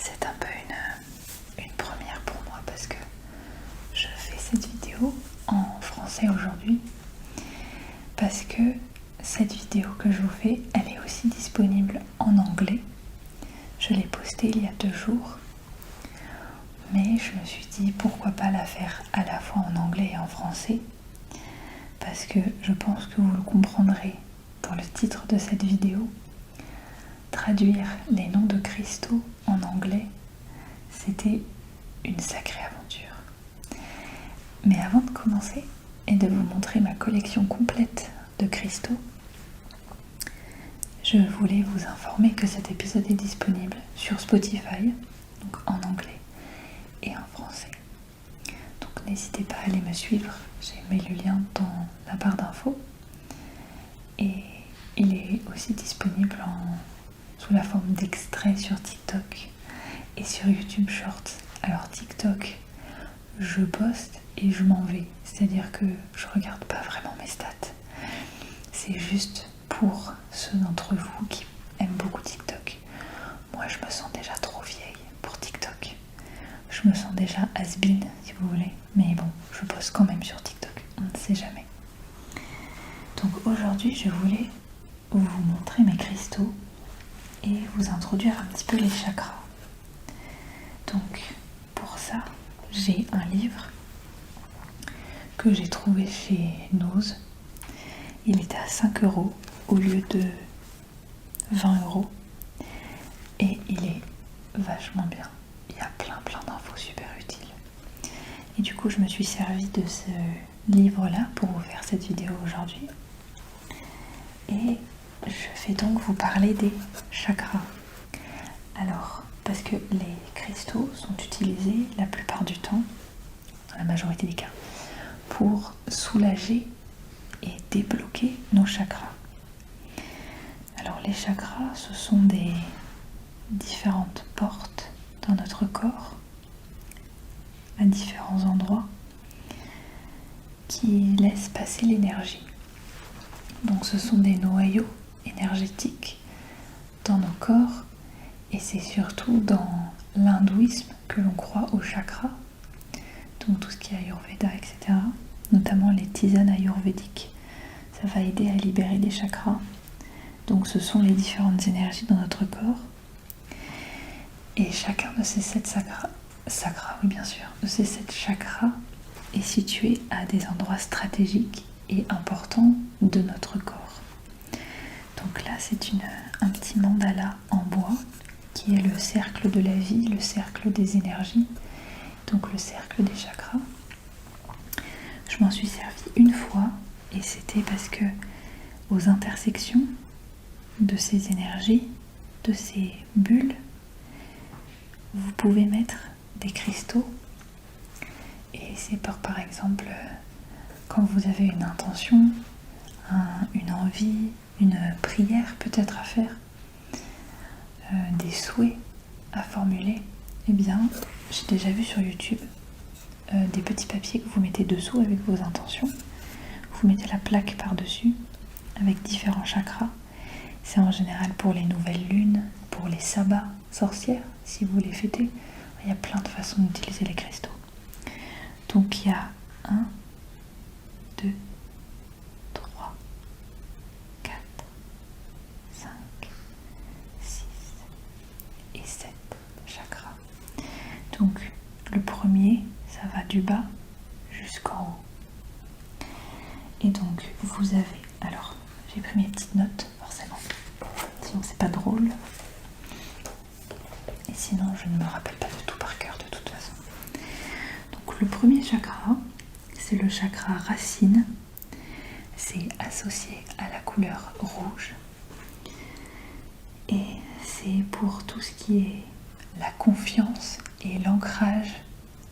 c'est un peu une première pour moi parce que je fais cette vidéo en français aujourd'hui parce que cette vidéo que je vous fais, elle est aussi disponible en anglais. Je l'ai postée il y a 2 jours, mais je me suis dit pourquoi pas la faire à la fois en anglais et en français, parce que je pense que vous le comprendrez dans le titre de cette vidéo. Traduire les noms de cristaux en anglais, c'était une sacrée aventure. Mais avant de commencer et de vous montrer ma collection complète de cristaux, je voulais vous informer que cet épisode est disponible sur Spotify, donc en anglais et en français. Donc n'hésitez pas à aller me suivre, j'ai mis le lien dans la barre d'infos. Et il est aussi disponible sous la forme d'extraits sur TikTok et sur YouTube Shorts. Alors TikTok, je poste et je m'en vais, c'est-à-dire que je regarde pas vraiment mes stats. C'est juste pour ceux d'entre vous qui aiment beaucoup TikTok. Moi je me sens déjà trop vieille pour TikTok. Je me sens déjà has-been si vous voulez, mais bon, je poste quand même sur TikTok, on ne sait jamais. Donc aujourd'hui je voulais vous montrer mes cristaux et vous introduire un petit peu les chakras. Donc pour ça, j'ai un livre que j'ai trouvé chez Nose. Il était à 5 € au lieu de 20 € et il est vachement bien. Il y a plein d'infos super utiles. Et du coup, je me suis servi de ce livre-là pour vous faire cette vidéo aujourd'hui. Et je vais donc vous parler des chakras. Alors, parce que les cristaux sont utilisés la plupart du temps, dans la majorité des cas, pour soulager et débloquer nos chakras. Alors les chakras, ce sont des différentes portes dans notre corps, à différents endroits, qui laissent passer l'énergie. Donc ce sont des noyaux énergétiques dans nos corps, et c'est surtout dans l'hindouisme que l'on croit aux chakras, donc tout ce qui est ayurveda, etc., notamment les tisanes ayurvédiques. Ça va aider à libérer des chakras. Donc ce sont les différentes énergies dans notre corps, et chacun de ces 7 oui bien sûr, de ces 7 chakras est situé à des endroits stratégiques et importants de notre corps. Donc là c'est un petit mandala en bois qui est le cercle de la vie, le cercle des énergies, donc le cercle des chakras. Je m'en suis servi une fois et c'était parce que aux intersections de ces énergies, de ces bulles, vous pouvez mettre des cristaux, et c'est par exemple quand vous avez une intention, une envie, une prière peut-être à faire, des souhaits à formuler, eh bien j'ai déjà vu sur YouTube des petits papiers que vous mettez dessous avec vos intentions, vous mettez la plaque par-dessus avec différents chakras. C'est en général pour les nouvelles lunes, pour les sabbats sorcières, si vous les fêtez. Il y a plein de façons d'utiliser les cristaux. Donc il y a 1, 2, 3, 4, 5, 6 et 7 chakras. Donc le premier, ça va du bas jusqu'en haut. Et donc vous avez, alors j'ai pris mes petites notes forcément, sinon c'est pas drôle. Et sinon je ne me rappelle pas de tout par cœur de toute façon. Donc le premier chakra, c'est le chakra racine. C'est associé à la couleur rouge. Et c'est pour tout ce qui est la confiance et l'ancrage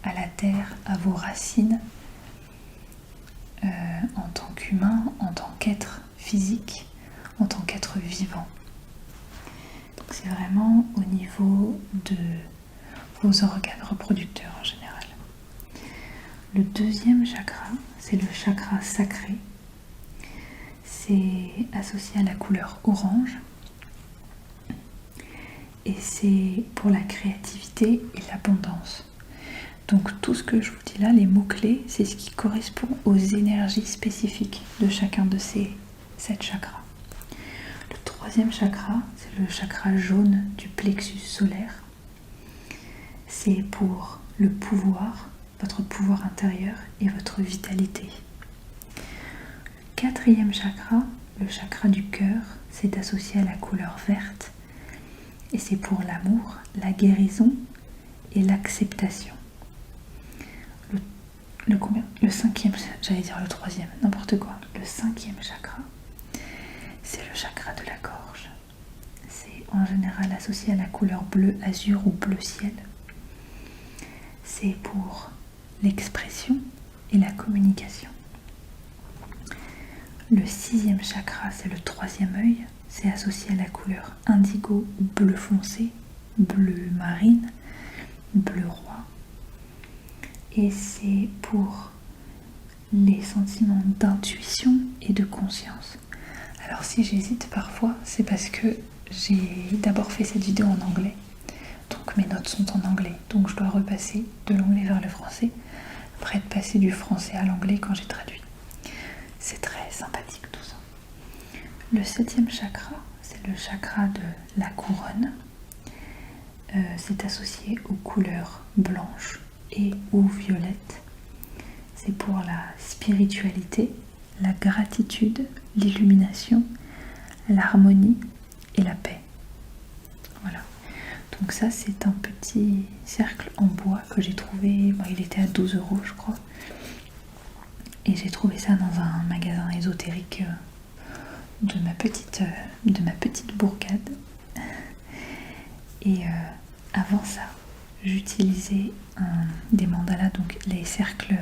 à la terre, à vos racines, en tant qu'humain, en tant qu'être physique, en tant qu'être vivant. Donc c'est vraiment au niveau de vos organes reproducteurs en général. Le deuxième chakra, c'est le chakra sacré. C'est associé à la couleur orange. et c'est pour la créativité et l'abondance. Donc tout ce que je vous dis là, les mots-clés, c'est ce qui correspond aux énergies spécifiques de chacun de ces 7 chakras. Le troisième chakra, c'est le chakra jaune du plexus solaire. C'est pour le pouvoir, votre pouvoir intérieur et votre vitalité. Le quatrième chakra, le chakra du cœur, c'est associé à la couleur verte et c'est pour l'amour, la guérison et l'acceptation. Le cinquième, j'allais dire le troisième, n'importe quoi. Le cinquième chakra, c'est le chakra de la gorge. C'est en général associé à la couleur bleu azur ou bleu ciel. C'est pour l'expression et la communication. Le sixième chakra, c'est le troisième œil. C'est associé à la couleur indigo ou bleu foncé, bleu marine, bleu roi. Et c'est pour les sentiments d'intuition et de conscience. Alors si j'hésite parfois, c'est parce que j'ai d'abord fait cette vidéo en anglais. Donc mes notes sont en anglais. Donc je dois repasser de l'anglais vers le français, après de passer du français à l'anglais quand j'ai traduit. C'est très sympathique tout ça. Le septième chakra, c'est le chakra de la couronne. C'est associé aux couleurs blanches et ou violette. C'est pour la spiritualité, la gratitude, l'illumination, l'harmonie et la paix. Voilà. Donc ça, c'est un petit cercle en bois que j'ai trouvé, il était à 12 € je crois. Et j'ai trouvé ça dans un magasin ésotérique de ma petite bourgade. Et avant ça, j'utilisais des mandalas, donc les cercles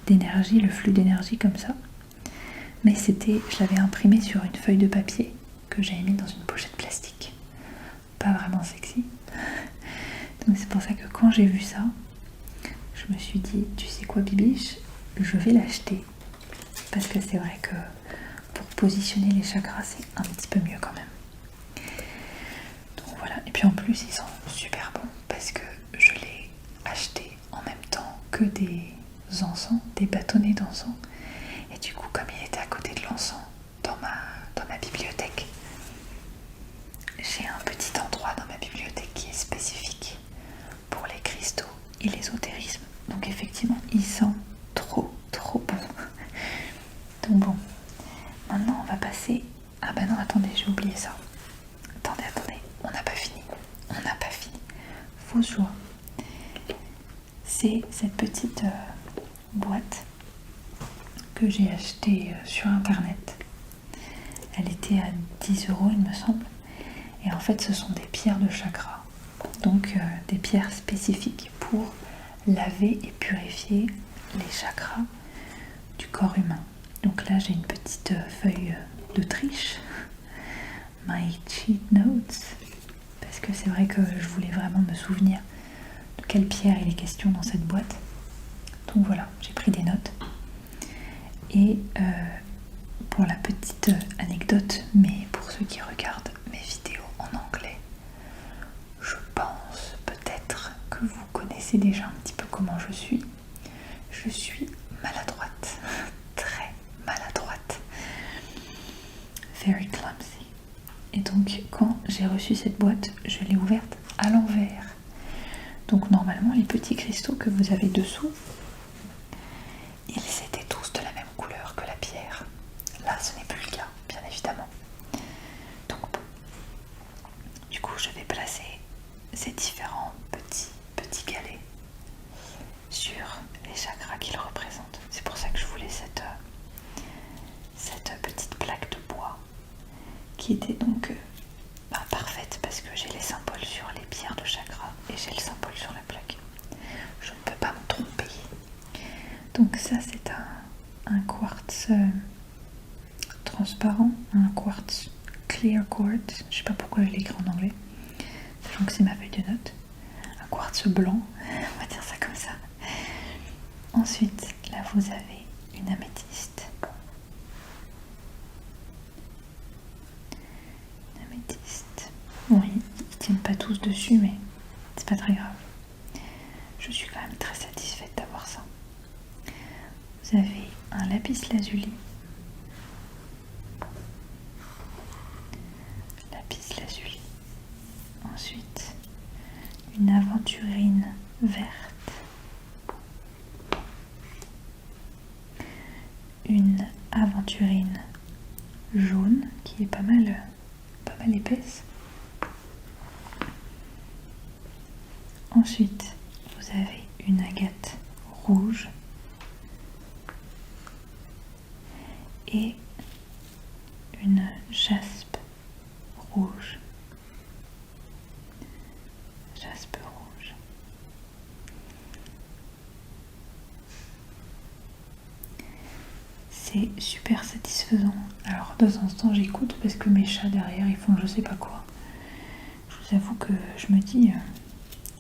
d'énergie, le flux d'énergie comme ça. Mais je l'avais imprimé sur une feuille de papier que j'avais mis dans une pochette plastique. Pas vraiment sexy. Donc c'est pour ça que quand j'ai vu ça, je me suis dit, tu sais quoi Bibiche, je vais l'acheter. Parce que c'est vrai que pour positionner les chakras, c'est un petit peu mieux quand même. Donc voilà, et puis en plus ils sont super bons parce que je l'ai acheté en même temps que des encens, des bâtonnets d'encens. Et du coup, comme il était à côté de l'encens dans ma bibliothèque, j'ai un petit endroit dans ma bibliothèque qui est spécifique pour les cristaux et l'ésotérisme. Donc effectivement, il sent trop bon. Donc bon, maintenant on va passer... Ah bah non, attendez, j'ai oublié ça. Attendez, on n'a pas fini. Fausse joie. C'est cette petite boîte que j'ai achetée sur internet. Elle était à 10 € il me semble. Et en fait ce sont des pierres de chakra. Donc des pierres spécifiques pour laver et purifier les chakras du corps humain. Donc là j'ai une petite feuille de triche. My cheat notes. Parce que c'est vrai que je voulais vraiment me souvenir de quelle pierre il est question dans cette boîte. Donc voilà, j'ai pris des notes. Et pour la petite anecdote, mais pour ceux qui regardent mes vidéos en anglais, je pense peut-être que vous connaissez déjà un petit peu comment je suis. Je suis maladroite, très maladroite. Very clumsy. Et donc quand j'ai reçu cette boîte, je l'ai ouverte à l'envers. Donc normalement les petits cristaux que vous avez dessous, ils étaient tous de la même couleur que la pierre. Là ce n'est plus le cas, bien évidemment. Donc bon. Du coup je vais placer ces différents petits galets sur les chakras qu'ils représentent. C'est pour ça que je voulais cette petite plaque de bois qui était donc parfaite parce que j'ai les symboles sur les pierres de chakra et j'ai le symbole sur la plaque. Je ne peux pas me tromper. Donc ça c'est un quartz transparent, un quartz clear quartz, je sais pas pourquoi je l'ai écrit en anglais, sachant que c'est ma feuille de notes. Un quartz blanc, on va dire ça comme ça. Ensuite, là vous avez une améthyste. Bon, ils tiennent pas tous dessus, mais c'est pas très grave. Je suis quand même très satisfaite d'avoir ça. Vous avez un lapis lazuli. Lapis lazuli. Ensuite, une aventurine verte. Une aventurine jaune qui est pas mal épaisse. Ensuite, vous avez une agate rouge et une jaspe rouge. Jaspe rouge. C'est super satisfaisant. Alors de temps en temps j'écoute parce que mes chats derrière ils font je sais pas quoi. Je vous avoue que je me dis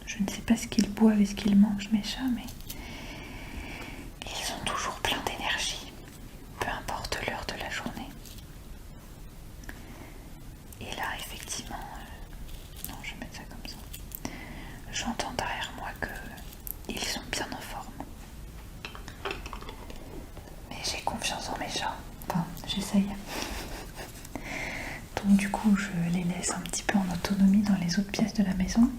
je ne sais pas ce qu'ils boivent et ce qu'ils mangent mes chats, mais ils sont toujours pleins d'énergie, peu importe l'heure de la journée. Et là effectivement, non je vais mettre ça comme ça, j'entends derrière moi qu'ils sont bien en forme. Mais j'ai confiance en mes chats, enfin j'essaye. Donc du coup je les laisse un petit peu en autonomie dans les autres pièces de la maison.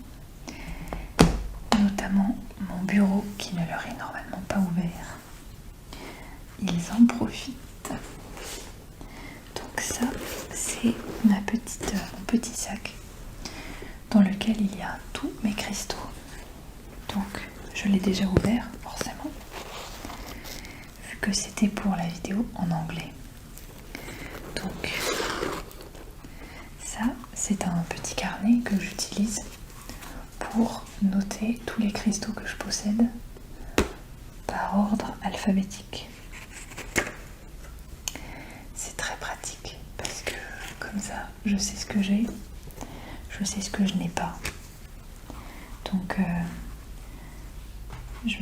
Notamment mon bureau qui ne leur est normalement pas ouvert. Ils en profitent. Donc ça, c'est mon petit sac dans lequel il y a tous mes cristaux. Donc je l'ai déjà ouvert, forcément, vu que c'était pour la vidéo en anglais. Donc ça, c'est un petit carnet que j'utilise pour noter tous les cristaux que je possède par ordre alphabétique. C'est très pratique parce que comme ça je sais ce que j'ai, je sais ce que je n'ai pas. Donc je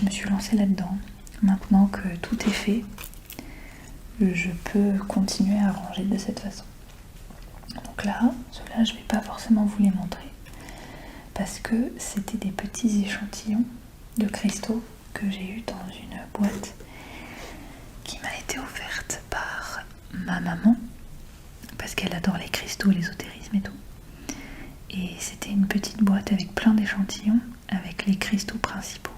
me suis lancée là-dedans. Maintenant que tout est fait, je peux continuer à ranger de cette façon. Donc là, ceux-là je ne vais pas forcément vous les montrer, parce que c'était des petits échantillons de cristaux que j'ai eu dans une boîte qui m'a été offerte par ma maman, parce qu'elle adore les cristaux, l'ésotérisme et tout. Et c'était une petite boîte avec plein d'échantillons, avec les cristaux principaux.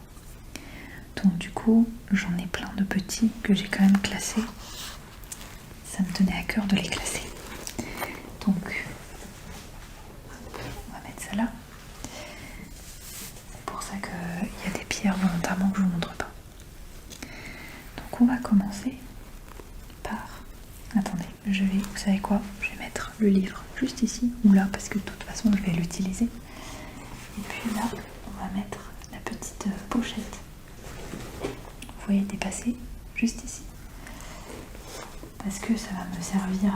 Donc du coup, j'en ai plein de petits que j'ai quand même classés. Ça me tenait à cœur de les classer. Donc, on va mettre ça là. Qu'il y a des pierres volontairement que je ne vous montre pas. Donc on va commencer par... Attendez, vous savez quoi? Je vais mettre le livre juste ici ou là parce que de toute façon je vais l'utiliser. Et puis là, on va mettre la petite pochette. Vous voyez dépasser juste ici. Parce que ça va me servir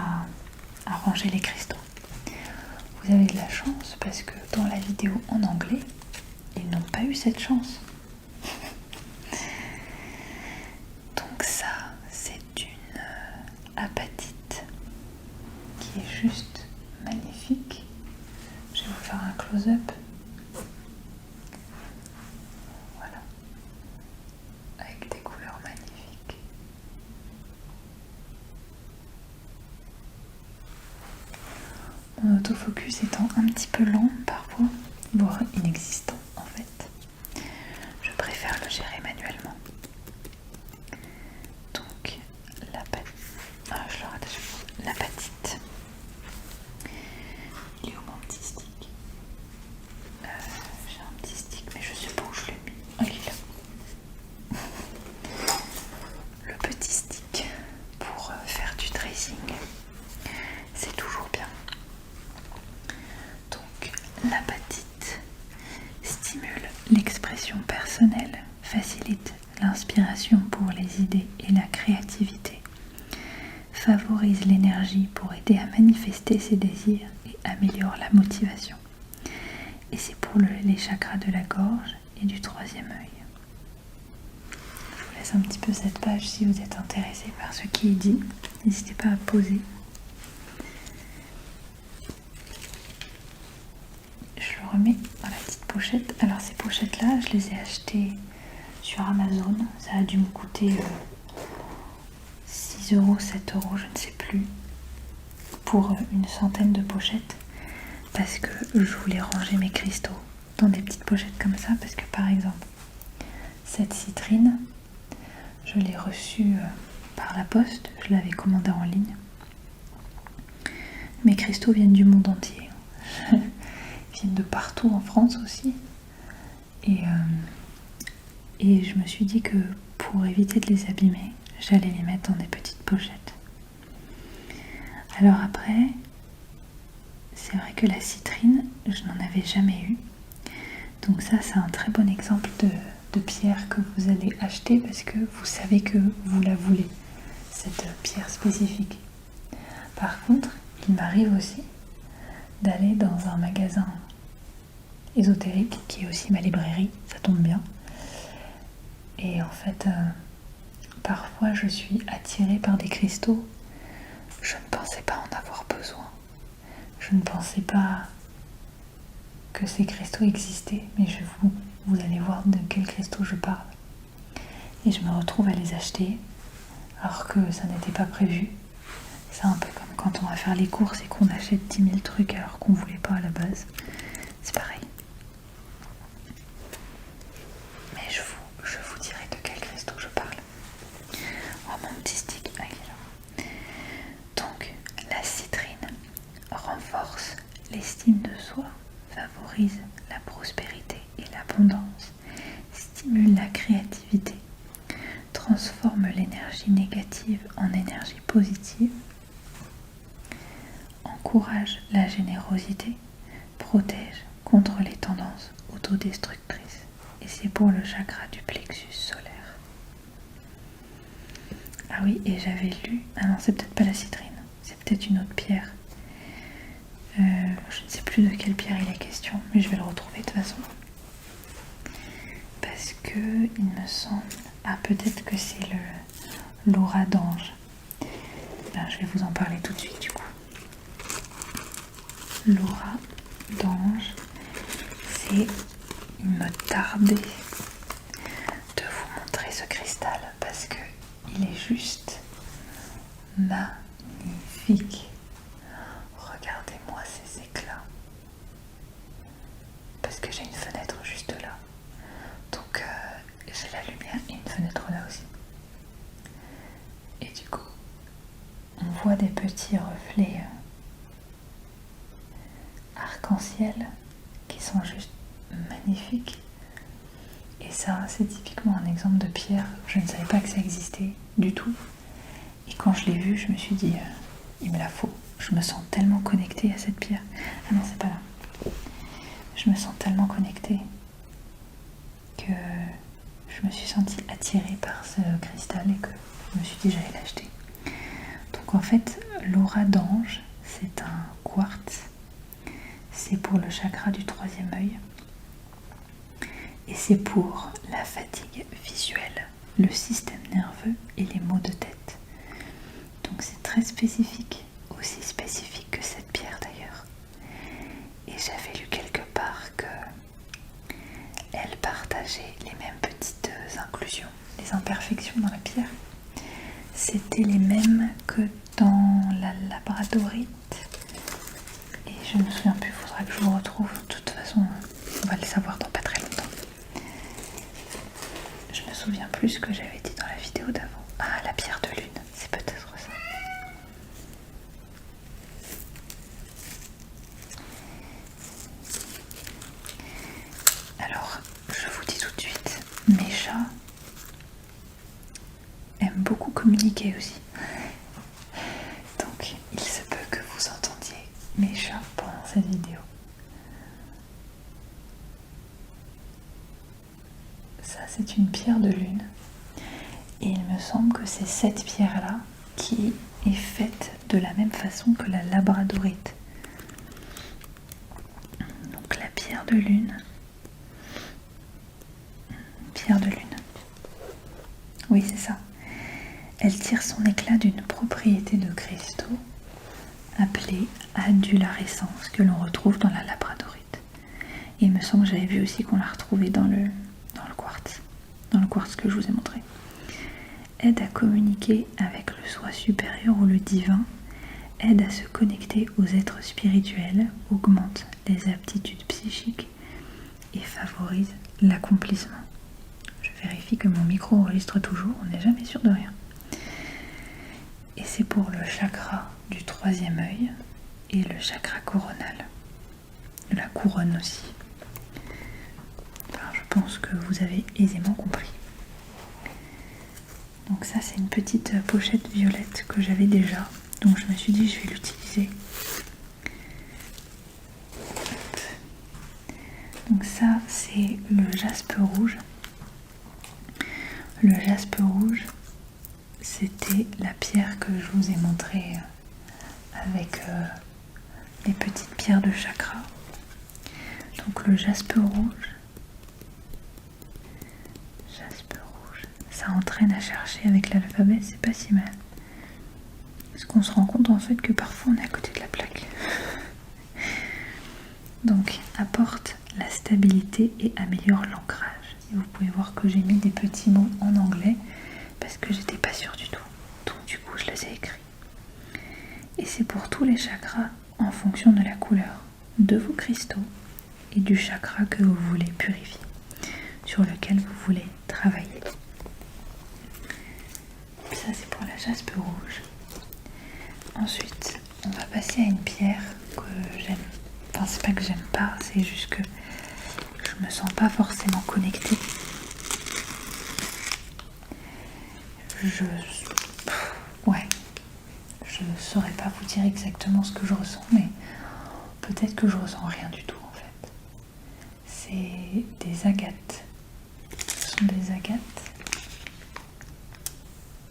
à ranger les cristaux. Vous avez de la chance parce que dans la vidéo en anglais, ils n'ont pas eu cette chance. Donc ça, c'est une apatite qui est juste magnifique. Je vais vous faire un close-up. Voilà. Avec des couleurs magnifiques. Mon autofocus étant un petit peu lent parfois, voire inexistant. Je préfère le gérer manuellement. Donc la patite. Il est où mon petit stick? J'ai un petit stick mais je sais pas où je l'ai mis. Oh, il est là. Le petit stick pour faire du tracing, c'est toujours bien. Donc la patite stimule l'expression personnelle, facilite l'inspiration pour les idées et la créativité, favorise l'énergie pour aider à manifester ses désirs et améliore la motivation. Et c'est pour les chakras de la gorge et du troisième œil. Je vous laisse un petit peu cette page si vous êtes intéressé par ce qui est dit. N'hésitez pas à poser. je le remets dans la petite pochette. Alors ces pochettes là, je les ai achetées sur Amazon. Ça a dû me coûter 6 euros, 7 euros, je ne sais plus, pour une centaine de pochettes. Parce que je voulais ranger mes cristaux dans des petites pochettes comme ça. Parce que par exemple, cette citrine, je l'ai reçue par la poste. Je l'avais commandée en ligne. Mes cristaux viennent du monde entier. Ils viennent de partout en France aussi. Et je me suis dit que pour éviter de les abîmer, j'allais les mettre dans des petites pochettes. Alors après, c'est vrai que la citrine, je n'en avais jamais eu. Donc ça, c'est un très bon exemple de pierre que vous allez acheter parce que vous savez que vous la voulez, cette pierre spécifique. Par contre, il m'arrive aussi d'aller dans un magasin ésotérique qui est aussi ma librairie, ça tombe bien. Et en fait, parfois je suis attirée par des cristaux. Je ne pensais pas en avoir besoin. Je ne pensais pas que ces cristaux existaient, mais vous allez voir de quels cristaux je parle. Et je me retrouve à les acheter alors que ça n'était pas prévu. C'est un peu comme quand on va faire les courses et qu'on achète 10 000 trucs alors qu'on ne voulait pas à la base. C'est pareil. Mais je vous dirai de quel cristaux je parle. Oh, mon petit stick, ah, il est là. Donc, la citrine renforce l'estime de soi, favorise la prospérité et l'abondance, stimule la créativité, transforme l'énergie négative en énergie positive, encourage la générosité, protège contre les tendances autodestructrices. Et c'est pour le chakra du plexus solaire. Ah oui, et j'avais lu... Ah non, c'est peut-être pas la citrine, c'est peut-être une autre pierre. Je ne sais plus de quelle pierre il est question, mais je vais le retrouver de toute façon. Parce que il me semble... Ah, peut-être que c'est l'aura d'ange. Ben, je vais vous en parler tout de suite du coup. L'aura d'ange, c'est... Il me tardait de vous montrer ce cristal parce que il est juste magnifique. Regardez-moi ces éclats. Parce que j'ai une fenêtre juste là. Donc j'ai la lumière et une fenêtre là aussi. Et du coup, on voit des petits reflets arc-en-ciel qui sont juste magnifiques. Et ça, c'est typiquement un exemple de pierre. Je ne savais pas que ça existait du tout. Et quand je l'ai vu, je me suis dit, il me la faut. Je me sens tellement connectée à cette pierre. Ah non, c'est pas là. Je me sens tellement connectée que je me suis sentie attirée par ce cristal et que je me suis dit j'allais l'acheter. Donc en fait, l'aura d'ange, c'est un quartz. C'est pour le chakra du 3e œil. Et c'est pour la fatigue visuelle, le système nerveux et les maux de tête. Donc c'est très spécifique, aussi spécifique que cette pierre d'ailleurs. Et j'avais lu quelque part que elle partageait les mêmes petites inclusions, les imperfections dans la pierre. C'était les mêmes que dans la labradorite. Et je ne me souviens plus, il faudra que je vous retrouve. De toute façon, on va le savoir dans pas très longtemps. Je me souviens plus ce que j'avais dit dans la vidéo d'avant. Ah, la pierre de lune, c'est peut-être ça. Alors, je vous dis tout de suite, mes chats aiment beaucoup communiquer aussi. Donc, il se peut que vous entendiez mes chats pendant cette vidéo. Ça, c'est une pierre de lune. Et il me semble que c'est cette pierre-là qui est faite de la même façon que la labradorite. Donc la pierre de lune. Pierre de lune. Oui, c'est ça. Elle tire son éclat d'une propriété de cristaux appelée adularescence que l'on retrouve dans la labradorite. Et il me semble que j'avais vu aussi qu'on l'a retrouvé dans le quartz que je vous ai montré. Aide à communiquer avec le soi supérieur ou le divin, aide à se connecter aux êtres spirituels, augmente les aptitudes psychiques et favorise l'accomplissement. Je vérifie que mon micro enregistre toujours, on n'est jamais sûr de rien. Et c'est pour le chakra du troisième œil et le chakra coronal, de la couronne aussi. Alors, je pense que vous avez aisément compris. Donc ça, c'est une petite pochette violette que j'avais déjà, donc je me suis dit je vais l'utiliser. Donc ça, c'est le jaspe rouge. Le jaspe rouge, c'était la pierre que je vous ai montrée avec les petites pierres de chakra. Donc le jaspe rouge, ça entraîne à chercher avec l'alphabet, c'est pas si mal. Parce qu'on se rend compte en fait que parfois on est à côté de la plaque. Donc apporte la stabilité et améliore l'ancrage. Et vous pouvez voir que j'ai mis des petits mots en anglais parce que j'étais pas sûre du tout. Donc du coup je les ai écrits. Et c'est pour tous les chakras en fonction de la couleur de vos cristaux et du chakra que vous voulez purifier, sur lequel vous voulez travailler. Ça c'est pour la jaspe rouge. Ensuite, on va passer à une pierre que j'aime. Enfin, c'est pas que j'aime pas, c'est juste que je me sens pas forcément connectée. Je saurais pas vous dire exactement ce que je ressens, mais peut-être que je ressens rien du tout en fait. C'est des agates. Ce sont des agates.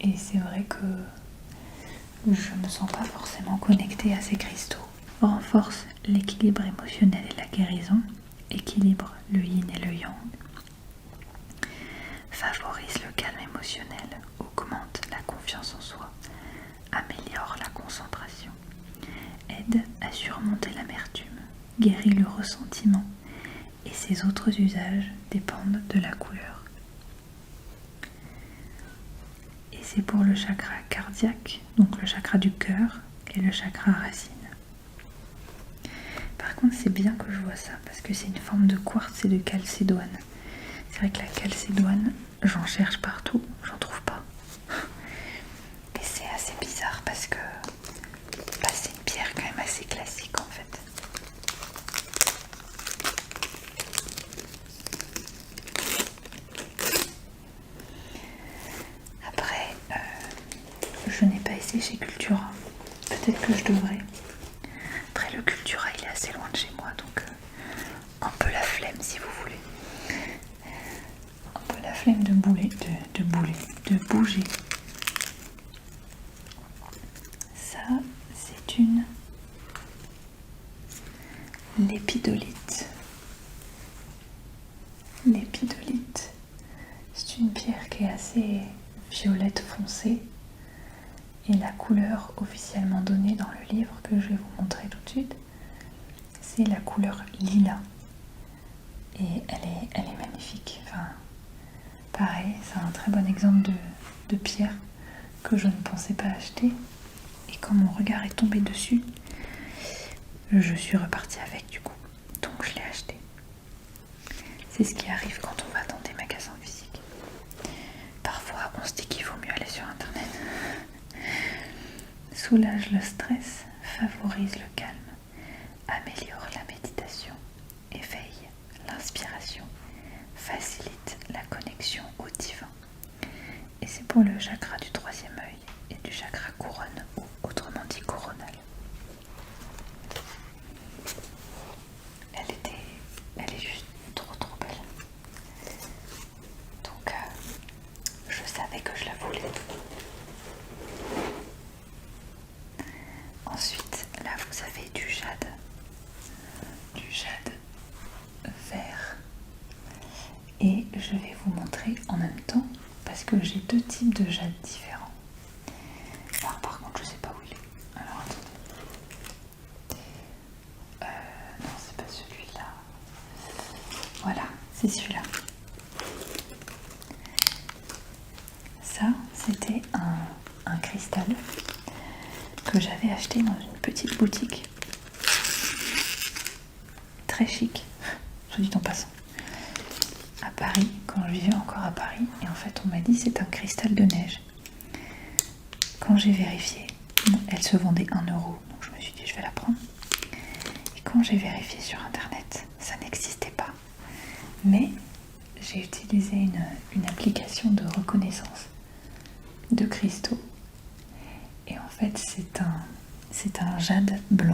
Et c'est vrai que je me sens pas forcément connectée à ces cristaux. Renforce l'équilibre émotionnel et la guérison, équilibre le yin et le yang, favorise le calme émotionnel, augmente la confiance en soi, améliore la concentration, aide à surmonter l'amertume, guérit le ressentiment et ses autres usages dépendent de la couleur. Et c'est pour le chakra cardiaque, donc le chakra du cœur et le chakra racine. Par contre, c'est bien que je vois ça parce que c'est une forme de quartz et de calcédoine. C'est vrai que la calcédoine, j'en cherche partout, j'en trouve pas. Et c'est assez bizarre parce que c'est une pierre quand même assez classique en fait. Après, je n'ai pas essayé chez Cultura. Peut-être que je devrais. Après, le Cultura, il est assez loin de chez moi, donc un peu la flemme si vous voulez. Un peu la flemme de bouger. Ça, c'est une lépidolite. L'épidolite, c'est une pierre qui est assez violette foncée. Et la couleur officiellement donnée dans le livre que je vais vous montrer tout de suite, c'est la couleur lilas. Et elle est magnifique. Enfin, pareil, c'est un très bon exemple de pierre que je ne pensais pas acheter. Et quand mon regard est tombé dessus, je suis repartie avec du coup. Donc je l'ai acheté. C'est ce qui arrive quand on va dans des magasins physiques. Parfois, on se dit qu'il vaut mieux aller sur internet. Soulage le stress, favorise le calme, améliore la méditation, éveille l'inspiration, facilite la connexion au divin. Et c'est pour le chakra du troisième œil et du chakra couronne, ou autrement dit coronal. Elle est juste trop belle. Donc je savais que je la voulais. Ensuite, là vous avez du jade vert. Et je vais vous montrer en même temps parce que j'ai deux types de jade différents. Alors par contre, je sais pas où il est. Alors attendez. Non, c'est pas celui-là. c'est celui-là. Ça, c'était un cristal que j'avais acheté dans une petite boutique très chic, soit dit en passant, à Paris, quand je vivais encore à Paris. Et en fait, on m'a dit c'est un cristal de neige. Quand j'ai vérifié, elle se vendait 1 €, donc je me suis dit je vais la prendre. Et quand j'ai vérifié sur internet, ça n'existait pas. Mais j'ai utilisé une application de reconnaissance de cristaux. Et en fait, c'est un jade blanc.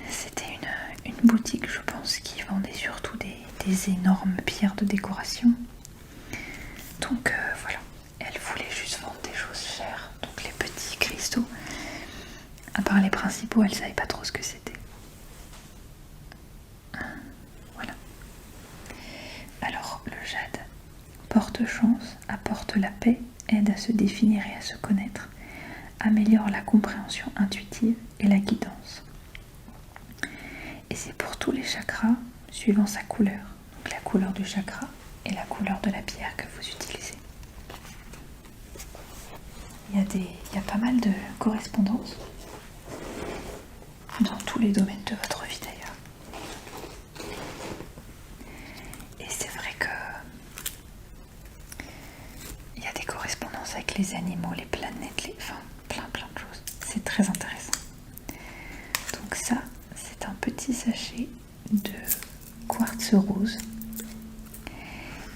C'était une boutique, je pense, qui vendait surtout des énormes pierres de décoration. Donc voilà, elle voulait juste vendre des choses chères. Donc les petits cristaux, à part les principaux, elle savait pas trop ce que c'était. Voilà. Alors le jade porte chance, apporte la paix, aide à se définir et à se connaître, améliore la compréhension intuitive et la guidance. Et c'est pour tous les chakras suivant sa couleur. Donc la couleur du chakra et la couleur de la pierre que vous utilisez. Il y a pas mal de correspondances dans tous les domaines de votre vie d'ailleurs. Et c'est vrai que il y a des correspondances avec les animaux, les planètes, enfin plein de choses. C'est très intéressant. Donc ça, c'est un petit sachet de quartz rose.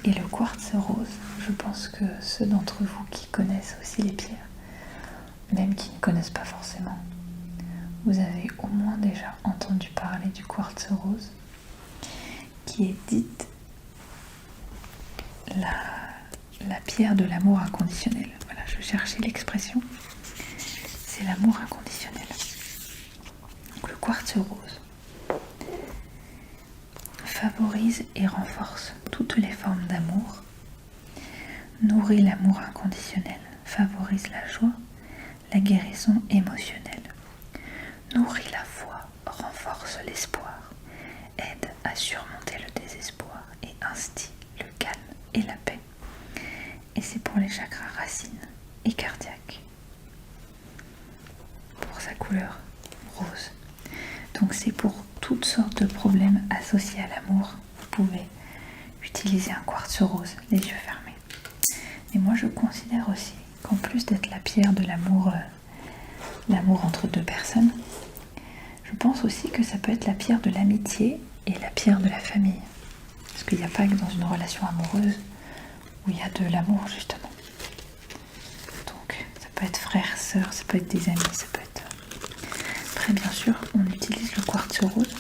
Et le quartz rose, je pense que ceux d'entre vous qui connaissent aussi les pierres, même qui ne connaissent pas forcément, vous avez au moins déjà entendu parler du quartz rose, qui est dite la pierre de l'amour inconditionnel. Voilà, je cherchais l'expression. C'est l'amour inconditionnel. Donc le quartz rose favorise et renforce toutes les formes d'amour, nourrit l'amour inconditionnel, favorise la joie, la guérison émotionnelle, nourrit la foi, renforce l'espoir, aide à surmonter le désespoir et instille le calme et la paix. Et c'est pour les chakras racines et cardiaques. Pour sa couleur rose. Donc c'est pour toutes sortes de problèmes associés à l'amour. Vous pouvez utiliser un quartz rose, les yeux fermés. Et moi je considère aussi qu'en plus d'être la pierre de l'amour, l'amour entre deux personnes, je pense aussi que ça peut être la pierre de l'amitié et la pierre de la famille. Parce qu'il n'y a pas que dans une relation amoureuse où il y a de l'amour justement. Donc ça peut être frère, sœur, ça peut être des amis, ça peut être... Après bien sûr, on utilise le quartz rose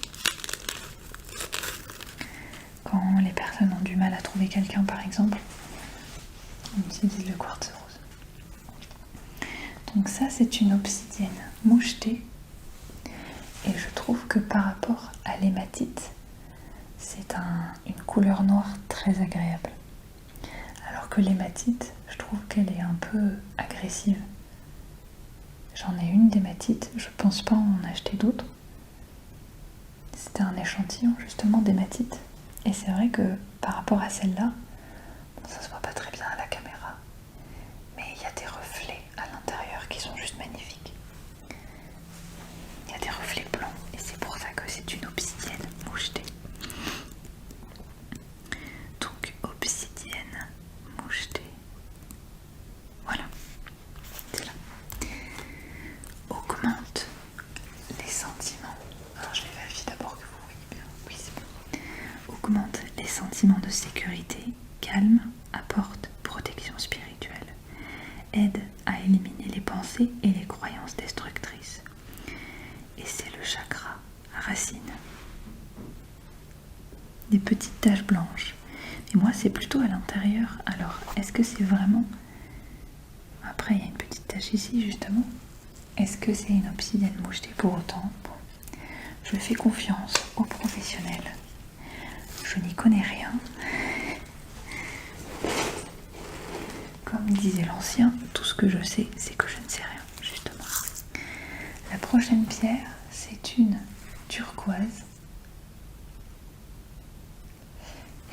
quand les personnes ont du mal à trouver quelqu'un par exemple. On utilise le quartz rose. Donc ça c'est une obsidienne mouchetée. Et je trouve que par rapport à l'hématite, c'est une couleur noire très agréable. Alors que l'hématite, je trouve qu'elle est un peu agressive. J'en ai une d'hématite, je pense pas en acheter d'autres. C'était un échantillon justement d'hématite. Et c'est vrai que par rapport à celle-là, ça se voit pas très bien à la caméra, mais il y a des reflets à l'intérieur qui sont juste magnifiques. Il y a des reflets blancs et c'est pour ça que c'est une obsidienne mouchetée. Donc obsidienne mouchetée. Voilà, c'est là. Augmente les sentiments. Alors je vais vérifier d'abord que vous voyez bien. Oui, c'est bon. Augmente les sentiments de sécurité, calme, apporte protection spirituelle, aide à éliminer les pensées et les croyances destructrices. Et c'est le chakra racine. Des petites taches blanches. Et moi c'est plutôt à l'intérieur. Alors est-ce que c'est vraiment... Après il y a une petite tache ici justement. Est-ce que c'est une obsidienne mouchetée pour autant? Bon. Je fais confiance aux professionnels. Je n'y connais rien. Comme disait l'ancien, tout ce que je sais, c'est que je ne sais rien, justement. La prochaine pierre, c'est une turquoise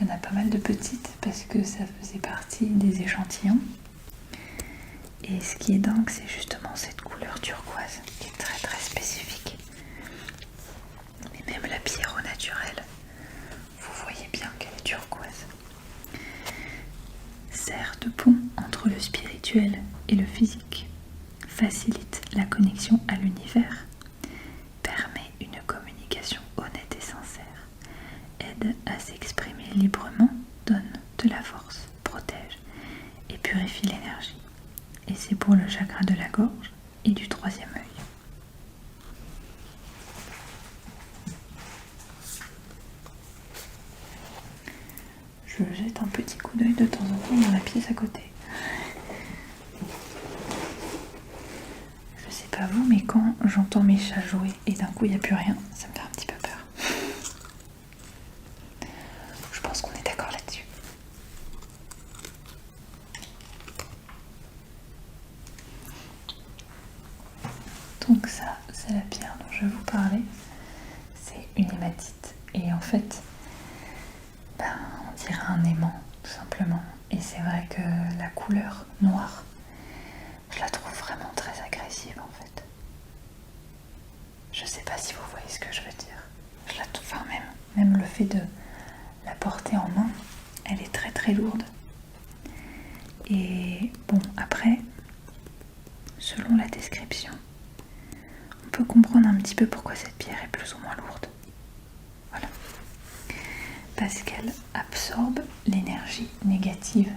Il y en a pas mal de petites parce que ça faisait partie des échantillons. Et ce qui est dingue, c'est justement cette couleur turquoise qui est très très spécifique. Mais même la pierre au naturel, vous voyez bien qu'elle est turquoise. Sert de pont entre le spirituel et le physique, facilite la connexion à l'univers, permet une communication honnête et sincère, aide à s'exprimer librement, donne de la force, protège et purifie l'énergie. Et c'est pour le chakra de la gorge et du troisième œil. Je jette un petit coup d'œil de temps en temps dans la pièce à côté. Je sais pas vous, mais quand j'entends mes chats jouer et d'un coup il n'y a plus rien, ça me fait un petit peu peur. Je pense qu'on est d'accord là-dessus. Donc ça, c'est la pierre dont je vais vous parler. C'est une hématite. Et en fait, on dirait un aimant, tout simplement. Et c'est vrai que la couleur noire, je la trouve vraiment très agressive, en fait. Je sais pas si vous voyez ce que je veux dire. Je la trouve, même le fait de la porter en main, elle est très très lourde. Et bon, après, selon la description, on peut comprendre un petit peu pourquoi cette pierre est plus ou moins lourde. Voilà. Parce qu'elle absorbe l'énergie négative,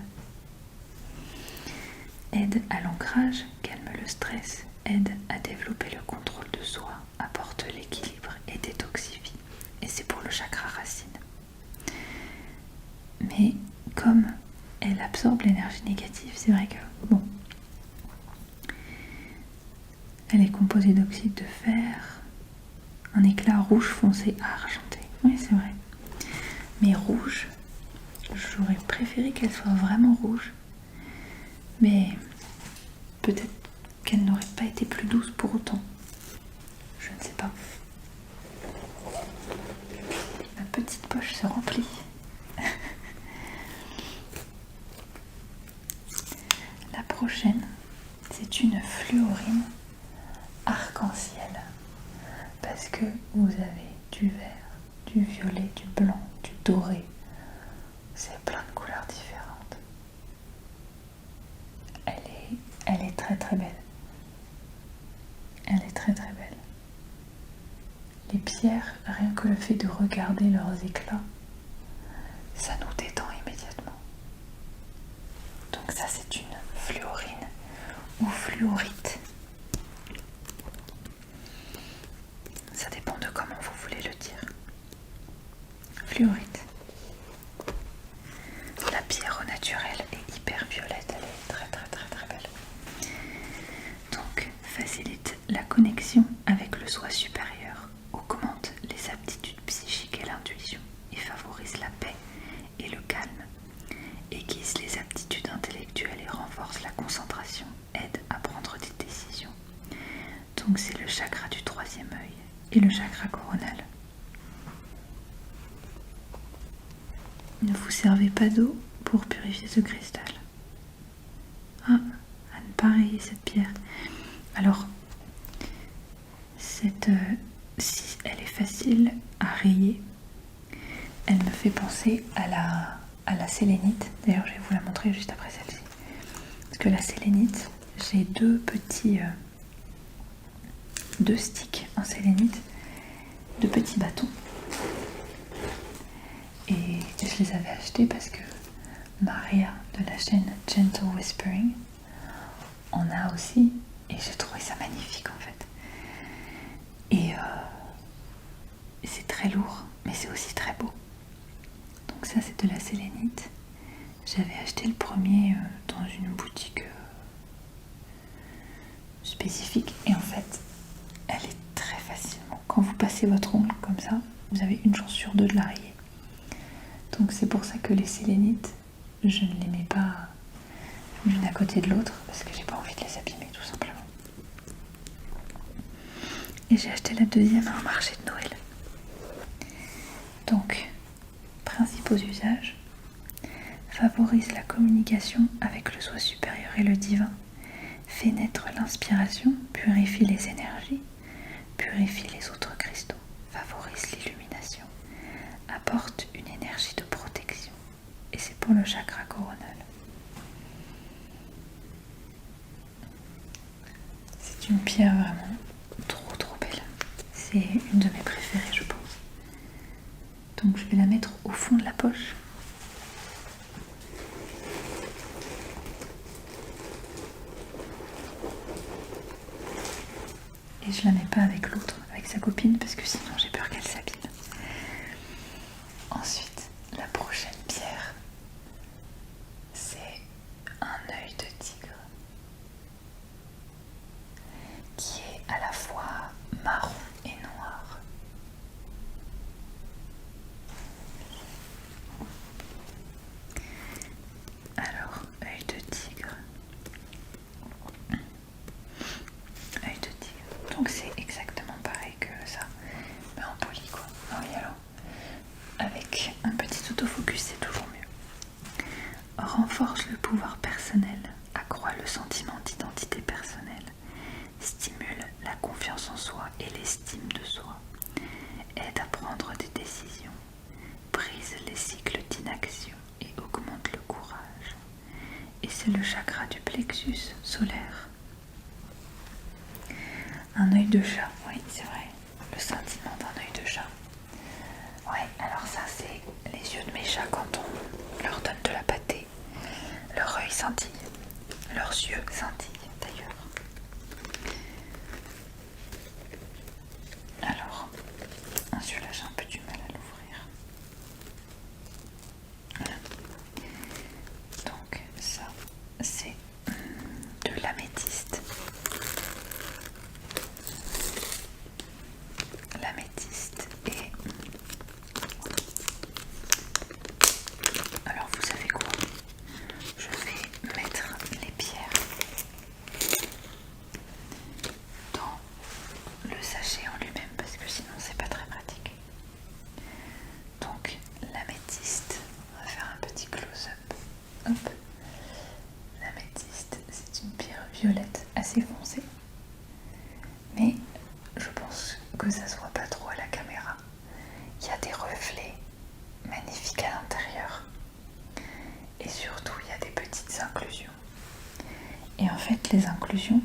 aide à l'ancrage, calme le stress, aide à développer le contrôle de soi, apporte l'équilibre et détoxifie. Et c'est pour le chakra racine. Mais comme elle absorbe l'énergie négative, c'est vrai que bon, elle est composée d'oxyde de fer, un éclat rouge foncé argenté. Oui, c'est vrai. Mais rouge, j'aurais préféré qu'elle soit vraiment rouge. Mais peut-être qu'elle n'aurait pas été plus douce pour autant. Je ne sais pas. Ma petite poche se remplit. La prochaine, c'est une fluorine arc-en-ciel. Parce que vous avez du vert, du violet, du blanc, du doré. C'est plein de couleurs différentes. Elle est très très belle. Elle est très très belle. Les pierres, rien que le fait de regarder leurs éclats, ça nous détend immédiatement. Donc ça, c'est une fluorine ou fluorite. Ça dépend de comment vous voulez le dire. Fluorite. La pierre au naturel est hyper violette, elle est très très très très belle. Donc, facilite la connexion avec le soi supérieur, augmente les aptitudes psychiques et l'intuition, et favorise la paix et le calme, aiguise les aptitudes intellectuelles et renforce la concentration, aide à prendre des décisions. Donc c'est le chakra du troisième œil et le chakra coronal. Ne vous servez pas d'eau pour purifier ce cristal. Ah, à ne pas rayer cette pierre. Alors, si elle est facile à rayer, elle me fait penser à la sélénite. D'ailleurs, je vais vous la montrer juste après celle-ci. Parce que la sélénite, j'ai deux sticks en sélénite, deux petits bâtons. Et je les avais achetés parce que Maria de la chaîne Gentle Whispering en a aussi. Et j'ai trouvé ça magnifique en fait. Et c'est très lourd, mais c'est aussi très beau. Donc ça, c'est de la sélénite. J'avais acheté le premier dans une boutique spécifique. Et en fait, elle est très facilement. Quand vous passez votre ongle comme ça, vous avez une chance sur deux de la rayer. Donc c'est pour ça que les sélénites, je ne les mets pas l'une à côté de l'autre parce que j'ai pas envie de les abîmer tout simplement. Et j'ai acheté la deuxième à un marché de Noël. Donc, principaux usages, favorise la communication avec le soi supérieur et le divin, fait naître l'inspiration, purifie les énergies, purifie les autres cristaux, favorise l'illumination, apporte une énergie de protection. Et c'est pour le chakra coronal. C'est une pierre vraiment trop belle. C'est une de mes préférées, je pense. Donc je vais la mettre au fond de la poche. Et je la mets pas avec l'autre, avec sa copine, parce que sinon j'ai peur qu'elle s'abîme. Ensuite, la prochaine pierre, c'est un œil de tigre, qui est à la fois marron et noir. Alors, œil de tigre. Œil de tigre. Donc c'est exactement pareil que ça, mais en poli quoi. Ah oui, alors, avec un petit autofocus, c'est toujours mieux. Renforce le pouvoir personnel, accroît le sentiment d'identité personnelle, stimule la confiance en soi et l'estime de soi, aide à prendre des décisions, brise les cycles d'inaction et augmente le courage. Et c'est le chakra du plexus solaire. Un œil de chat, oui c'est vrai, le sentiment d'un œil de chat. Ouais, alors ça c'est les yeux de mes chats quand on leur donne de la pâtée. Leur œil scintille, leurs yeux scintillent d'ailleurs. Alors, celui-là j'ai un peu du mal à l'ouvrir. Voilà. Donc ça c'est de l'améthyste. L'améthyste et... Alors vous savez quoi? Je vais mettre les pierres dans le sachet en lui-même parce que sinon c'est pas très pratique. Donc l'améthyste, on va faire un petit close-up. Hop. L'améthyste, c'est une pierre violette assez foncée, mais je pense que ça se voit pas trop à la caméra. Il y a des reflets magnifiques à l'intérieur et surtout il y a des petites inclusions. Et en fait les inclusions,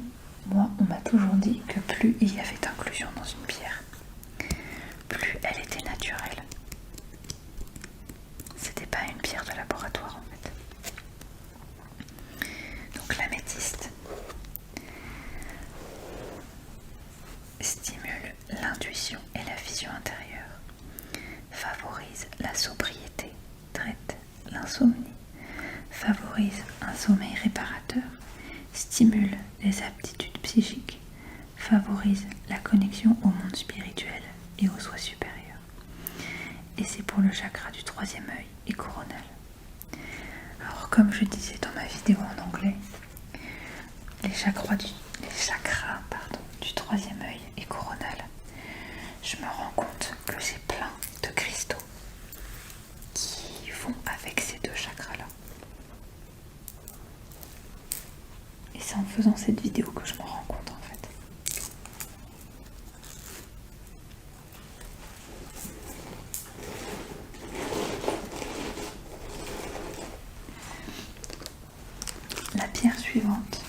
moi on m'a toujours dit que plus il y avait d'inclusions dans une pierre, plus elle était naturelle. C'était pas une pierre de laboratoire en fait. Donc l'améthyste stimule l'intuition et la vision intérieure, favorise la sobriété, traite l'insomnie, favorise un sommeil réparateur, stimule les aptitudes psychiques, favorise la connexion au monde spirituel et au soi supérieur. Et c'est pour le chakra du troisième œil et coronal. Alors comme je disais dans ma vidéo en anglais, les chakras du troisième œil et coronal, je me rends compte que j'ai plein de cristaux qui vont avec ces deux chakras là. Et c'est en faisant cette vidéo que je me rends compte en fait. La pierre suivante,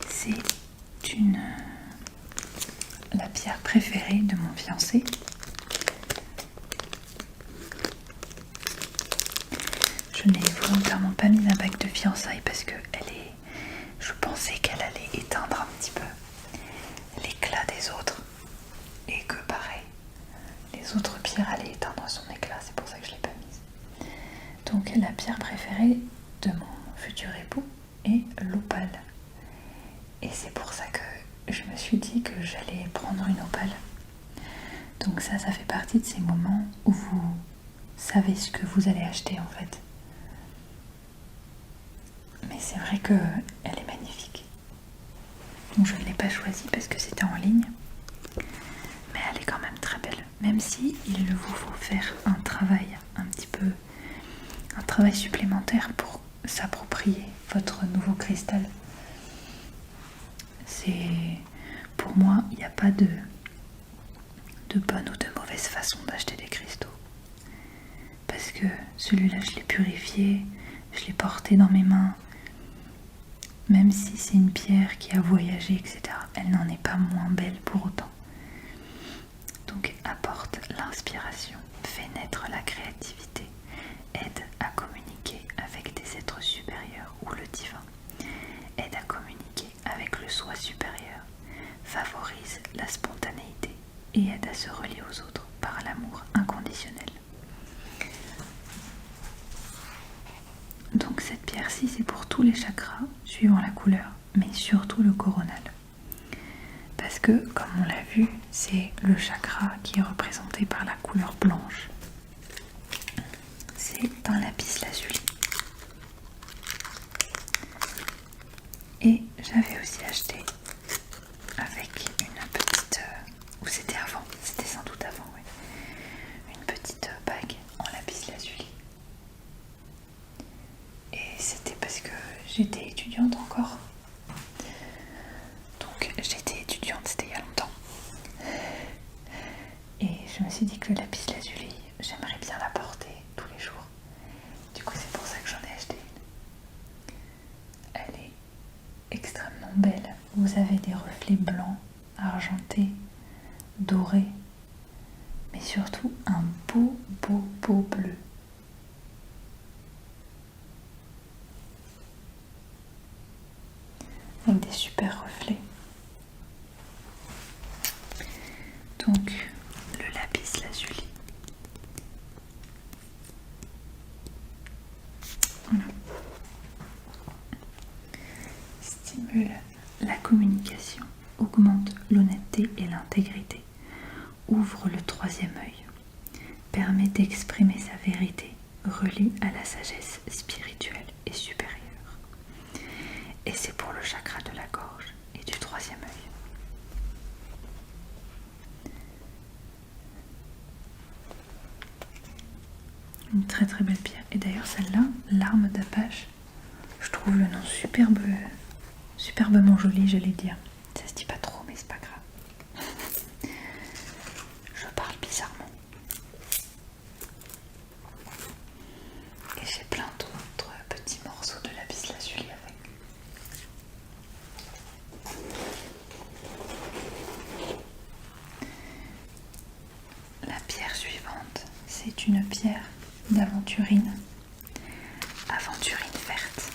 c'est la pierre préférée de mon fiancé. Je n'ai volontairement pas mis ma bague de fiançailles parce que je pensais qu'elle allait éteindre un petit peu l'éclat des autres et que pareil, les autres pierres allaient éteindre son éclat, c'est pour ça que je ne l'ai pas mise. Donc la pierre préférée de mon futur époux est l'opale. Et c'est pour ça que je me suis dit que j'allais prendre une opale. Donc ça fait partie de ces moments où vous savez ce que vous allez acheter en fait. Mais c'est vrai qu'elle est magnifique. Donc je ne l'ai pas choisie parce que c'était en ligne. Mais elle est quand même très belle. Même si il vous faut faire un travail travail supplémentaire pour s'approprier votre nouveau cristal. Pour moi, il n'y a pas de bonne ou de mauvaise façon d'acheter des cristaux. Parce que celui-là, je l'ai purifié, je l'ai porté dans mes mains. Même si c'est une pierre qui a voyagé, etc., elle n'en est pas moins belle pour autant. Donc apporte l'inspiration, fait naître la créativité, aide à communiquer avec des êtres supérieurs ou le divin, aide à communiquer avec le soi supérieur, favorise la spontanéité et aide à se relier aux autres par l'amour inconditionnel. Donc cette pierre-ci, c'est pour tous les chakras, suivant la couleur, mais surtout le coronal. Parce que, comme on l'a vu, c'est le chakra qui est représenté par la couleur blanche. C'est un lapis lazuli. Et j'avais aussi acheté avec une petite... ou c'était avant, c'était sans doute avant, oui. Une petite bague en lapis lazuli. Et c'était parce que j'étais étudiante encore. Donc j'étais étudiante, c'était il y a longtemps. Et je me suis dit que le lapis lazuli, j'aimerais bien la porter tous les jours. Du coup c'est pour ça que j'en ai acheté une. Elle est extrêmement belle. Vous avez des reflets blancs, argentés, dorés, mais surtout un beau bleu. Avec des super reflets. Donc le lapis lazuli. Voilà. Stimule la communication, augmente l'honnêteté et l'intégrité, ouvre le troisième œil, permet d'exprimer sa vérité, relie à la sagesse spirituelle et supérieure. Et c'est pour le chakra de la gorge et du troisième œil. Une très très belle pierre. Et d'ailleurs celle-là, l'arme d'Apache, je trouve le nom superbement joli, j'allais dire. Ça se dit pas trop, mais c'est pas grave. Je parle bizarrement. Et j'ai plein d'autres petits morceaux de lapis lazuli avec. La pierre suivante, c'est une pierre d'aventurine, aventurine verte.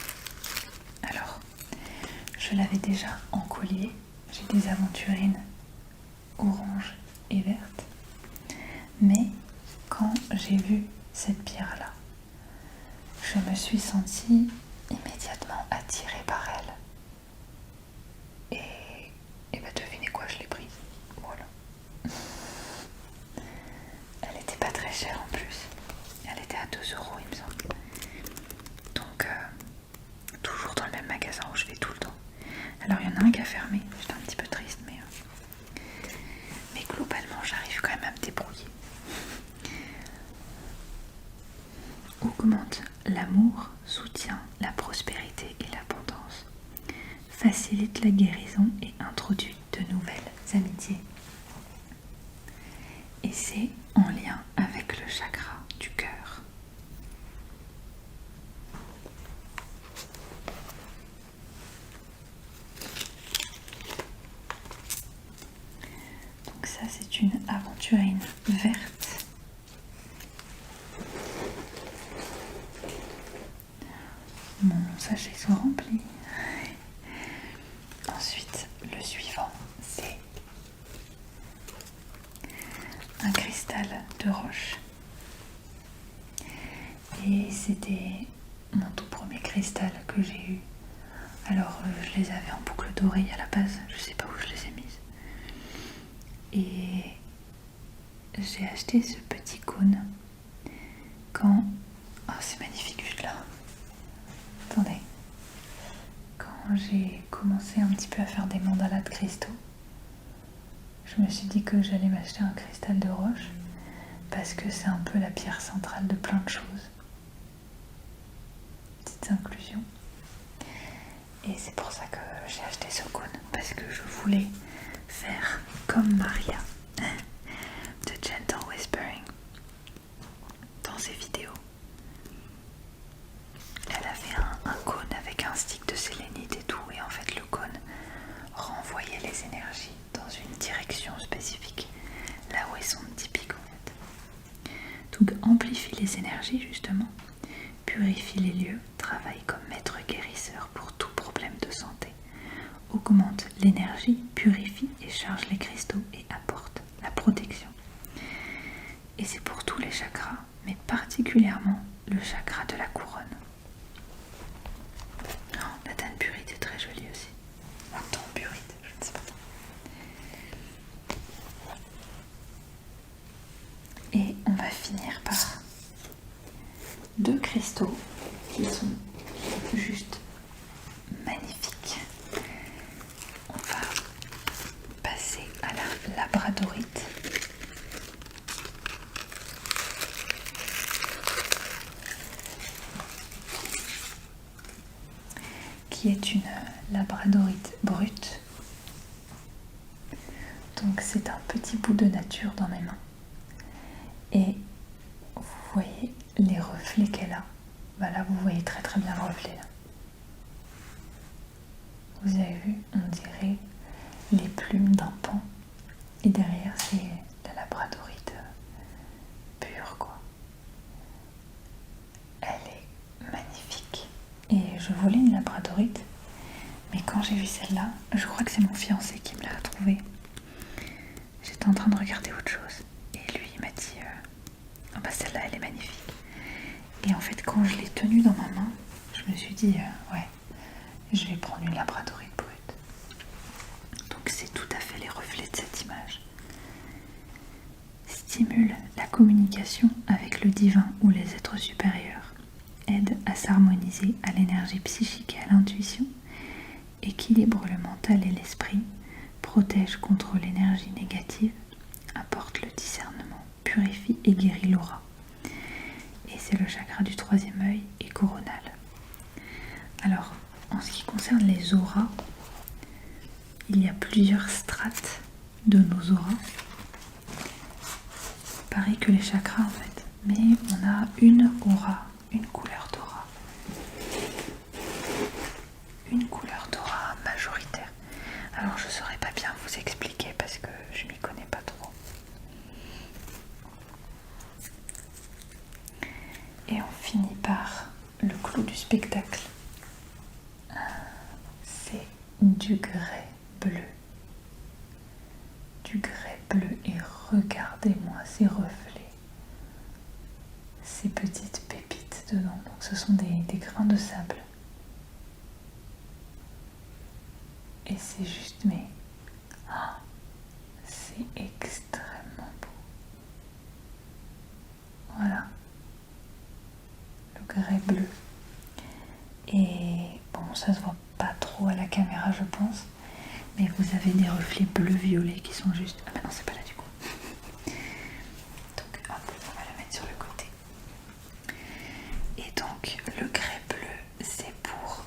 Alors, je l'avais déjà en collier, j'ai des aventurines orange et verte, mais quand j'ai vu cette pierre-là, je me suis sentie immédiatement attirée par elle. Et bah devinez quoi, je l'ai prise. Voilà. Elle était pas très chère en plus. Elle était à 2 €, il me semble. Donc, toujours dans le même magasin où je vais tout le temps. Alors, il y en a un qui a fermé. J'étais un petit peu triste, mais globalement, j'arrive quand même à me débrouiller. Augmente l'amour, soutient la prospérité et l'abondance. Facilite la guérison et introduit de nouvelles amitiés. Et c'est en lien avec le chakra du cœur. Donc ça, c'est une aventurine verte. Mon sachets sont remplis. Ensuite, le suivant, c'est un cristal de roche. Et c'était mon tout premier cristal que j'ai eu. Alors, je les avais en boucle d'oreille à la base, je sais pas où je les ai mises. Et j'ai acheté ce petit cône quand... Oh, c'est magnifique juste là. Attendez. Quand j'ai commencé un petit peu à faire des mandalas de cristaux, je me suis dit que j'allais m'acheter un cristal de roche parce que c'est un peu la pierre centrale de plein de choses. petites inclusions. Et c'est pour ça que j'ai acheté ce cône, parce que je voulais faire comme Maria de Gentle Whispering dans ses vidéos. Elle avait un cône avec un stick de sélénite et tout, et en fait le cône renvoyait les énergies dans une direction spécifique, là où elles sont typiques en fait. Donc amplifie les énergies justement, purifie les lieux, travaille comme maître guérisseur pour tout problème de santé, augmente l'énergie, purifie et charge les cristaux et apporte la protection. Et c'est pour tous les chakras, mais particulièrement le chakra de la couronne. Oh, la dame burite est très jolie aussi. Ou ton burite, je ne sais pas. Et on va finir par 2 cristaux qui sont juste magnifiques. On va passer à la labradorite. Qui est une labradorite brute. Donc c'est un petit bout de nature dans mes mains. Et vous voyez les reflets qu'elle a. Bah là vous voyez très très bien le reflet là. Vous avez vu, on dirait les plumes d'un paon. Et derrière c'est la labradorite pure quoi. Elle est magnifique. Et je voulais une labradorite, mais quand j'ai vu celle-là, je crois que c'est mon fiancé qui me l'a trouvée. J'étais en train de regarder autre chose et lui il m'a dit ah bah celle-là elle est magnifique. Et en fait quand je l'ai tenue dans ma main, je me suis dit ouais, je vais prendre une labradorite brute. Donc c'est tout à fait les reflets de cette image. Stimule la communication avec le divin ou les êtres supérieurs. Aide à s'harmoniser à l'énergie psychique et à l'intuition, équilibre le mental et l'esprit, protège contre l'énergie négative, apporte le discernement, purifie et guérit l'aura. Et c'est le chakra du 3e œil et coronal. Alors, en ce qui concerne les auras, il y a plusieurs strates de nos auras. Pareil que les chakras en fait, mais on a une aura, une couleur d'aura. Une couleur d'aura majoritaire. Alors je saurais pas bien vous expliquer parce que je m'y connais pas trop. Et on finit par le clou du spectacle. C'est du grès bleu. Du grès bleu et regardez-moi ces reflets. Ces petites pépites dedans. Donc ce sont des grains de sable. Et c'est juste, mais c'est extrêmement beau. Voilà. Le grès bleu. Et bon, ça se voit pas trop à la caméra, je pense. Mais vous avez des reflets bleu-violet qui sont juste... Ah bah non, c'est pas là du coup. Donc hop, on va la mettre sur le côté. Et donc, le grès bleu, c'est pour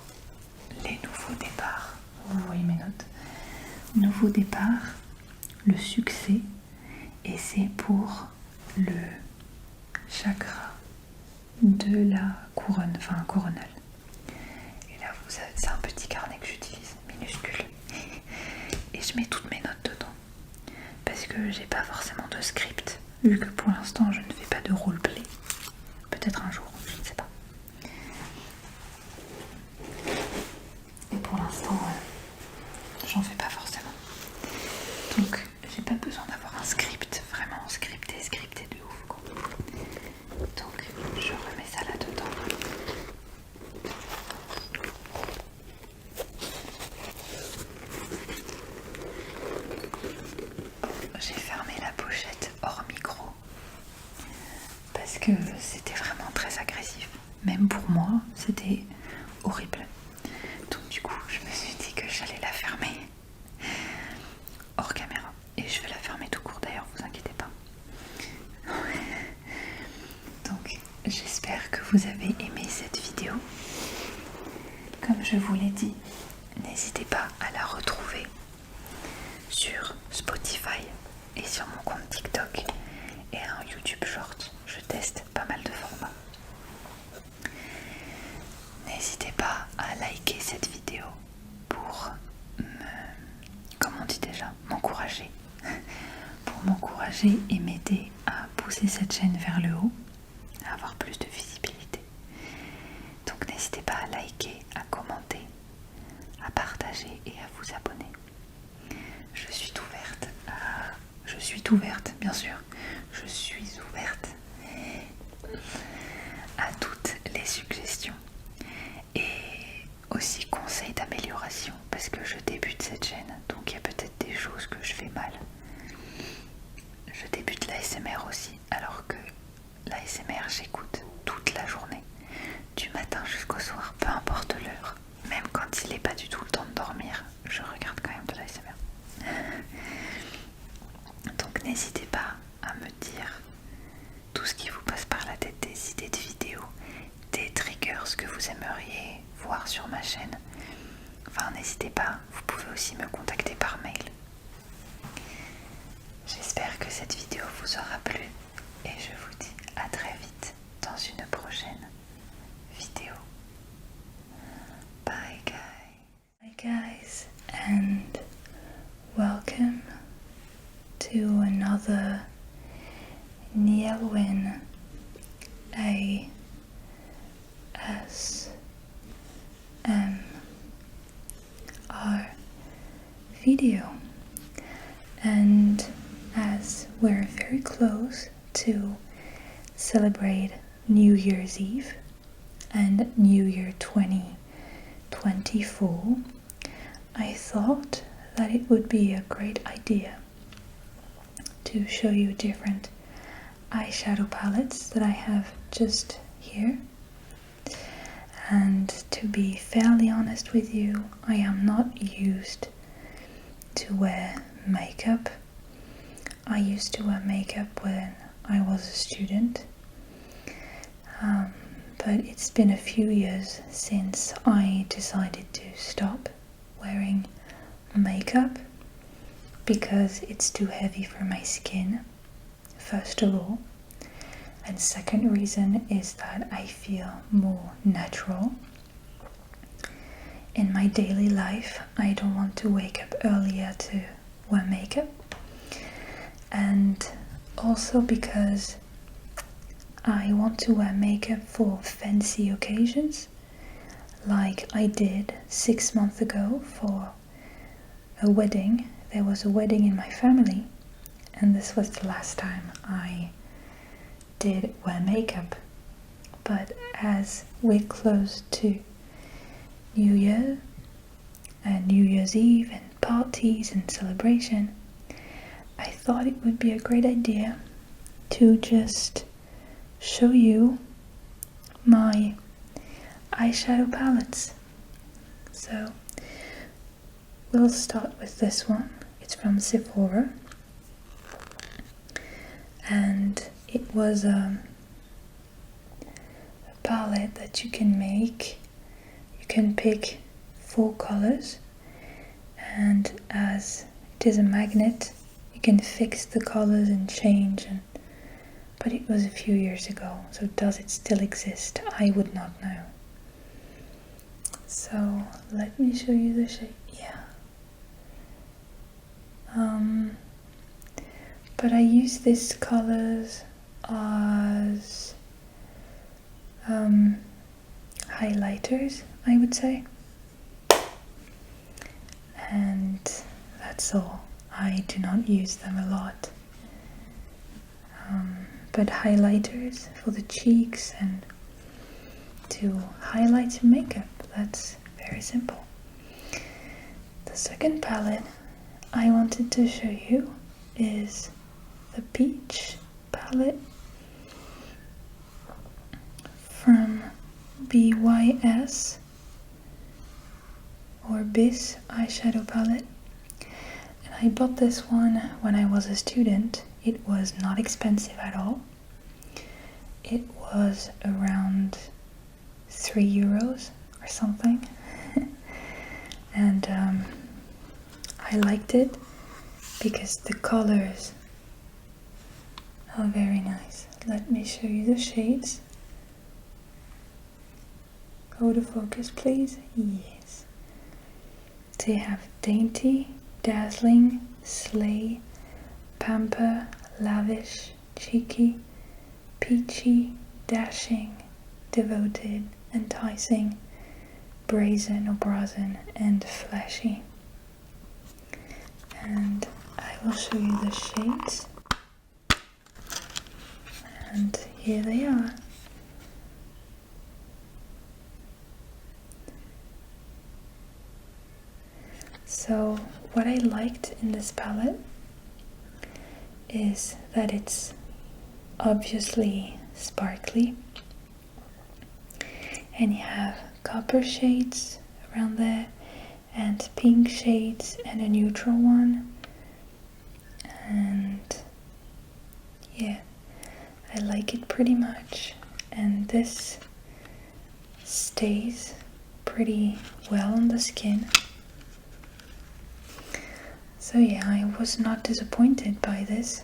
les nouveaux départs. Vous voyez mes notes. Nouveau départ, le succès, et c'est pour le chakra de la couronne, enfin coronal. Et là, vous avez, c'est un petit carnet que j'utilise, minuscule. Et je mets toutes mes notes dedans. Parce que j'ai pas forcément de script, vu que pour l'instant, je ne fais pas de roleplay. Peut-être un jour, je ne sais pas. Et pour l'instant, j'en fais pas forcément. Donc j'ai pas besoin d'avoir un script vraiment scripté de ouf quoi. Donc je remets ça là dedans. J'ai fermé la pochette hors micro parce que c'était vraiment très agressif. Même pour moi c'était horrible. Donc du coup je me suis dit que j'allais la fermer hors caméra. Et je vais la fermer tout court d'ailleurs, vous inquiétez pas. Donc j'espère que vous avez aimé cette vidéo. je vous l'ai dit, n'hésitez pas à la retrouver sur Spotify et sur mon compte TikTok et un YouTube Short. Je teste pas mal de formats. N'hésitez pas à liker cette vidéo pour comme on dit déjà, m'encourager. Pour m'encourager et m'aider à pousser cette chaîne vers le haut, à avoir plus de visibilité. Donc n'hésitez pas à liker, à commenter, à partager et à vous abonner. Je suis ouverte, bien sûr. Je suis ouverte à toutes les suggestions et aussi conseils d'amélioration parce que je débute cette chaîne, donc il y a peut-être des choses que je fais mal. Je débute l'ASMR aussi, alors que l'ASMR j'écoute toute la journée, du matin jusqu'au soir, peu importe l'heure. Même quand il n'est pas du tout le temps de dormir, je regarde quand même de l'ASMR. Donc n'hésitez pas à me dire tout ce qui vous passe par la tête, des idées de vidéos, des triggers que vous aimeriez voir sur ma chaîne. Enfin n'hésitez pas, vous pouvez aussi me contacter par mail. J'espère que cette vidéo vous aura plu et je vous dis à très vite dans une prochaine vidéo. Bye guys. Hi guys and welcome to another Nielluin ASMR video. And as we're very close to celebrate New Year's Eve and New Year 2024, I thought that it would be a great idea to show you different eyeshadow palettes that I have just here. And to be fairly honest with you, I am not used to wear makeup. I used to wear makeup when I was a student, but it's been a few years since I decided to stop wearing makeup because it's too heavy for my skin, first of all, and second reason is that I feel more natural. In my daily life, I don't want to wake up earlier to wear makeup, and also because I want to wear makeup for fancy occasions, like I did 6 months ago for a wedding. There was a wedding in my family, and this was the last time I did wear makeup. But as we're close to New Year and New Year's Eve and parties and celebration, I thought it would be a great idea to just show you my eyeshadow palettes. So we'll start with this one. It's from Sephora and it was a palette that you can make. You can pick 4 colors, and as it is a magnet you can fix the colors and change, but it was a few years ago, so does it still exist? I would not know. So let me show you the shade. Yeah. But I use these colors as highlighters, I would say, and that's all. I do not use them a lot, but highlighters for the cheeks and to highlight your makeup, that's very simple. The second palette I wanted to show you is the Peach palette from BYS or BIS eyeshadow palette, and I bought this one when I was a student. It was not expensive at all. It was around €3 or something. and I liked it because the colors are very nice. Let me show you the shades. Go to focus, please. Yes. They have dainty, dazzling, slay, pamper, lavish, cheeky, peachy, dashing, devoted, enticing, brazen or brazen, and flashy. And I will show you the shades. And here they are. So what I liked in this palette is that it's obviously sparkly, and you have copper shades around there and pink shades and a neutral one, and yeah, I like it pretty much, and this stays pretty well on the skin. So yeah, I was not disappointed by this.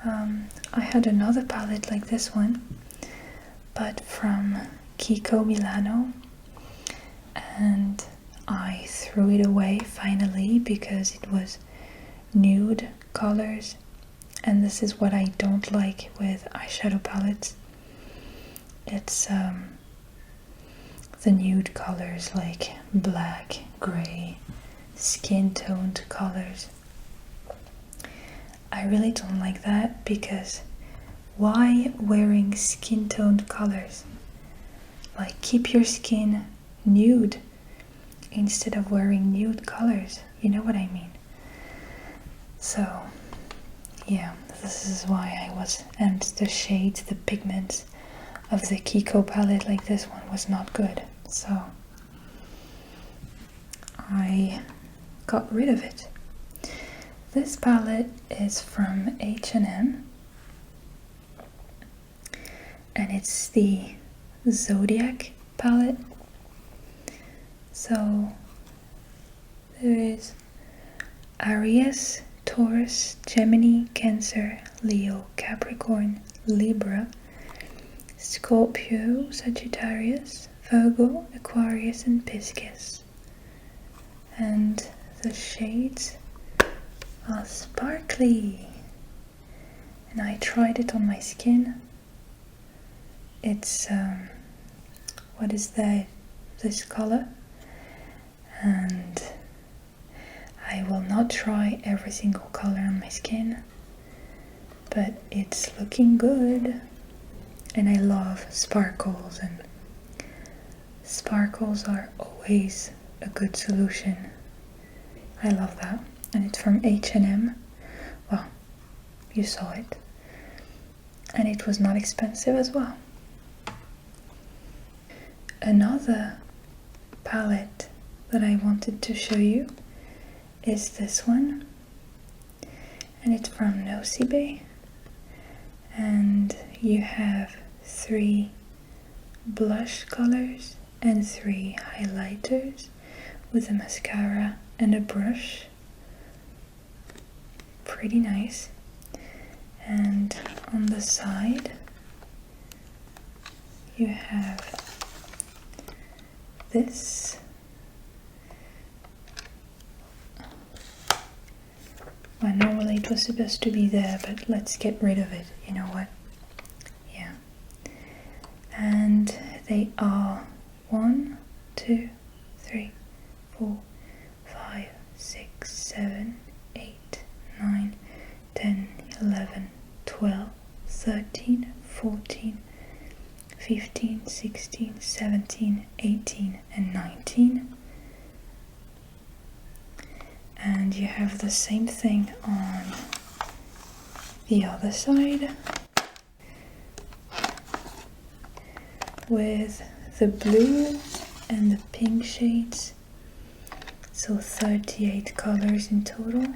I had another palette like this one, but from Kiko Milano, and I threw it away finally because it was nude colors, and this is what I don't like with eyeshadow palettes. It's the nude colors like black, grey, skin toned colors. I really don't like that, because why wearing skin toned colors? Like, keep your skin nude instead of wearing nude colors, you know what I mean? So yeah, this is why I was, and the shades, the pigments of the Kiko palette like this one was not good, so I got rid of it. This palette is from H&M, and it's the Zodiac palette. So there is Aries, Taurus, Gemini, Cancer, Leo, Capricorn, Libra, Scorpio, Sagittarius, Virgo, Aquarius, and Piscis. And the shades are sparkly, and I tried it on my skin. It's what is that, this color, and I will not try every single color on my skin, but it's looking good, and I love sparkles, and sparkles are always a good solution. I love that. And it's from H&M. Well, you saw it. And it was not expensive as well. Another palette that I wanted to show you is this one. And it's from Nocibe. And you have 3 blush colors and 3 highlighters with a mascara and a brush. Pretty nice. And on the side you have this. Well, normally it was supposed to be there, but let's get rid of it, you know what? Yeah. And they are 1, 2, 3, 4, 5, 6, 7, 8, 9, 10, 11, 12, 13, 14, 15, 16, 17, 18, and 19. And you have the same thing on the other side with the blue and the pink shades. So 38 colors in total.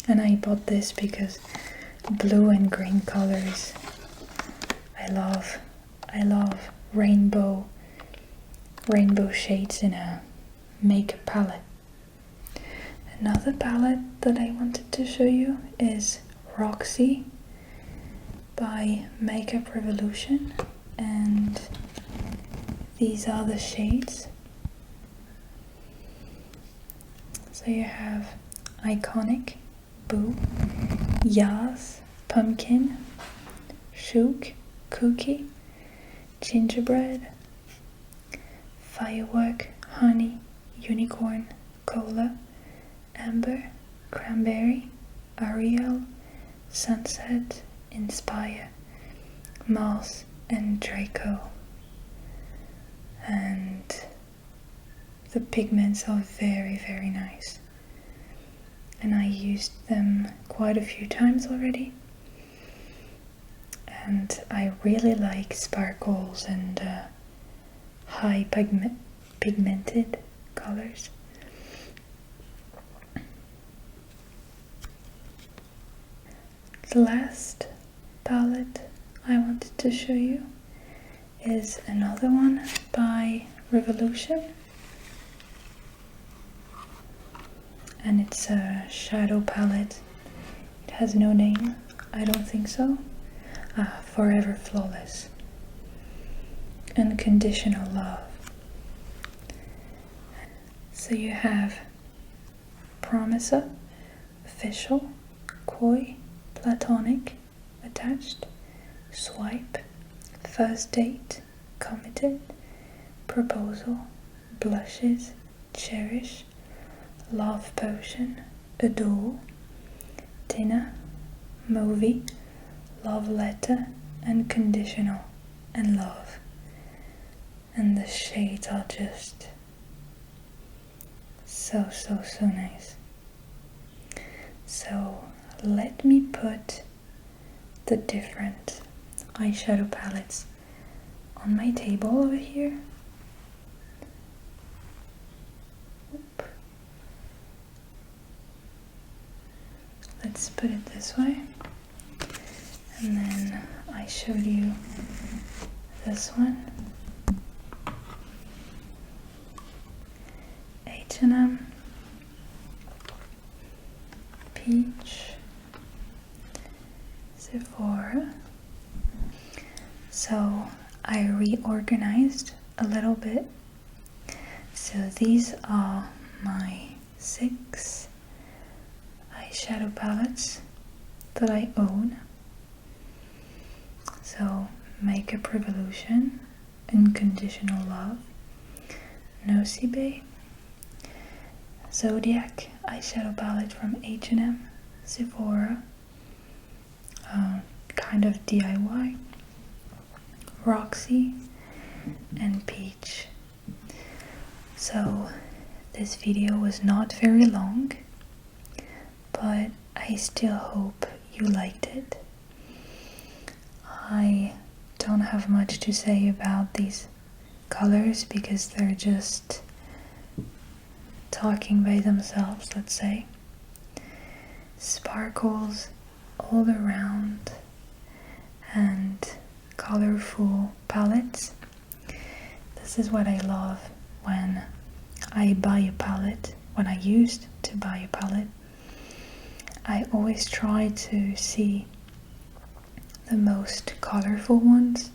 And I bought this because blue and green colors I love rainbow rainbow shades in a makeup palette. Another palette that I wanted to show you is Roxy by Makeup Revolution, and these are the shades. So you have Iconic, Boo, Yas, Pumpkin, Chouk, Cookie, Gingerbread, Firework, Honey, Unicorn, Cola, Amber, Cranberry, Ariel, Sunset, Inspire, Moss, and Draco. And the pigments are very, very nice. And I used them quite a few times already. And I really like sparkles and high pigmented colors. The last palette I wanted to show you is another one by Revolution, and it's a shadow palette. It has no name, I don't think so. Forever Flawless, Unconditional Love. So you have Promiser, Official, Coy, Platonic, Attached, Swipe, First Date, Committed, Proposal, Blushes, Cherish, Love Potion, Adore, Dinner, Movie, Love Letter, Unconditional, and Love. And the shades are just so nice. So let me put the different eyeshadow palettes on my table over here. Oop. Let's put it this way. And then I showed you this one. H&M, Peach, Sephora. So I reorganized a little bit. So these are my 6 eyeshadow palettes that I own. So Makeup Revolution, Unconditional Love, Nocibe, Zodiac eyeshadow palette from H&M, Sephora, kind of DIY, Roxy, and Peach. So this video was not very long, but I still hope you liked it. I don't have much to say about these colors because they're just talking by themselves, let's say. Sparkles all around and colorful palettes. This is what I love when I buy a palette. When I used to buy a palette, I always try to see the most colorful ones,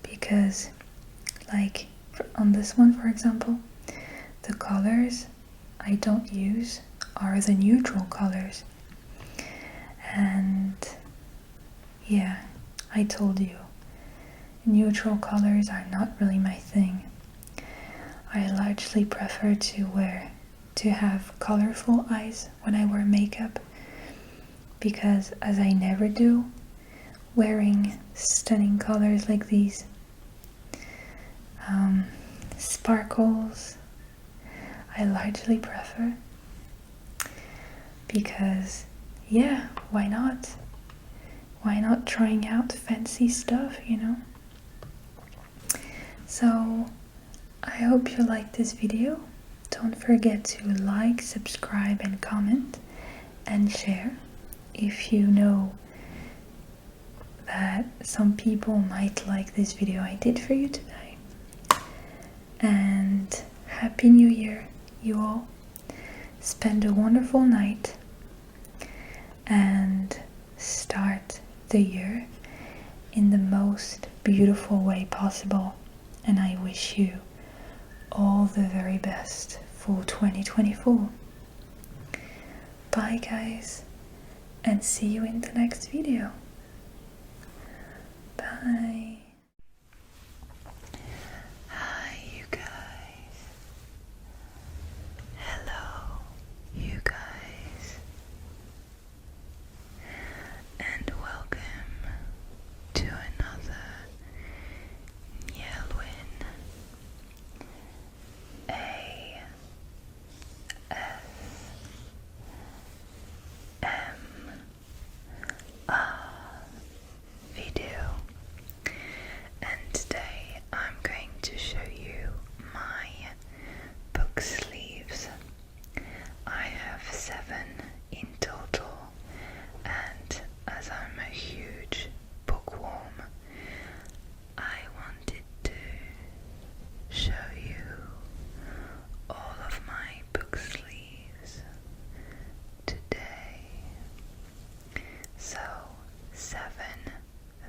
because like on this one, for example, the colors I don't use are the neutral colors. And yeah, I told you, neutral colors are not really my thing. I largely prefer to have colorful eyes when I wear makeup, because as I never do, wearing stunning colors like these, sparkles, I largely prefer, because yeah, why not? Why not trying out fancy stuff, you know? So I hope you liked this video. Don't forget to like, subscribe, and comment, and share if you know that some people might like this video I did for you today. and Happy New Year, you all. Spend a wonderful night and start the year in the most beautiful way possible. And I wish you all the very best for 2024. Bye guys, and see you in the next video. Bye. Hi you guys. Hello you guys. And welcome to another Nielluin video, and today I'm going to show you my book sleeves. I have 7 in total, and as I'm a huge bookworm, I wanted to show you all of my book sleeves today. So 7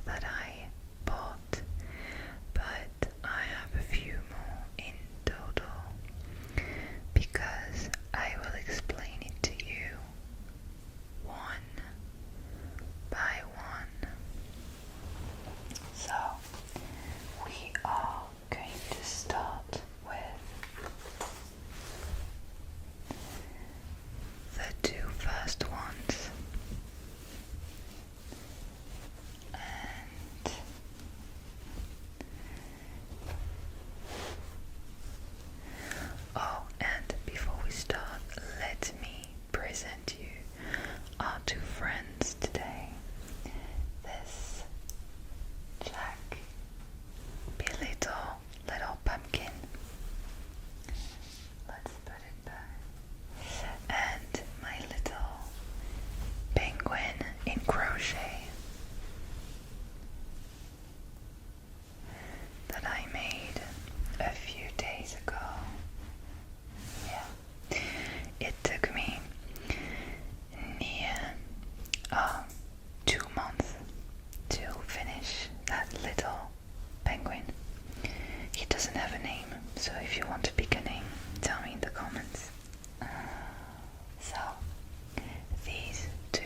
that I bought, but I have a few more in total because I will explain it to you one by one. So we are going to start with the 2 first ones. And before we start, let me present you our 2 friends today. This Jack, be little pumpkin. Let's put it back. And my little penguin in crochet that I made a few days ago. Yeah, it took me near 2 months to finish that little penguin. He doesn't have a name, so if you want to pick a name, tell me in the comments. So, these 2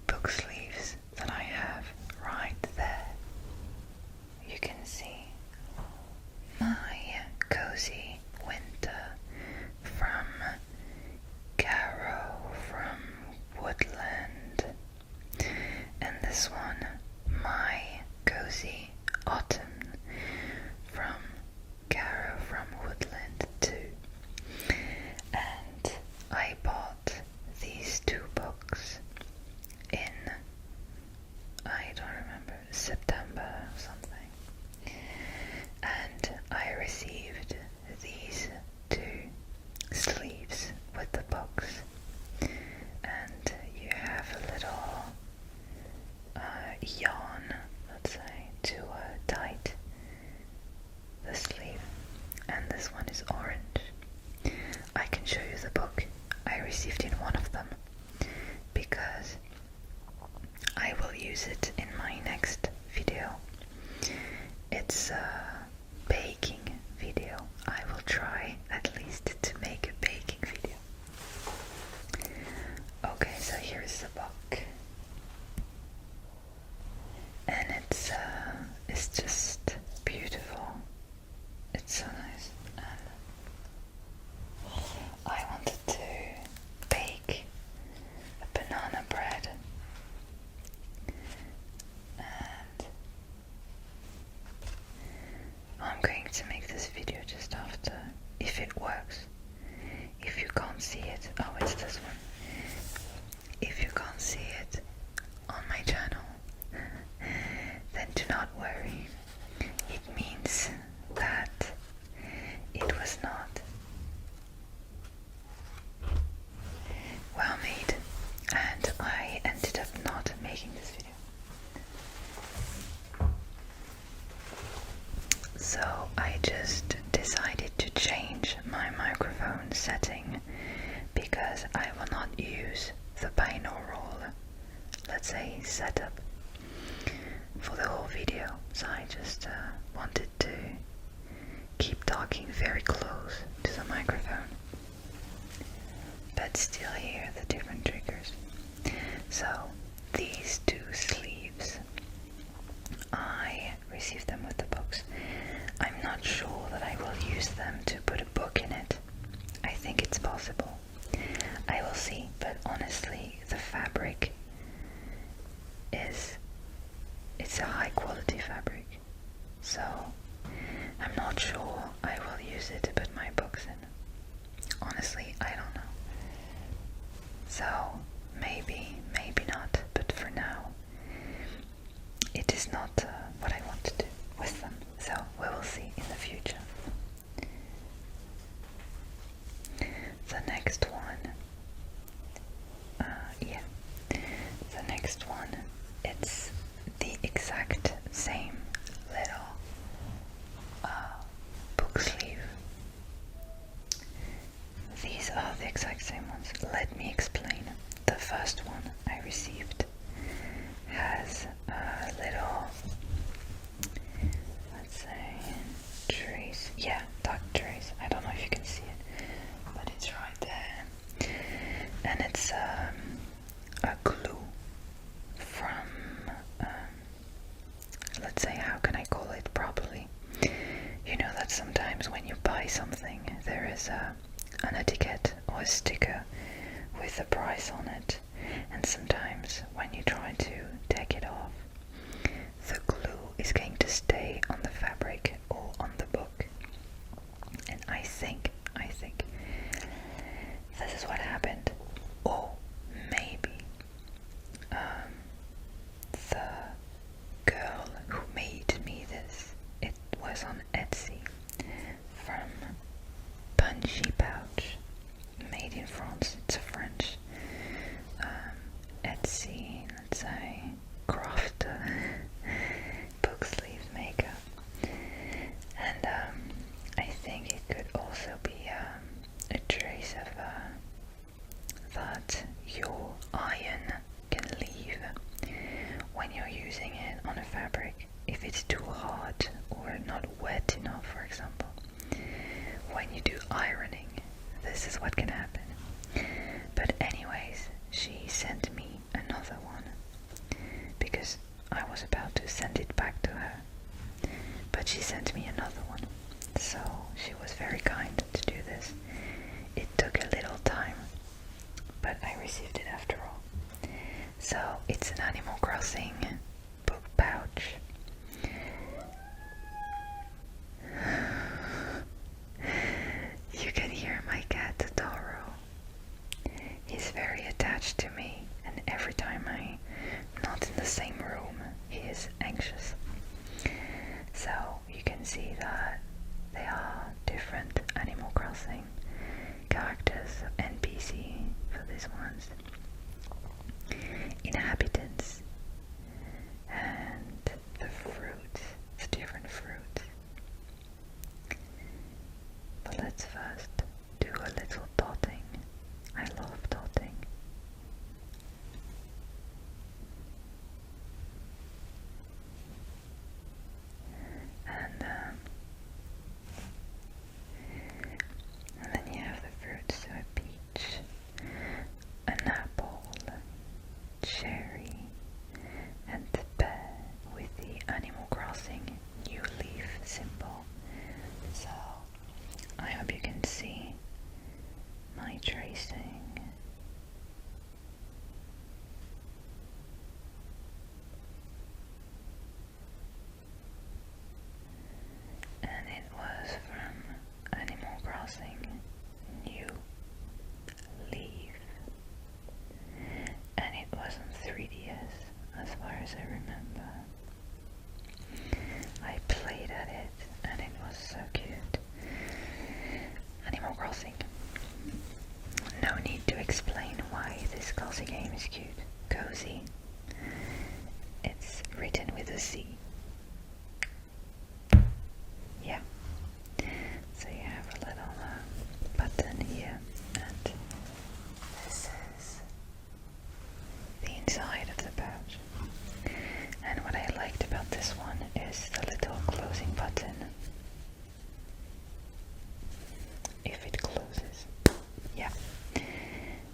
book sleeves that I have right there, you can see my cozy winter from Caro from Woodland, and this one my cozy autumn from Caro from Woodland too. And I bought these 2 books in, I don't remember, September or something, and I received these 2 sleeves with the books, and you have a little yarn, let's say, to tight the sleeve, and this one is orange. I can show you the book I received in one of them because I will use it in my next video. It's a baking video. I will try at least to make a baking video. Okay, so here's the book, and it's just beautiful. It's so nice. I wanted to bake a banana bread, and I'm going to make this video just after, if it works. If you can't see it, oh, it's this one. If you can't see it on my channel, then do not worry. It means that it was not well made, and I ended up not making this video. So I just decided to change my microphone setting because I will not use the binaural, let's say, setup for the whole video. So I just wanted to keep talking very close to the microphone, but still hear the different triggers. So these two sleeves, I received them with the books. I'm not sure that I will use them to put a book in it. I think it's possible. I will see, but honestly, the fabric it's a high quality fabric. So I'm not sure I will use it to put my books in. Honestly, I don't know. So maybe not, but for now it is not what I want to do with them. So we will see in the future. The next one, the next one, it's the exact same little book sleeve. These are the exact same ones. Let me explain. The first one I received has a little, let's say, trace. Yeah, dark trace. I don't know if you can see it, but it's right there. And it's a glue from, let's say, how can I call it properly? You know that sometimes when you buy something, there is an etiquette or a sticker with a price on it, and sometimes when you try to take it off, the glue is going to stay on the fabric or on the book. And I think this is what happened. Or maybe the girl who made me this, it was on Etsy from Punchy Pouch, made in France. It's a French Etsy, let's say, craft book sleeve maker. And I think it could also be a trace of that your iron can leave when you're using it on a fabric, if it's too hard or not wet enough, for example. When you do ironing, this is what can happen. But anyways, she sent me another one because I was about to send it back to her, but she sent me another one. So she was very kind to do this. It took a little time, but I received it after all. So it's an Animal Crossing book pouch. You can hear my cat Toro. He's very attached to me, and every time I'm not in the same room, he is anxious. So you can see that they are different Animal Crossing characters, NPC for these ones, inhabitants, and the fruit, the different fruits. But let's first do a little dotting. I love dotting. And then you have the fruits, so a peach, an apple, cherry, and the pear with the Animal Crossing new leaf symbol. So I hope you can see my tracing. And it was from Animal Crossing New Leaf, and it was on 3DS as far as I remember. I played at it and it was so cute. Animal Crossing. No need to explain why this cozy game is cute. Cozy. It's written with a C. Yeah. So you have a this one is the little closing button. If it closes. Yeah.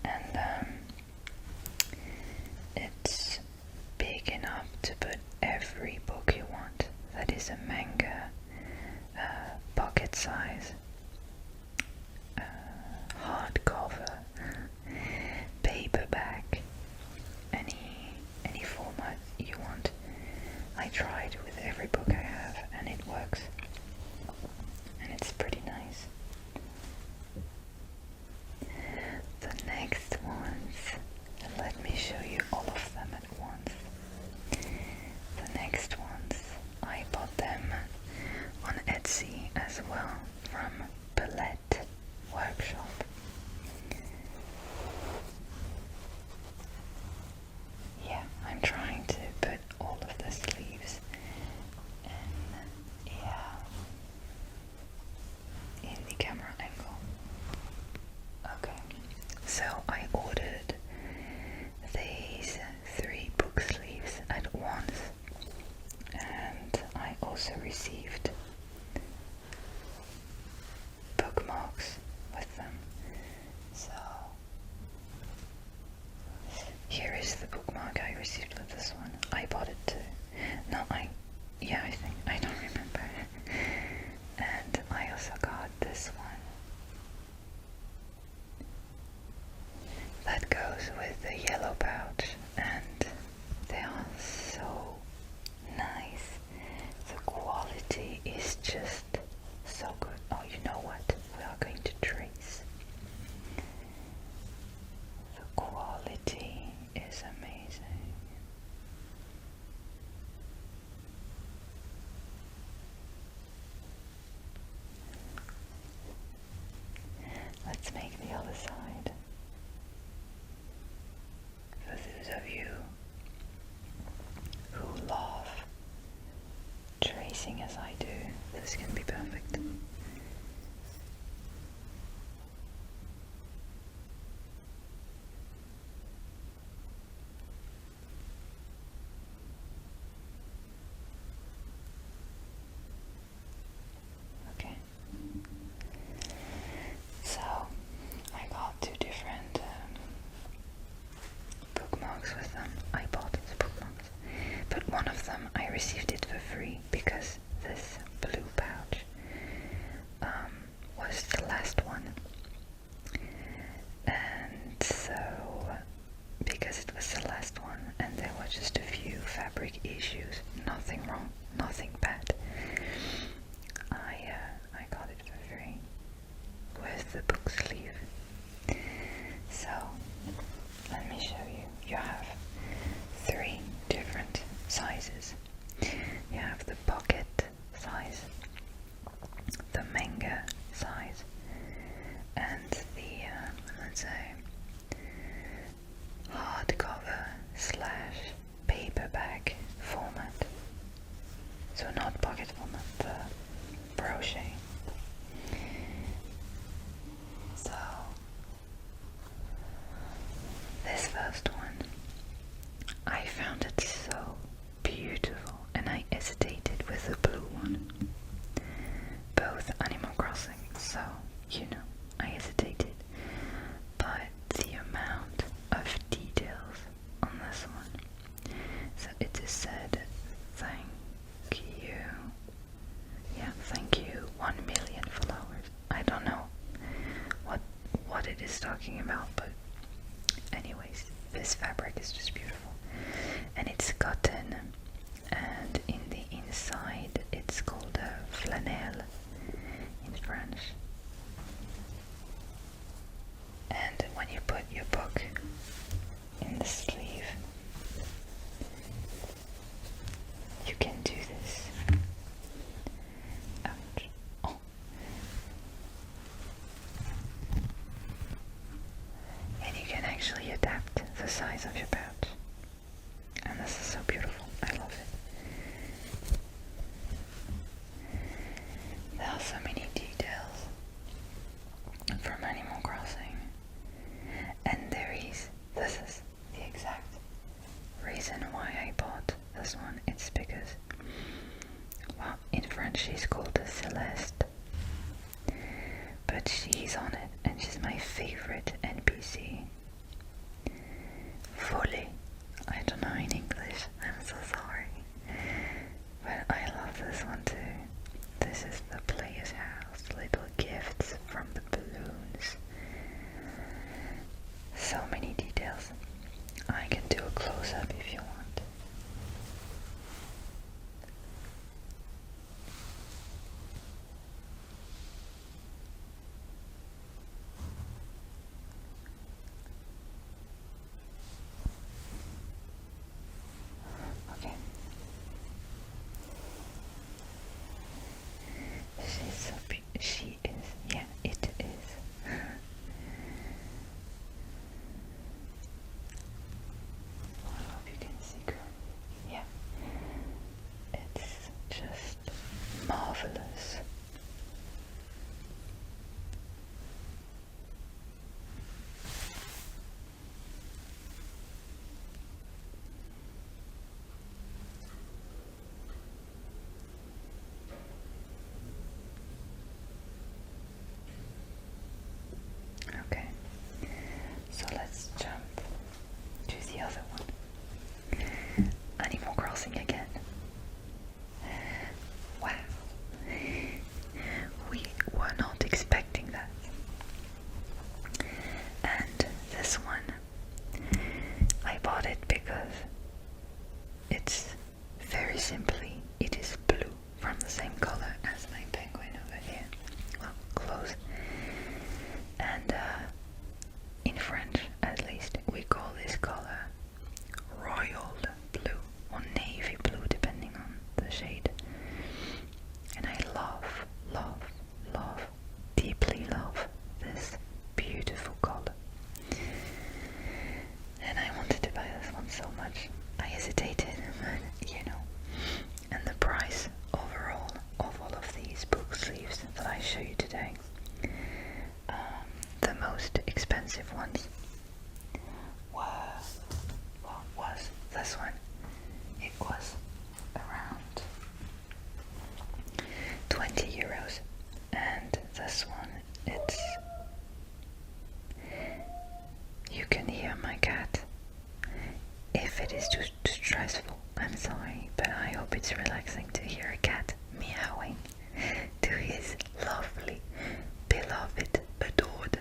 And it's big enough to put every book you want. That is a manga, pocket size, hardcover, paperback, any format you want. I tried with every book I have and it works. And it's pretty nice. The next ones, let me show you all of them at once. The next ones, I bought them on Etsy as well from Palette Workshop. Yeah, I'm trying to put all of the sleeves in the camera angle. Okay, so I ordered these 3 book sleeves at once, and I also received bookmarks with them. So here is the bookmark I received with this one. I bought it too. No, I don't remember. And I also got this one. That goes with the yellow pouch, and they are so nice. The quality is just so good. Oh, you know what? We are going to trace. The quality is amazing. Let's make the other side. For those of you who love tracing as I do, this can be perfect. Okay. So, I got 2 different bookmarks with them. I bought the bookmarks, but one of them I received it for free because this blue pouch was the last one, and so because it was the last one and there were just a few fabric issues, nothing wrong, nothing bad, I got it for free with the book sleeve. So let me show you. You have 3 different sizes. You have the pocket size, the manga size, and the let's say hardcover / paperback format. So not pocket format, the brochure. So this first one, I found it so beautiful, and I hesitated with the blue one. Both Animal Crossing, so you know, I hesitated. But the amount of details on this one. So it is said, thank you. Yeah, thank you, 1 million followers. I don't know what it is talking about, but anyways, this fabric is just beautiful. And it's cotton, and in the inside it's called a flanelle in French. And when you put your book in the sleeve, you can do this. Ouch. Oh. And you can actually adapt the size of your pouch. And this is so beautiful. I love it. There are so many details from Animal Crossing. And this is the exact reason why I bought this one. It's because It's just marvelous. Okay, so let's jump to the other one. Animal Crossing again. Wow, we were not expecting that. And this one, I bought it because it's very simply, it is blue from the same color as my penguin over here. Well, close. And in French, at least, we call this color royal blue or navy blue, depending on the shade. And I love, love, love, deeply love this beautiful color. And I wanted to buy this one so much. I hesitated, but you know. And the price overall of all of these book sleeves that I show you today, the most expensive ones was this one. It was around 20 euros, and this one, it's, you can hear my cat. If it is too stressful, I'm sorry, but I hope it's relaxing to hear a cat meowing to his lovely, beloved, adored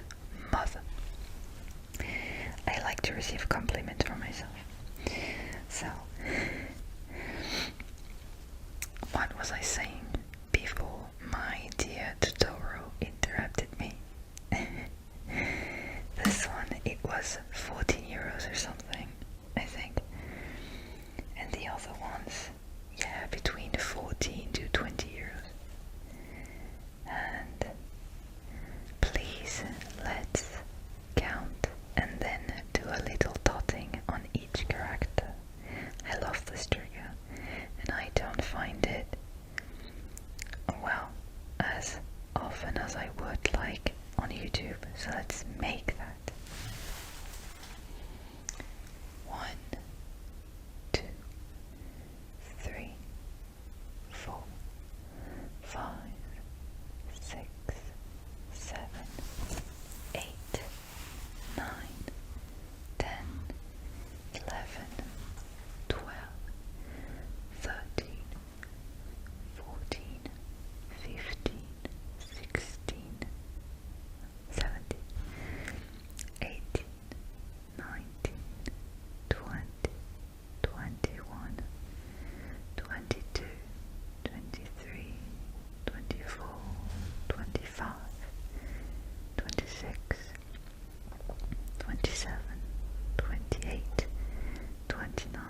mother. I like to receive compliments from myself. So, what was I saying before my dear Totoro interrupted me? This one, it was 14 euros or something, I think. And the other ones, yeah, between 14 to 20 euros. And please, let's count and then do a little dotting on each character. I love this trigger, and I don't find it, well, as often as I would like on YouTube, so let's make that. 1, 2, 3, 4, 5, 6, 7, 8, 9, 10, 11, 12, 13, 14, 15, 16, 17, 18, 19, 20, 21, 22, 23, 24, 25, 26, 27, 28, 29,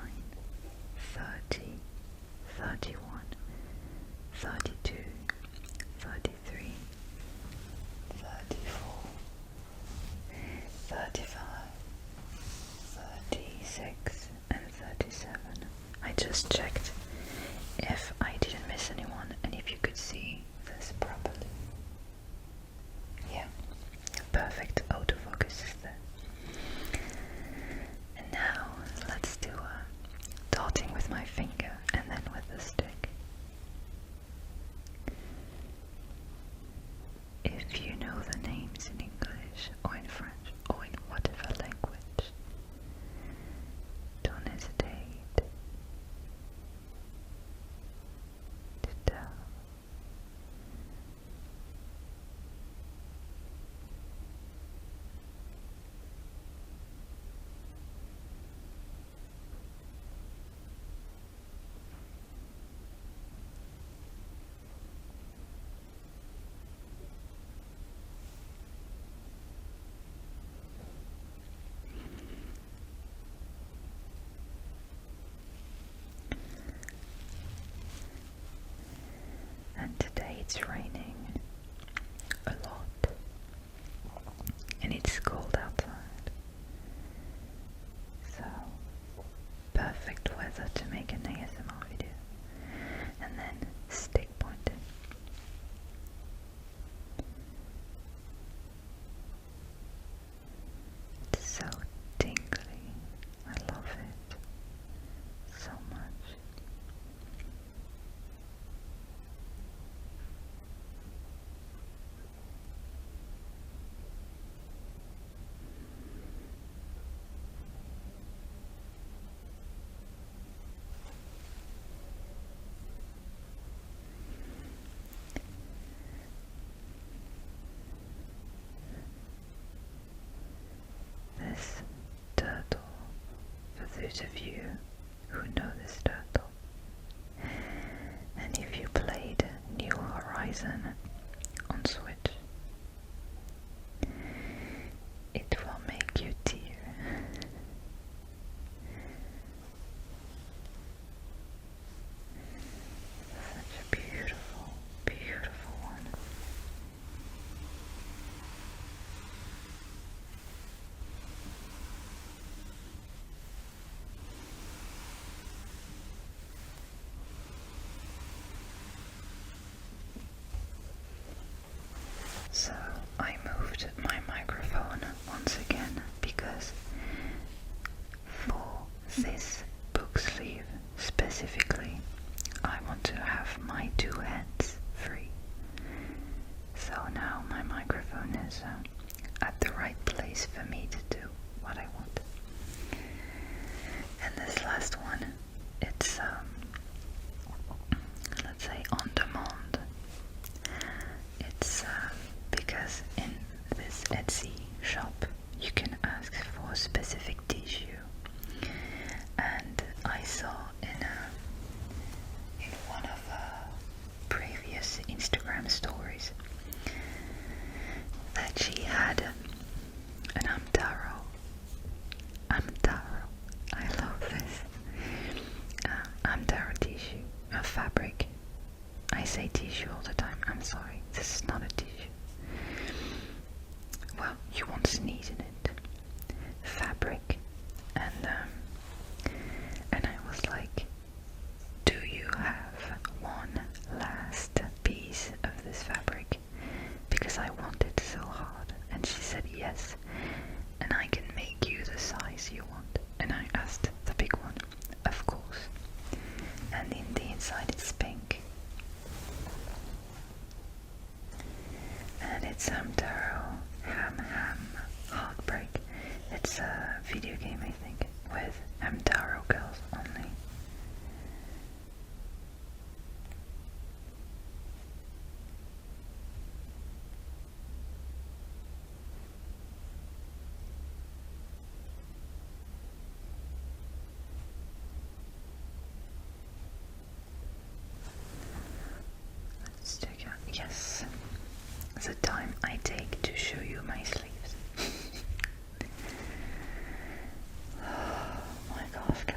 30, 31, 32, 33, 34, 35, 36, and 37. I just checked if I didn't miss anyone and if you could see this properly. Yeah, perfect autofocus is there. And now let's do a dotting with my finger and then with the stick. If you know the names in English or in French or in whatever language, don't hesitate to tell. And today it's raining a lot, and it's cold outside, so perfect weather to make an ASMR video. those of you who know this turtle. And if you played New Horizon on Switch, it will make you tear. Such a beautiful, beautiful one. So I moved my microphone once again because for this book sleeve specifically I want to have my two hands free. So now my microphone is at the right place for me to do what I want. And this last one, it's let's say on demand. It's because in this Etsy shop you can ask for a specific tissue, and I saw in one of previous Instagram stories that she had an Amtaro. I love this. Amtaro tissue, a fabric. I say tissue all the time, I'm sorry, this is not a tissue. Well, you won't sneeze in it. Fabric. And I was like, do you have one last piece of this fabric? Because I want it so hard. And she said yes, and I can make you the size you want. And I asked the big one, of course. And in the inside it's pink. And it's Amtaro Ham Heartbreak. It's a video game, I think, with Amtaro girls only. Let's check out, yes, the time I take to show you my sleeves. Oh my gosh, guys.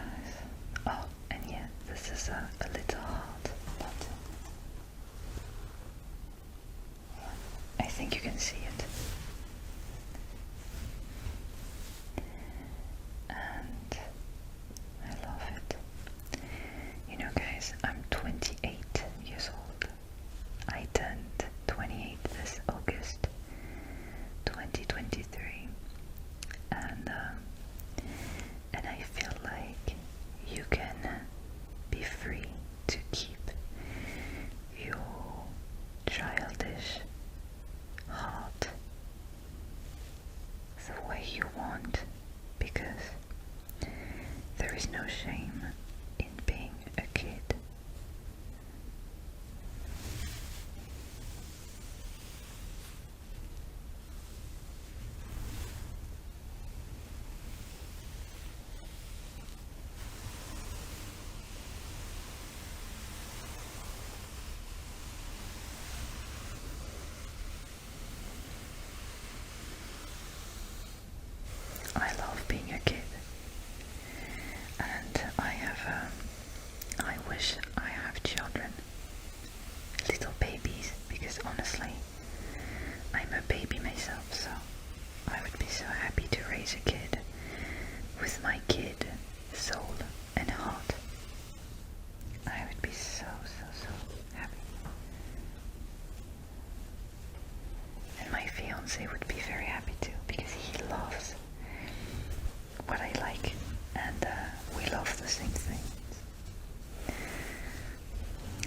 Oh, and yeah, this is a little hard, but I think you can see it. And I love it. You know, guys, I'm 28 years old. I turned 28 this August 2023, and I feel like you can be free to keep your childish heart the way you want, because there is no shame in being a kid. I love being a kid, and I wish I have children, little babies, because honestly, I'm a baby myself, so I would be so happy to raise a kid with my kid soul and heart. I would be so happy. And my fiance would be very happy too, because he loves what I like, and we love the same things.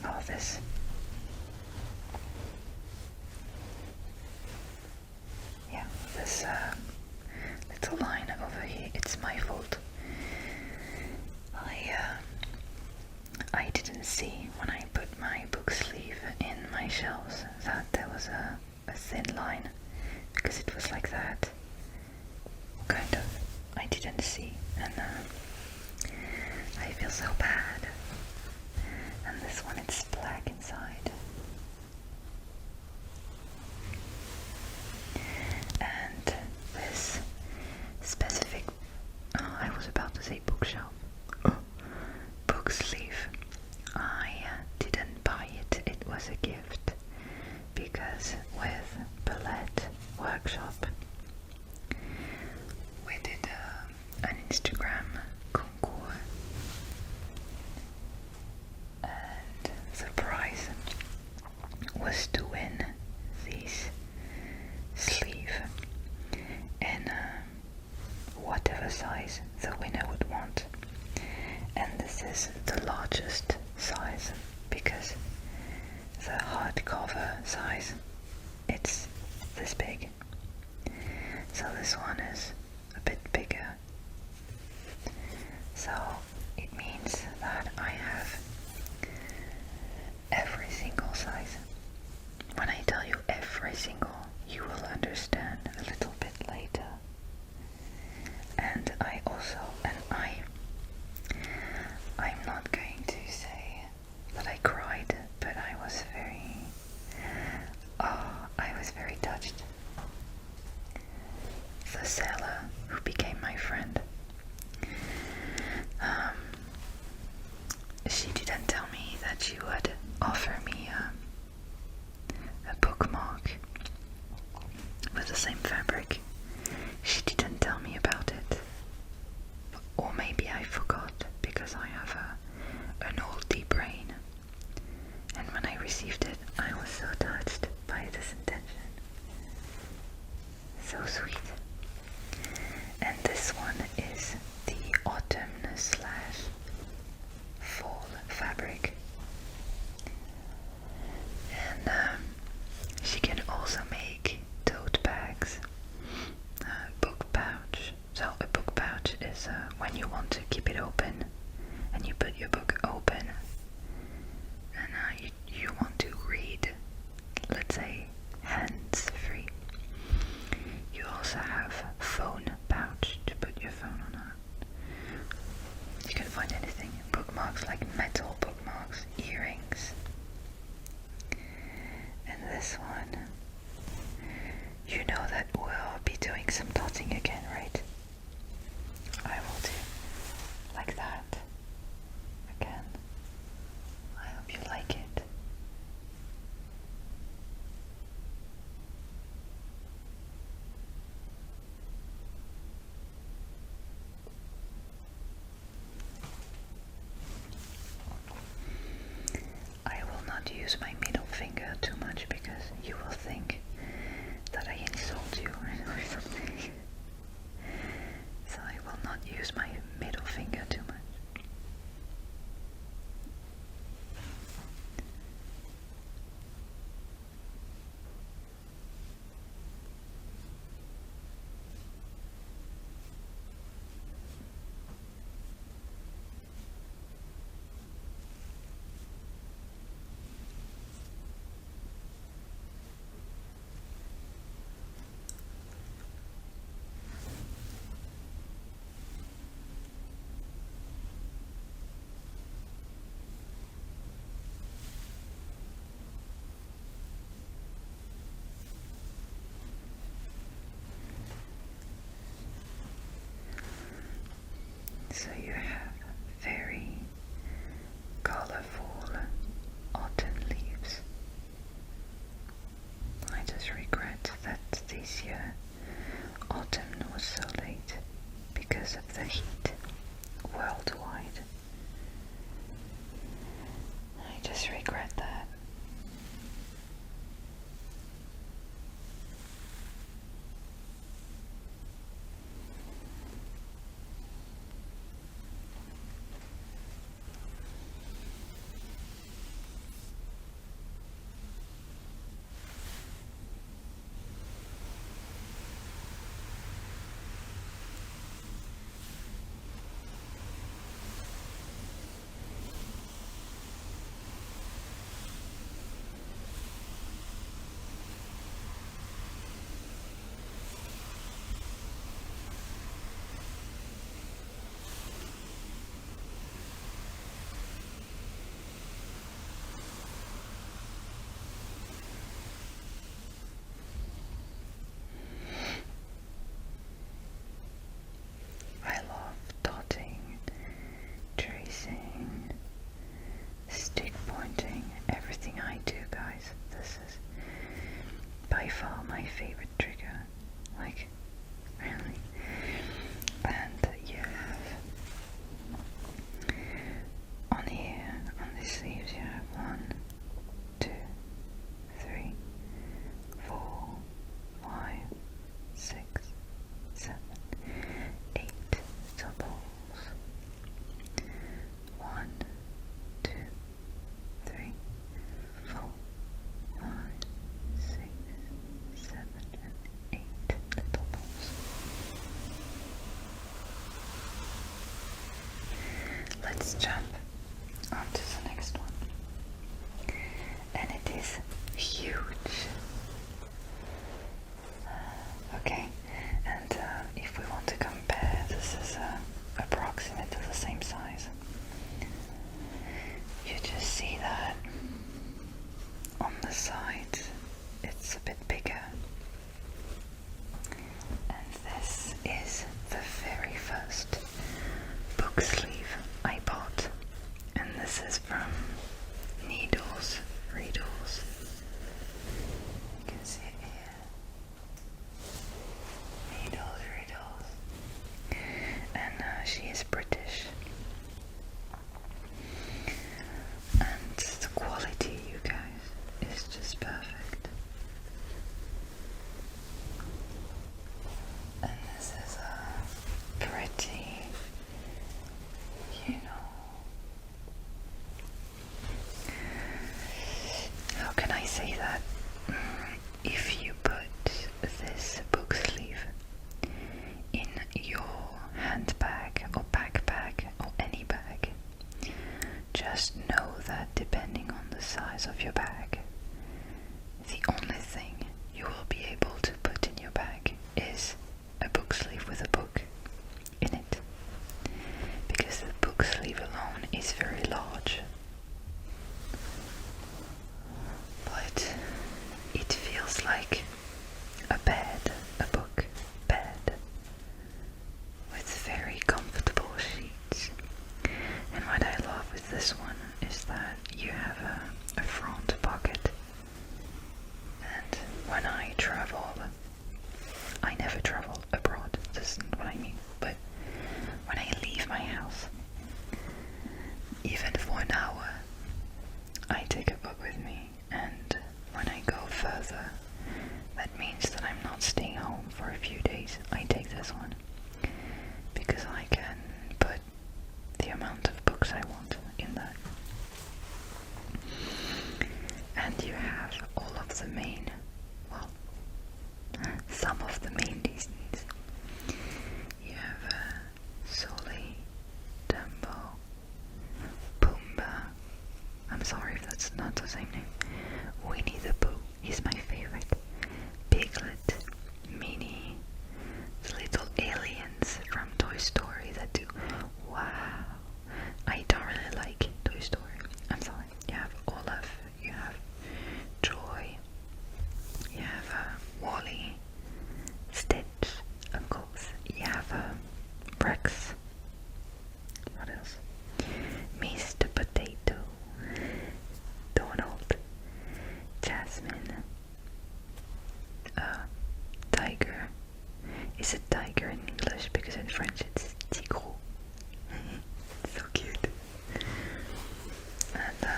Oh, this. Yeah, this little line over here, it's my fault. I didn't see when I put my book sleeve in my shelves that there was a thin line, because it was like that. Kind of. I didn't see, and I feel so bad. And this one, it's black inside. And this specific, I was about to say bookshelf, book sleeve, I didn't buy it, it was a gift, because with Palette Workshop we did an Instagram concours, and the prize was to win this sleeve in whatever size the winner would want. And this is the largest size, because the hardcover size, it's this big. So this one is a bit bigger. So it means that I have every single size. When I tell you every single, you will understand a little bit later. And I'm not going to say that I cried, but I was very touched. The seller who became my friend, she didn't tell me that she would offer me a bookmark with the same fabric. She didn't tell me about it, or maybe I forgot, because I have an oldie brain, and when I received it I was so touched by this intention. So sweet. And this one is the autumn/fall fabric, and she can also make tote bags, book pouch. So a book pouch is when you want to keep it open and you put your book open, and you want to read, let's say, hands free. You also have phone pouch to put your phone on. You can find anything. Bookmarks, like metal bookmarks, earrings. And this one, you know that we'll be doing some dotting again, right? I will do like that again. I hope you like it. I will not use my middle finger too much, because you will think that I insult you or something. So I will not use my middle finger too much. So you have very colorful autumn leaves. I just regret that this year autumn was so late because of the heat worldwide. I just regret that. my favorite trigger. Like, really. And you have on here, on these sleeves, you have 1, 2, 3, 4, 5, 6, 7, 8 doubles. 1, 2, 3, 4, 5, 6, 7, and 8 little balls. Let's jump on to the next one. And it is huge. Okay, and if we want to compare, this is approximate to the same size. You just see that on the side it's a bit bigger. And this is the very first book sleeve I bought. And this is from Needles, Riddles. You can see it here. Needles, Riddles. And she is British. And the quality, you guys, is just perfect. And this is a pretty, you know, how can I say that? If you put this book sleeve in your handbag or backpack or any bag, just know that depending on the size of your bag, the only thing you will be able to put in your bag is a book sleeve with a book in it, because the book sleeve alone is very large. But it feels like a bed, a book bed, with very comfortable sheets. And what I love with this one is that you have a front pocket. And when I travel, I never travel abroad, this isn't what I mean, but when I leave my house, even for an hour, I take a book with me. And when I go further, that means that I'm not staying home for a few days. I take this one because I can put the amount of books I want in that. And you have all of the main, well, some of the main Disneys. You have Sully, Dumbo, Pumbaa. I'm sorry if that's not the same name. Winnie the Pooh is my favorite. Piglet, Minnie, the little aliens from Toy Story that do wow. I don't really like Toy Story. I'm sorry. You have Olaf, you have Joy, you have Wally, Stitch, of course. You have Rex. What else? Mr. Potato, Donald, Jasmine, Tiger. Is it tiger in English? Because in French it's tigre. So cute. And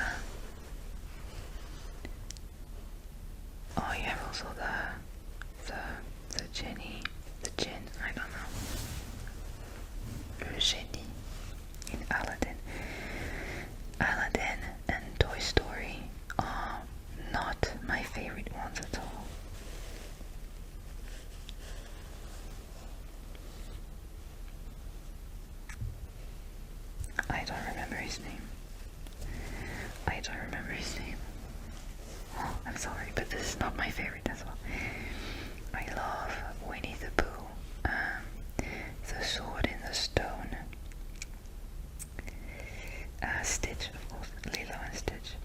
oh, you have also the genie, the djinn, I don't know. Le genie in Aladdin. Aladdin and Toy Story are not my favorite ones at all. I don't remember his name. Oh, I'm sorry, but this is not my favorite as well. I love Winnie the Pooh, The Sword in the Stone, Stitch, of course, Lilo and Stitch,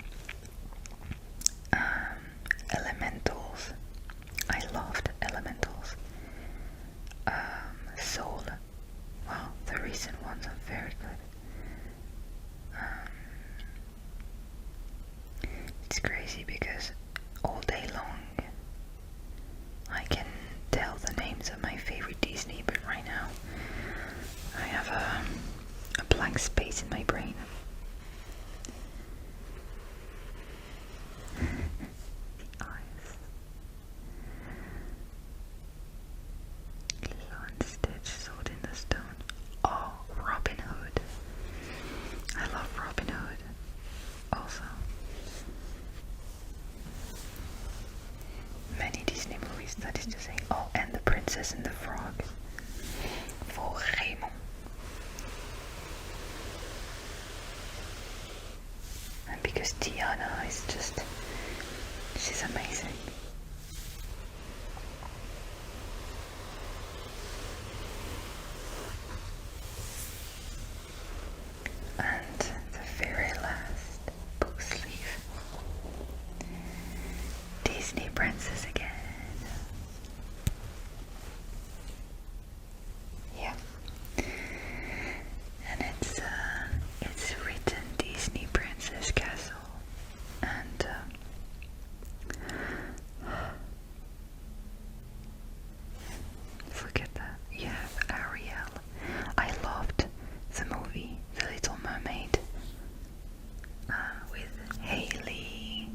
Elementals. I loved Elementals. Soul. Wow, the recent ones are very good. It's crazy because all day long nice to say. Oh, and the Princess and the Frog for Raymond. And because Tiana is just, she's amazing. And the very last book sleeve. Disney Princess again. Yeah. And it's written Disney Princess Castle. And look at that. You have Ariel. I loved the movie The Little Mermaid with Haley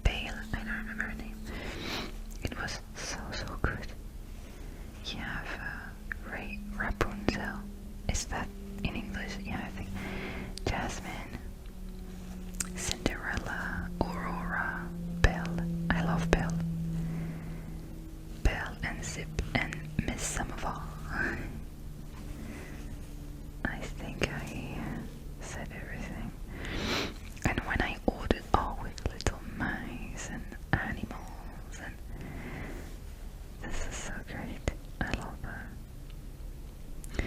Bale. I don't remember her name. It was so good. You have Rapunzel. Is that in English? Yeah, I think. Jasmine, Cinderella, Aurora, Belle. I love Belle. Belle and Zip and Miss Samovar. I think I said everything. And when I ordered all with little mice and animals, and this is so great. I love that.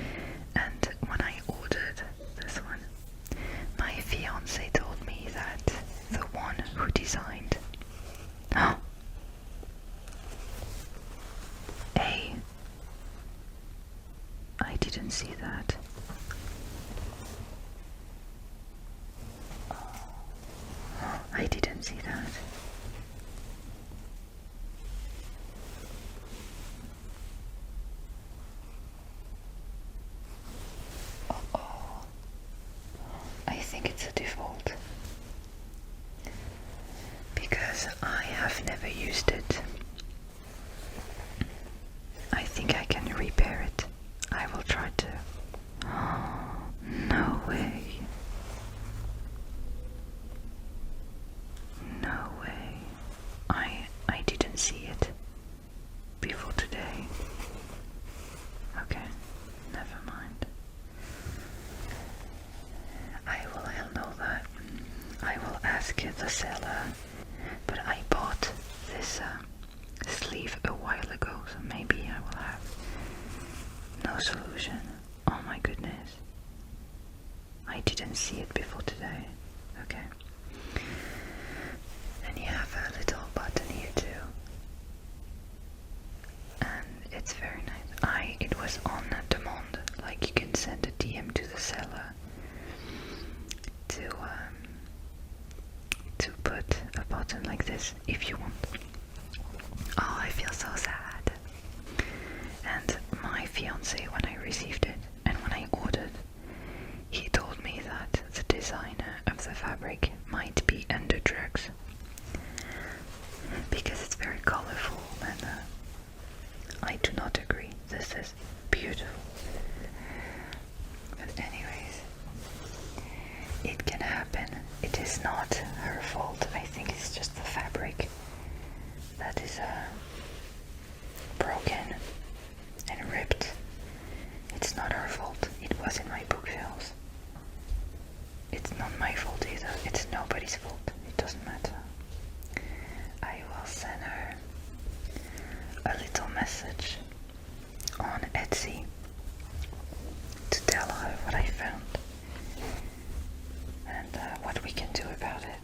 And when I ordered this one, my fiance told me that the one who designed I didn't see that. I didn't see that. I think it's a default. Because I have never used it. I think I can repair it. I will try to. No way. No way. I didn't see it before today. Okay, never mind. I'll know that. I will ask the seller. But I bought this sleeve a while ago, so maybe I will have no solution. Oh my goodness. I didn't see it before today. Okay. And you have a little button here too. And it's very nice. It was on demand. Like you can send a DM to the seller to put a button like this if you want. Oh, I feel so sad. And my fiance, when I received it and when I ordered, he told me that the designer of the fabric might be under drugs because it's very colorful, and I do not agree. This is beautiful. But anyways, it can happen. It is not her fault. I think it's just the fabric that is broken and ripped. It's not her fault. It was in my bookshelves. It's not my fault either. It's nobody's fault. It doesn't matter. I will send her a little message on Etsy to tell her what I found and what we can do about it.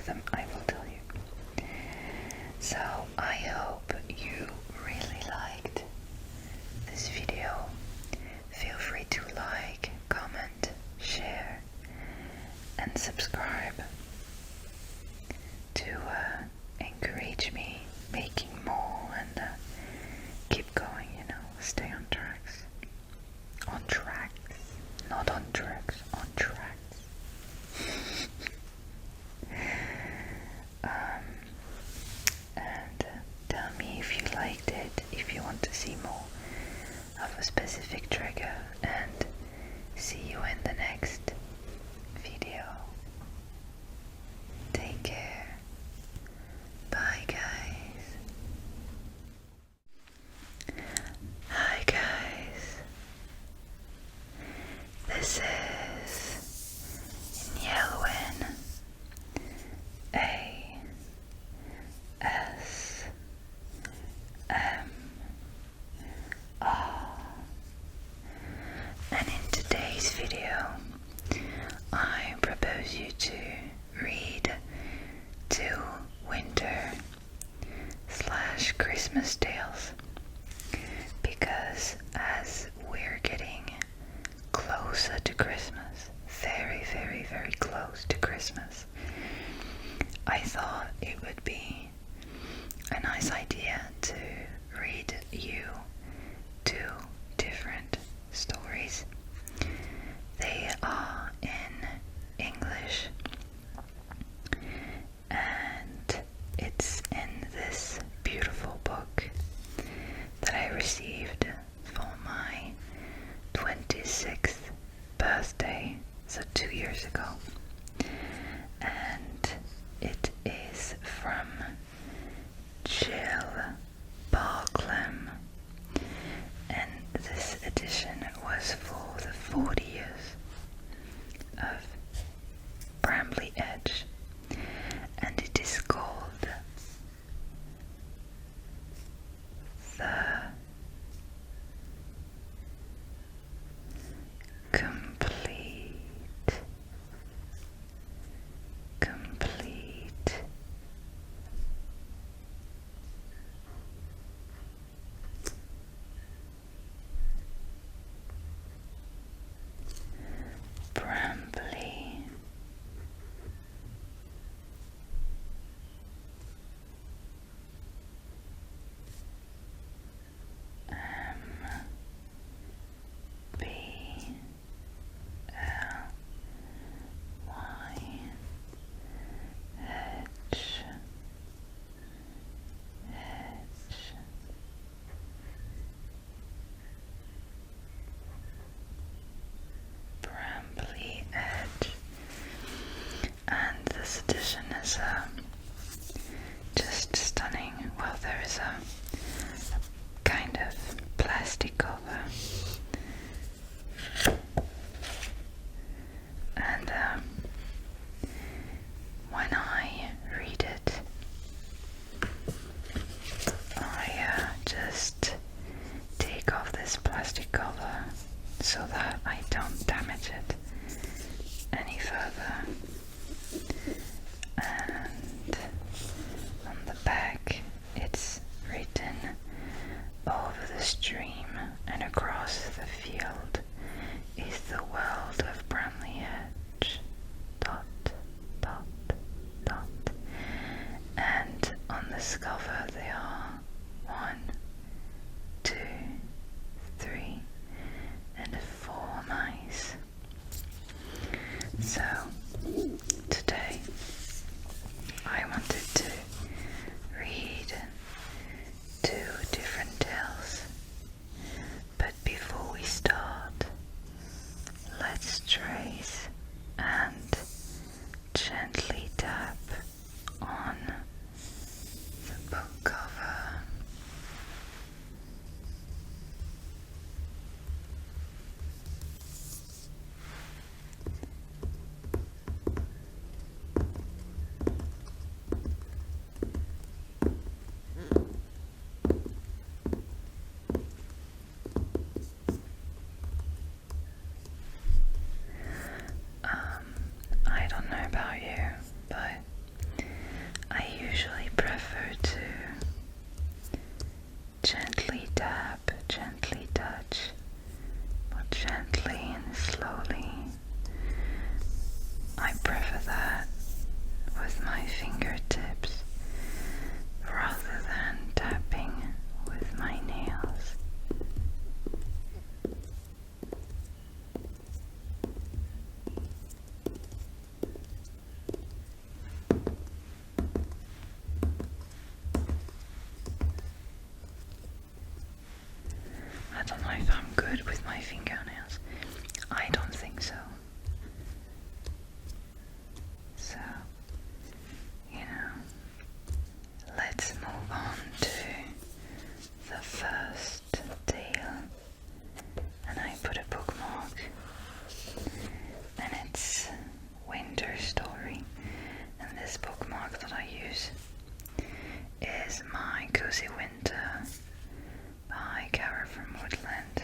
them, I will tell you. So I hope you really liked this video. Feel free to like, comment, share, and subscribe to encourage me making more and keep going, stay on tracks. On tracks, not on tracks, on tracks. And tell me if you liked it, if you want to see more of a specific trigger, and see you in the next video. Take care. Bye guys. Hi guys. This is Nielluin ASMR, and in today's video I propose you to read 2 winter/Christmas tales, because as we're getting closer to Christmas, very, very, very close to Christmas, I thought it would be a nice idea to read you 2 different stories. They are in English, and it's in this beautiful book that I received for my 26th birthday, so 2 years ago. And it is from Jill Barclay, and this edition was for the 40 years of Brambly Hedge, and it is called The Complete Brambly. B L Y Hedge. Brambly Hedge. And this edition is just stunning. Well, there is a kind of plastic cover, and when I read it, I just take off this plastic cover so that I don't damage it any further. And on the back it's written, "Over the stream and across the field is the world of Brambly Hedge. ... And on this cover there are 1, 2, 3, and 4 I prefer that with my fingertips rather than tapping with my nails. I don't know if I'm good with my fingernails. I don't think so. So, let's move on to the first tale. And I put a bookmark, and it's Winter Story. And this bookmark that I use is My Cozy Winter by Cara from Woodland.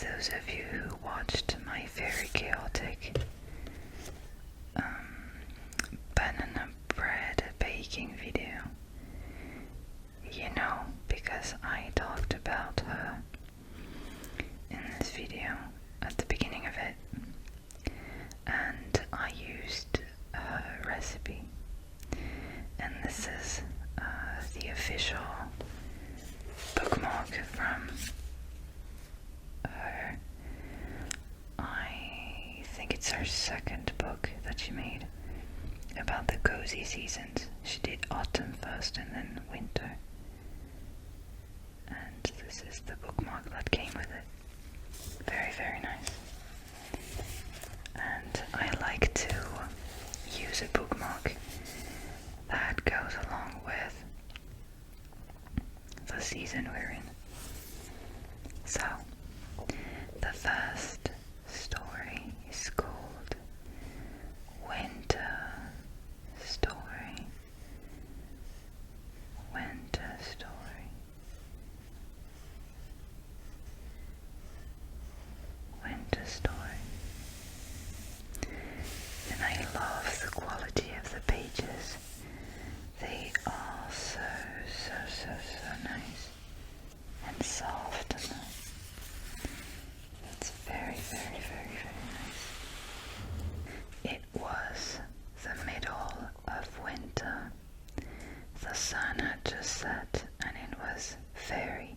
Those of you who watched my very chaotic banana bread baking video, because I talked about her in this video at the beginning of it, and I used her recipe, and this is the official bookmark from her. I think it's her second book that she made about the cozy seasons. She did autumn first and then winter. And this is the bookmark that came with it. Very, very nice. And I like to use a bookmark that goes along with the season we're in. So, the first story is called Winter Story. Winter Story. Winter Story. And I love the quality of the pages. They are so nice and soft, and it's very, very, very, very nice. It was the middle of winter. The sun had just set and it was very,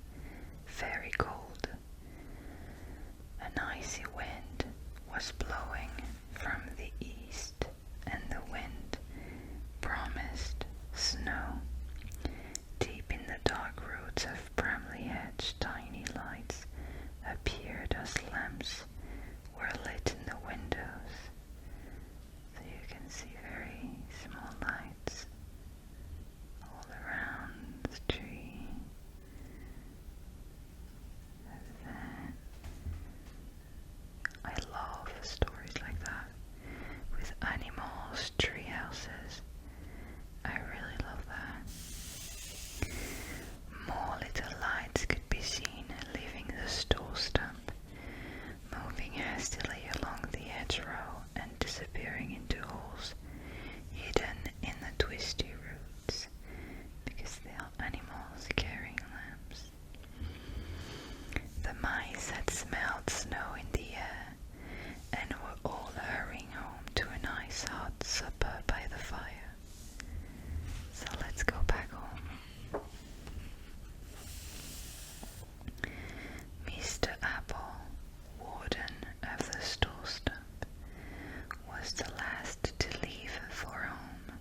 very cold. An icy wind was blowing from the east, and the wind promised snow. Deep in the dark roots of Brambly Hedge, tiny lights appeared as lamps were lit in the windows. So you can see very small lights all around the tree. I love stories like that, with animals, tree houses. I really love that. More little lights could be seen leaving the store stump, moving hastily along the hedgerow and disappearing into holes hidden in the twisty roots, because they are animals carrying lamps. The mice had smelled snow in the air and were all hurrying home to a nice hot supper by the fire. So let's go back home. Mr. Apple, warden of the store stump, was the last to leave for home.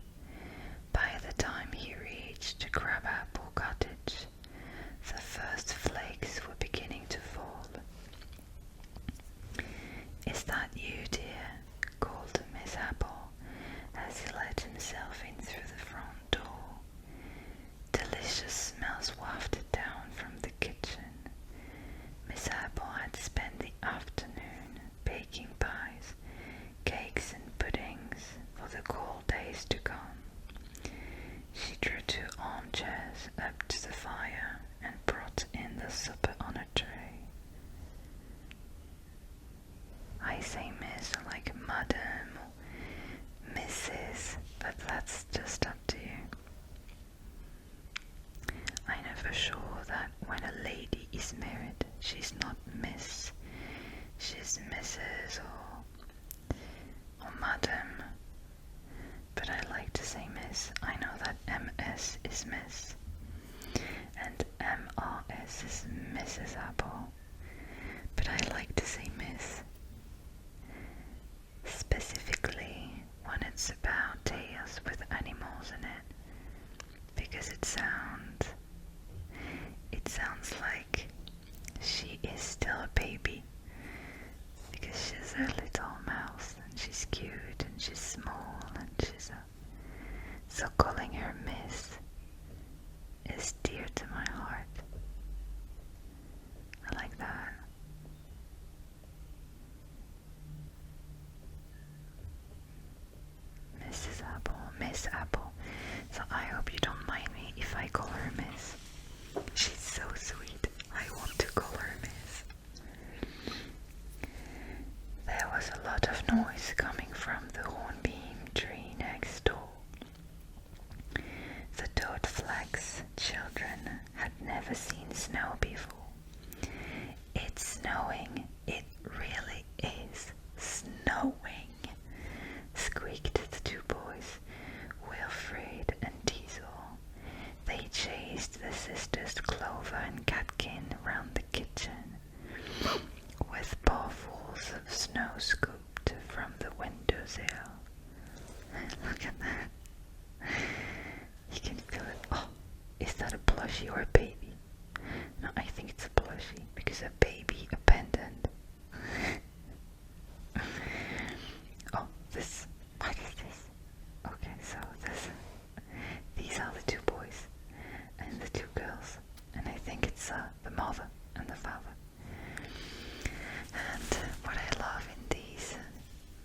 By the time he reached Crabapple Cottage, the first flakes were beginning to fall. "Is that you, dear?" called Miss Apple as he let himself in through the front door. Delicious smells wafted down from the kitchen. Miss Apple had spent the afternoon baking pies, cakes and puddings for the cold days to come. She drew 2 armchairs up to the fire and brought in the supper on a tray. I say miss like madam or Mrs., but that's just up to you. I know for sure that when a lady is married, she's not Miss, she's Mrs. or Miss Apple. So I hope you don't mind me if I call her Miss. She's so sweet. I want to call her Miss. There was a lot of noise coming from the hornbeam tree next door. The Toadflax children had never seen snow before. It's snowing. It really is snowing, squeaked the two boys, Wilfred and Diesel. They chased the sisters Clover and Catkin round the kitchen, with paws of snow scooped from the windowsill. Look at that. You can feel it. Oh, is that a plushie or a baby? No, I think it's a plushie, because a baby, a pendant. Oh, this, what is this? Okay, so these are the two boys and the two girls, and I think it's the mother and the father. And what I love in these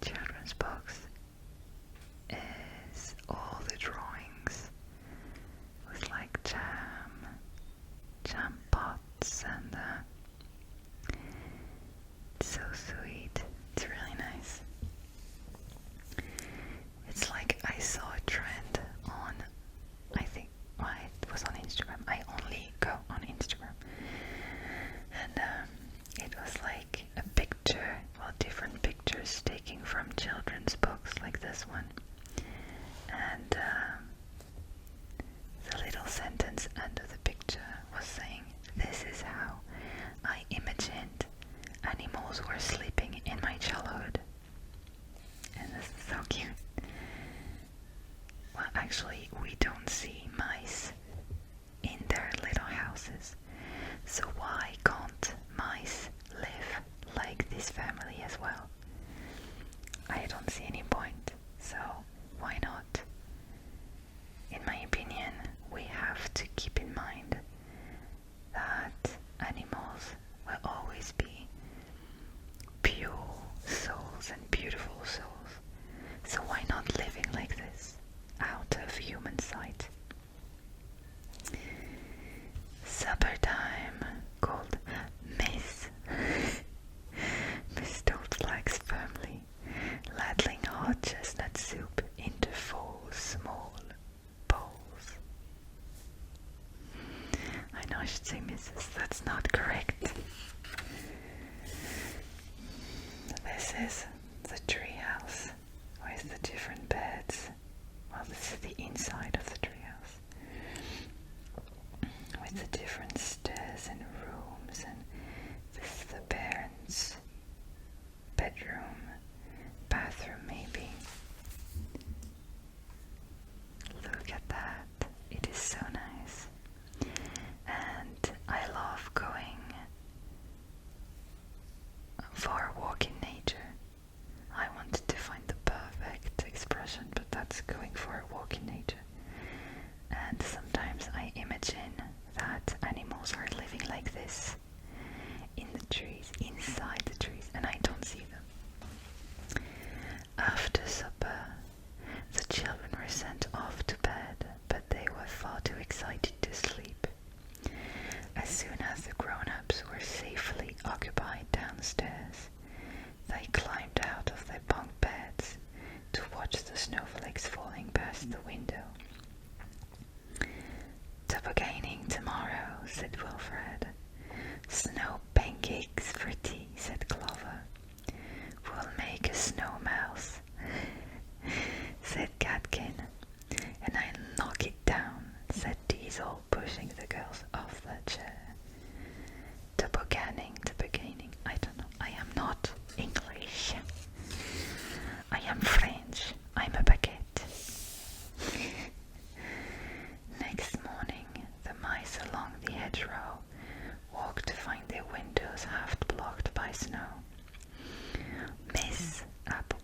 children's books is all the drawings with like jam pots, and it's so sweet. It's really nice. It's like I saw a trend on, I think, well, it was on Instagram. I only go on Instagram. And it was like a picture, well, different pictures taken from children's books like this one. And the little sentence under the picture was saying, "This is how I imagined animals were sleeping in my childhood." And this is so cute. Well, actually, we don't see mice in their little houses. So why can't mice live like this family as well? I don't see any point. So why not? In my opinion, we have to keep in mind that animals will always be pure souls and beautiful souls. So why not living like this, out of human sight? Supper time, called Miss. Miss Toadflax firmly, ladling hot chestnut soup into 4 small bowls. I know I should say Mrs. That's not correct. This is the treehouse with the different beds. Well, this is the inside of the treehouse, with the different stairs and rooms, and this is the parents' bedroom, bathroom maybe. Look at that, it is so nice. And I love going for a walk in nature. I wanted to find the perfect expression, but that's going for a walk in nature. And sometimes I imagine that animals are living like this, in the trees, inside the trees, and I don't see them. After supper, the children were sent off to bed, but they were far too excited to sleep. As soon as the grown-ups were safely occupied downstairs, they climbed out of their bunk beds to watch the snowflakes falling past the window. "Tobogganing tomorrow," said Wilfred. "Snow pancakes for tea," said Clover. "We'll make a snow mouse," said Catkin. "And I'll knock it down," said Diesel, pushing the girls off their chair. Tobogganing, I don't know. I am not English. I am French. I'm a baguette. Next morning, the mice along the hedgerow walked to find their windows half blocked by snow. Mrs. Apple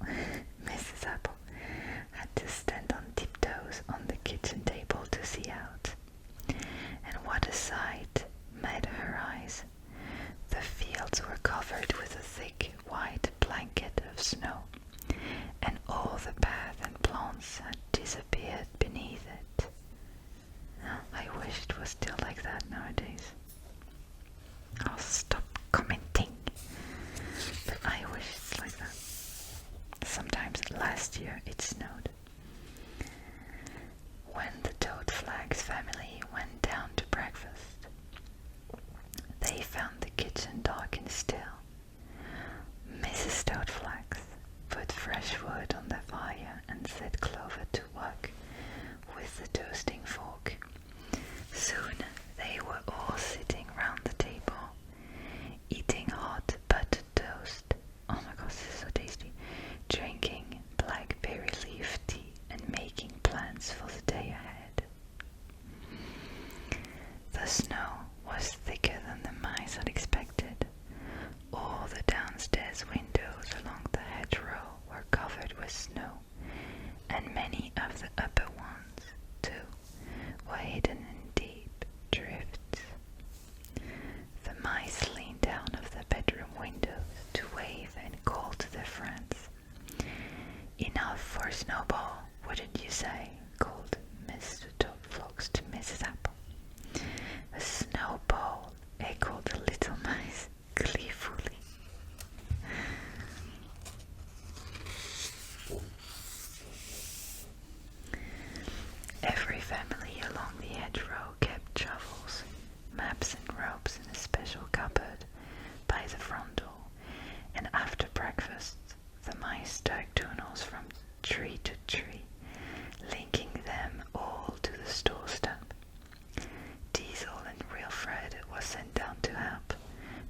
had to stand on tiptoes on the kitchen table to see out. And what a sight met her eyes! The fields were covered with a thick white blanket of snow, and all the paths and plants had disappeared last year it snowed. When the Toadflax family went down to breakfast, they found the kitchen dark and still. Mrs. Toadflax put fresh wood on the fire and set Clover to work with the toasting fork. Soon they were all sitting round the table, eating hot buttered toast. Oh my gosh, this is so tasty. Drinking blackberry leaf tea and making plans for the day ahead. The snow was thicker than the mice had expected. All the downstairs windows along the hedgerow were covered with snow, and many of the upper ones, too, were hidden in deep drifts. The mice leaned out of the bedroom windows to wave and call to their friends. "Enough for a snowball, wouldn't you say?" called Mr. Toadflax to Mrs. Apple. "A snowball," echoed the little mice gleefully. Every family along the hedgerow kept shovels, maps and ropes in a special cupboard by the front door, and after breakfast the mice dug tunnels from tree to tree, linking them all to the store stump. Diesel and Real Fred was sent down to help,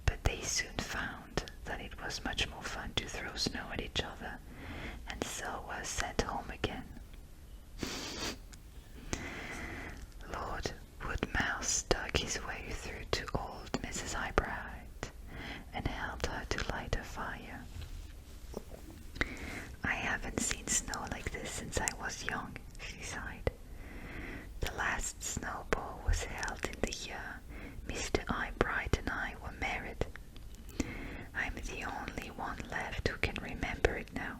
but they soon found that it was much more fun to throw snow at each other, and so was sent home again. Lord Woodmouse dug his way through to old Mrs. Eyebright and helped her to light a fire. "I haven't seen snow like this since I was young," she sighed. "The last snowball was held in the year Mr. Eyebright and I were married. I'm the only one left who can remember it now."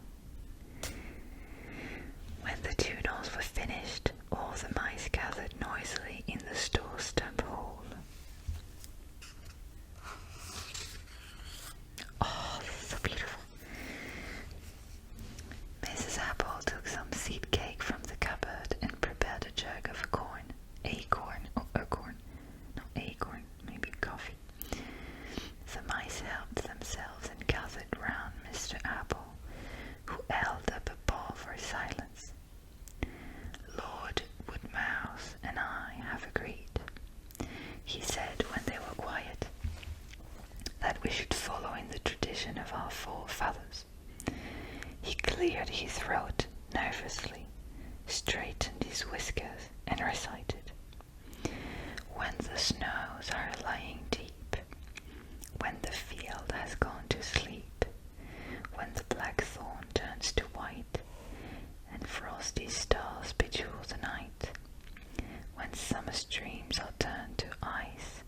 When the tunnels were finished, all the mice gathered noisily in the store stump hole. Oh, this is so beautiful. Mrs. Apple took some seed cake from the cupboard and prepared a jug of acorn, maybe coffee. The mice helped themselves and gathered round Mr. Apple, who held up a paw for silence. "Lord Woodmouse and I have agreed," he said when they were quiet, "that we should follow in the tradition of our forefathers." He cleared his throat nervously, straightened his whiskers, and recited, "When the snows are lying deep, when the field has gone to sleep, when the blackthorn turns to white, and frosty stars bejewel the night, when summer streams are turned to ice,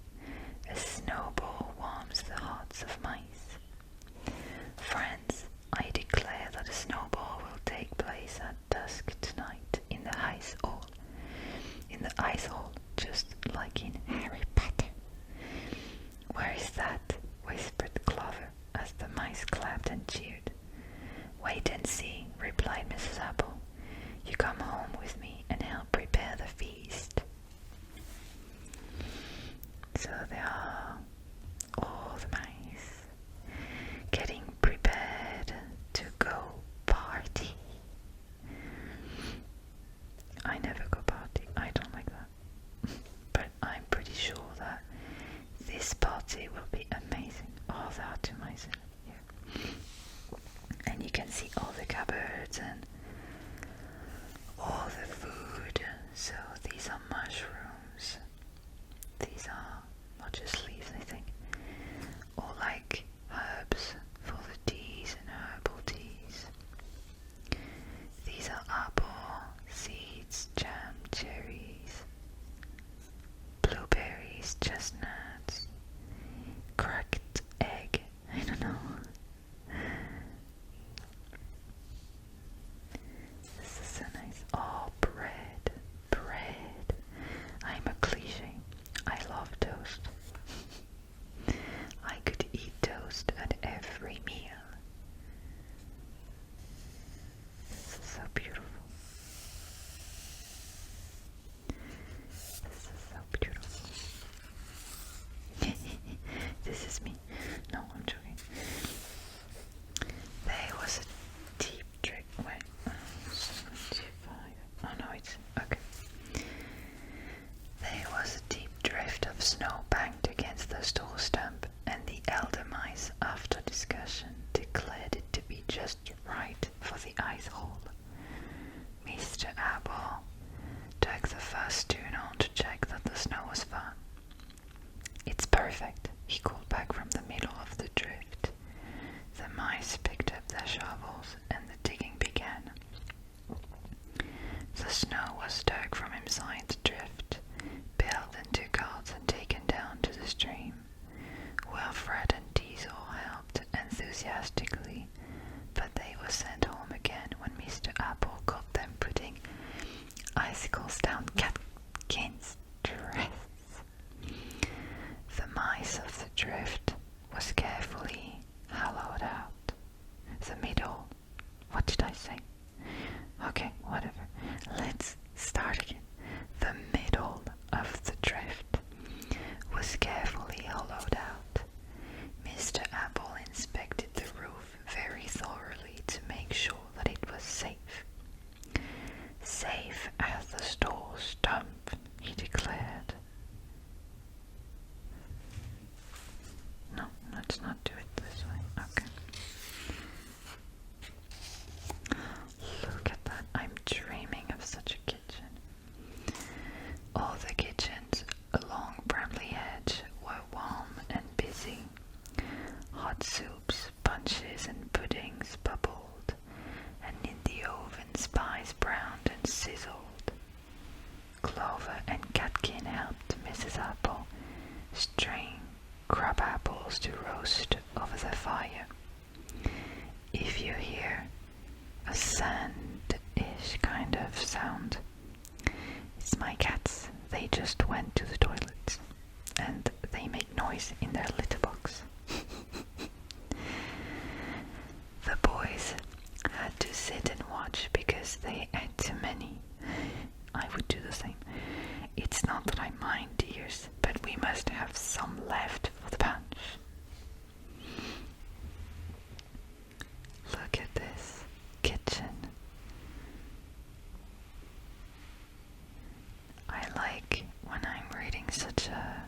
a snowball warms the hearts of mice. Friends, I declare that a snowball will take place at dusk tonight in the ice hall, just like in Harry Potter." "Where is that?" whispered Clover as the mice clapped and cheered. "Wait and see," replied Mrs. Apple. "You come home with me and help prepare the feast." So there are all the mice getting prepared to go party. I never go party. I don't like that. But I'm pretty sure that this party will be amazing. Oh, there are two mice in it. Yeah. And you can see all the cupboards and all the food. So these are mushrooms. These are not just leaves, I think. Or like herbs for the teas and herbal teas. These are apple, seeds, jam, cherries, blueberries, chestnuts, cracked egg, I don't know. enthusiastically, but they were sent home again when Mr. Apple caught them putting icicles down Catkin's dress. The mice of the drift was carefully hollowed out. The middle, what did I say? Okay, whatever. Let's start again. The middle of the drift was carefully hollowed out. Mr. Apple inspected the roof very thoroughly to make sure that it was safe. Safe as the store stump, he declared. No, let's not do it this way. Okay. Look at that. I'm dreaming of such a kitchen. All the kitchens along Brambly Hedge were warm and busy. Hot soups, punches and puddings bubbled, and in the ovens pies browned and sizzled. Clover and Catkin helped Mrs. Apple strain crab apples to roast over the fire. If you hear a sand-ish kind of sound, it's my cats. They just went to the toilet and they make noise in their litter box. The boys had to sit and watch because they ate too many. I would do the same. It's not that I mind, dears, but we must have some left for the punch. Look at this kitchen. I like when I'm reading such a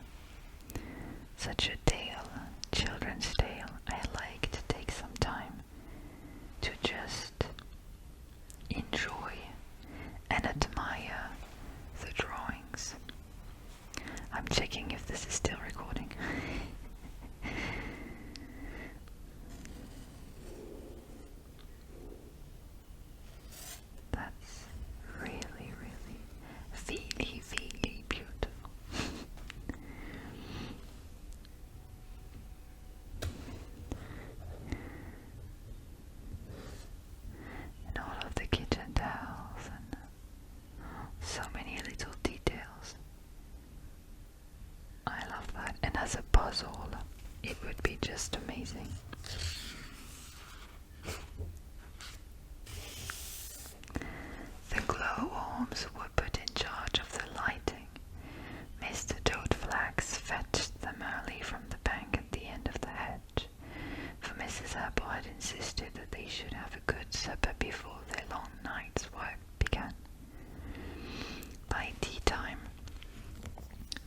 tale, children's tale, I like to take some time to just enjoy and admire the drawings. I'm checking if this is still recording. That's really, really beautiful. And all of the kitchen towels and so many little details. I love that. And as a puzzle, it would be just amazing. The glowworms were put in charge of the lighting. Mr. Toadflax fetched them early from the bank at the end of the hedge, for Mrs. Apple had insisted that they should have a good supper before their long night's work began. By tea time,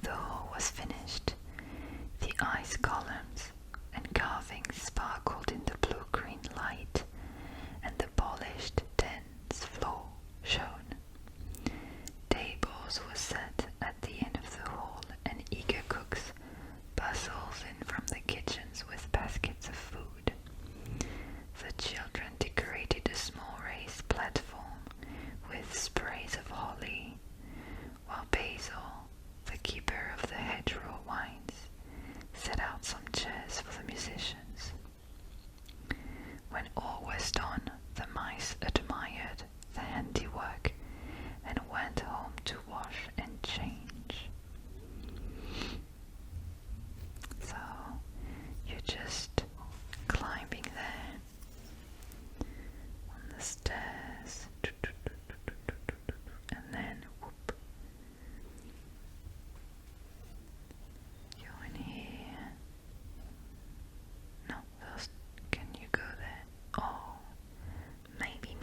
the hall was finished. The ice columns and carvings sparkled in the blue-green light, and the polished dense floor shone. Tables were set at the end of the hall, and eager cooks bustled in from the kitchens with baskets of food. The children decorated a small raised platform with sprays of holly, while Basil, the keeper of the hedgerow wines, set out some chairs for the musicians. When all was done, the mice admired the handiwork and went home to wash and change. So you're just climbing there on the stairs, and then whoop, you're in here. No, first, can you go there? Oh, maybe.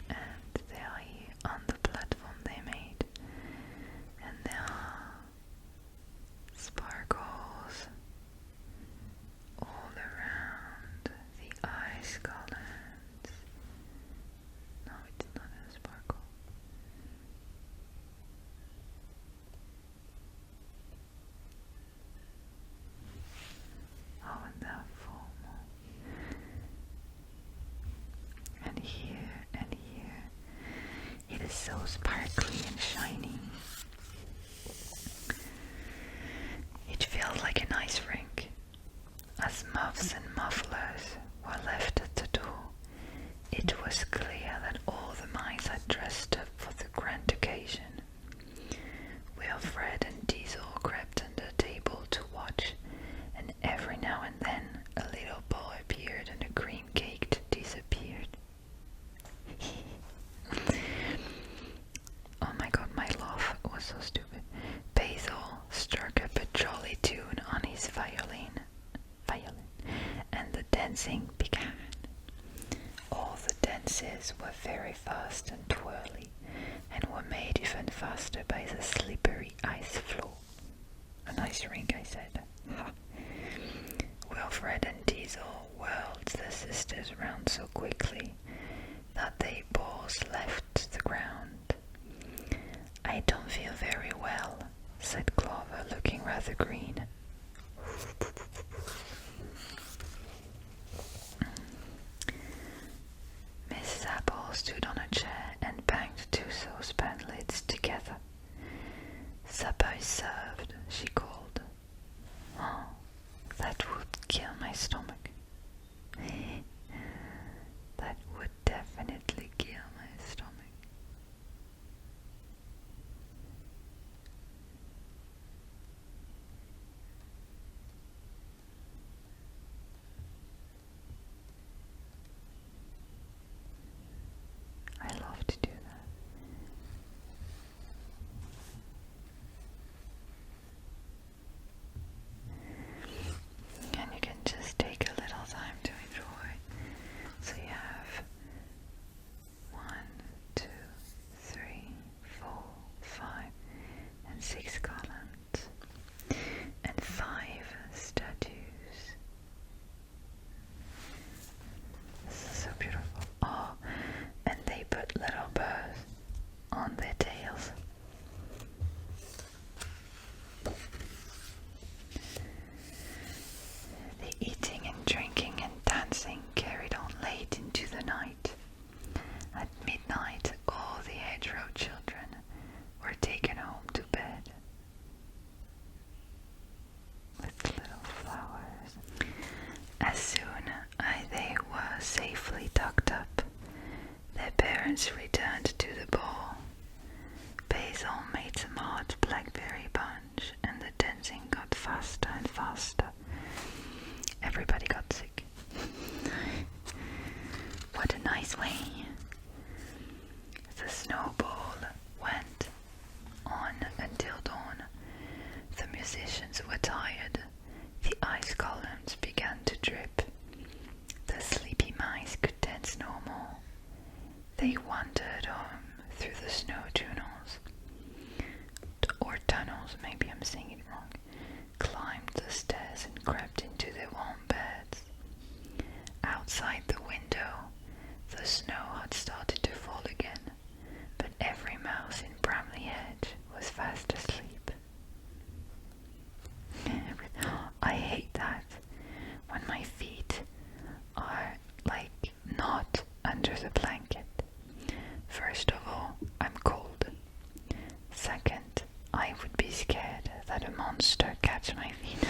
And they are here on the platform they made, and there are sparkles all around the ice columns. No, it's not a sparkle. Oh, and they're formal. And here. It is so sparkly and shiny. eyes were very fast and twirly, and were made even faster by the slippery ice floor. An ice rink, I said. Ha! Wilfred and Diesel whirled their sisters round so quickly that their balls left the ground. I don't feel very well, said Clover, looking rather green. Mrs. Apple stood on a chair and banged two saucepan lids together. Supper is served, she called. Oh, that would kill my stomach. That would definitely kill my stomach. I love to do that. And you can just take a little time to enjoy. So you have 1, 2, 3, 4, 5, and 6 columns, and 5 statues. This is so beautiful. Oh, and they put little birds on their tails. The eating and drinking and dancing carried on late into the night. At midnight, all the Hedgerow children were taken home to bed with little flowers. As soon as they were safely tucked up, their parents returned to the ball. Basil made some hot blackberry punch, and the dancing got faster and faster. Everybody got sick. What a nice way. The snowball went on until dawn. The musicians were tired. The ice columns began to drip. The sleepy mice could dance no more. They wandered home through the snow tunnels, or tunnels, maybe I'm saying it wrong, climbed the stairs and crept into their warm beds. Outside the window, the snow had started to fall again, but every mouse in Brambly Hedge was fast asleep. I hate that, when my feet are like not under the blanket. First of all, I'm cold. Second, I would be scared that a monster catch my feet.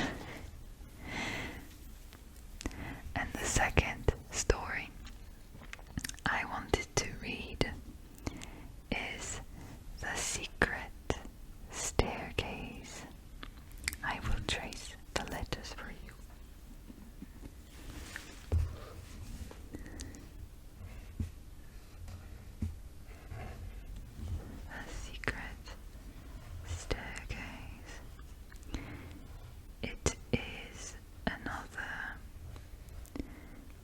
And the second story I wanted to read is The Secret Staircase. I will trace the letters for you. The Secret Staircase. It is another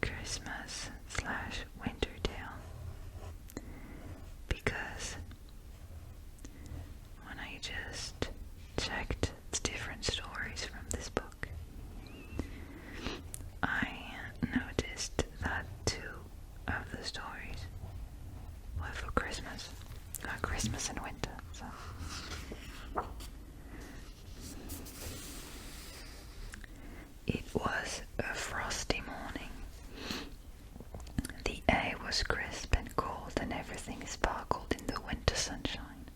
Christmas/winter tale, because when I just checked the different stories from this book, I noticed that 2 of the stories were for Christmas. Christmas and winter. So it was a frosty morning. The air was crisp and cold, and everything sparkled in the winter sunshine.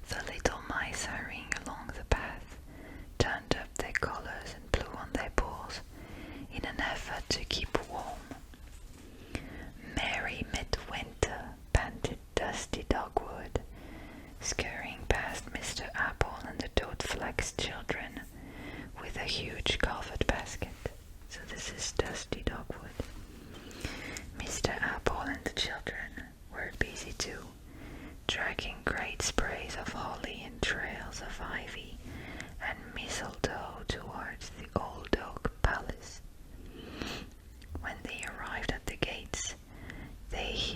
The little mice hurrying along the path turned up their collars and blew on their paws in an effort to keep warm. Merry midwinter, panted Dusty Dogwood, scurrying past Mr. Apple and the Toadflax children with a huge covered basket. So this is Dusty Dogwood. Mr. Apple and the children were busy too, dragging great sprays of holly and trails of ivy and mistletoe towards the old oak palace. When they arrived at the gates, they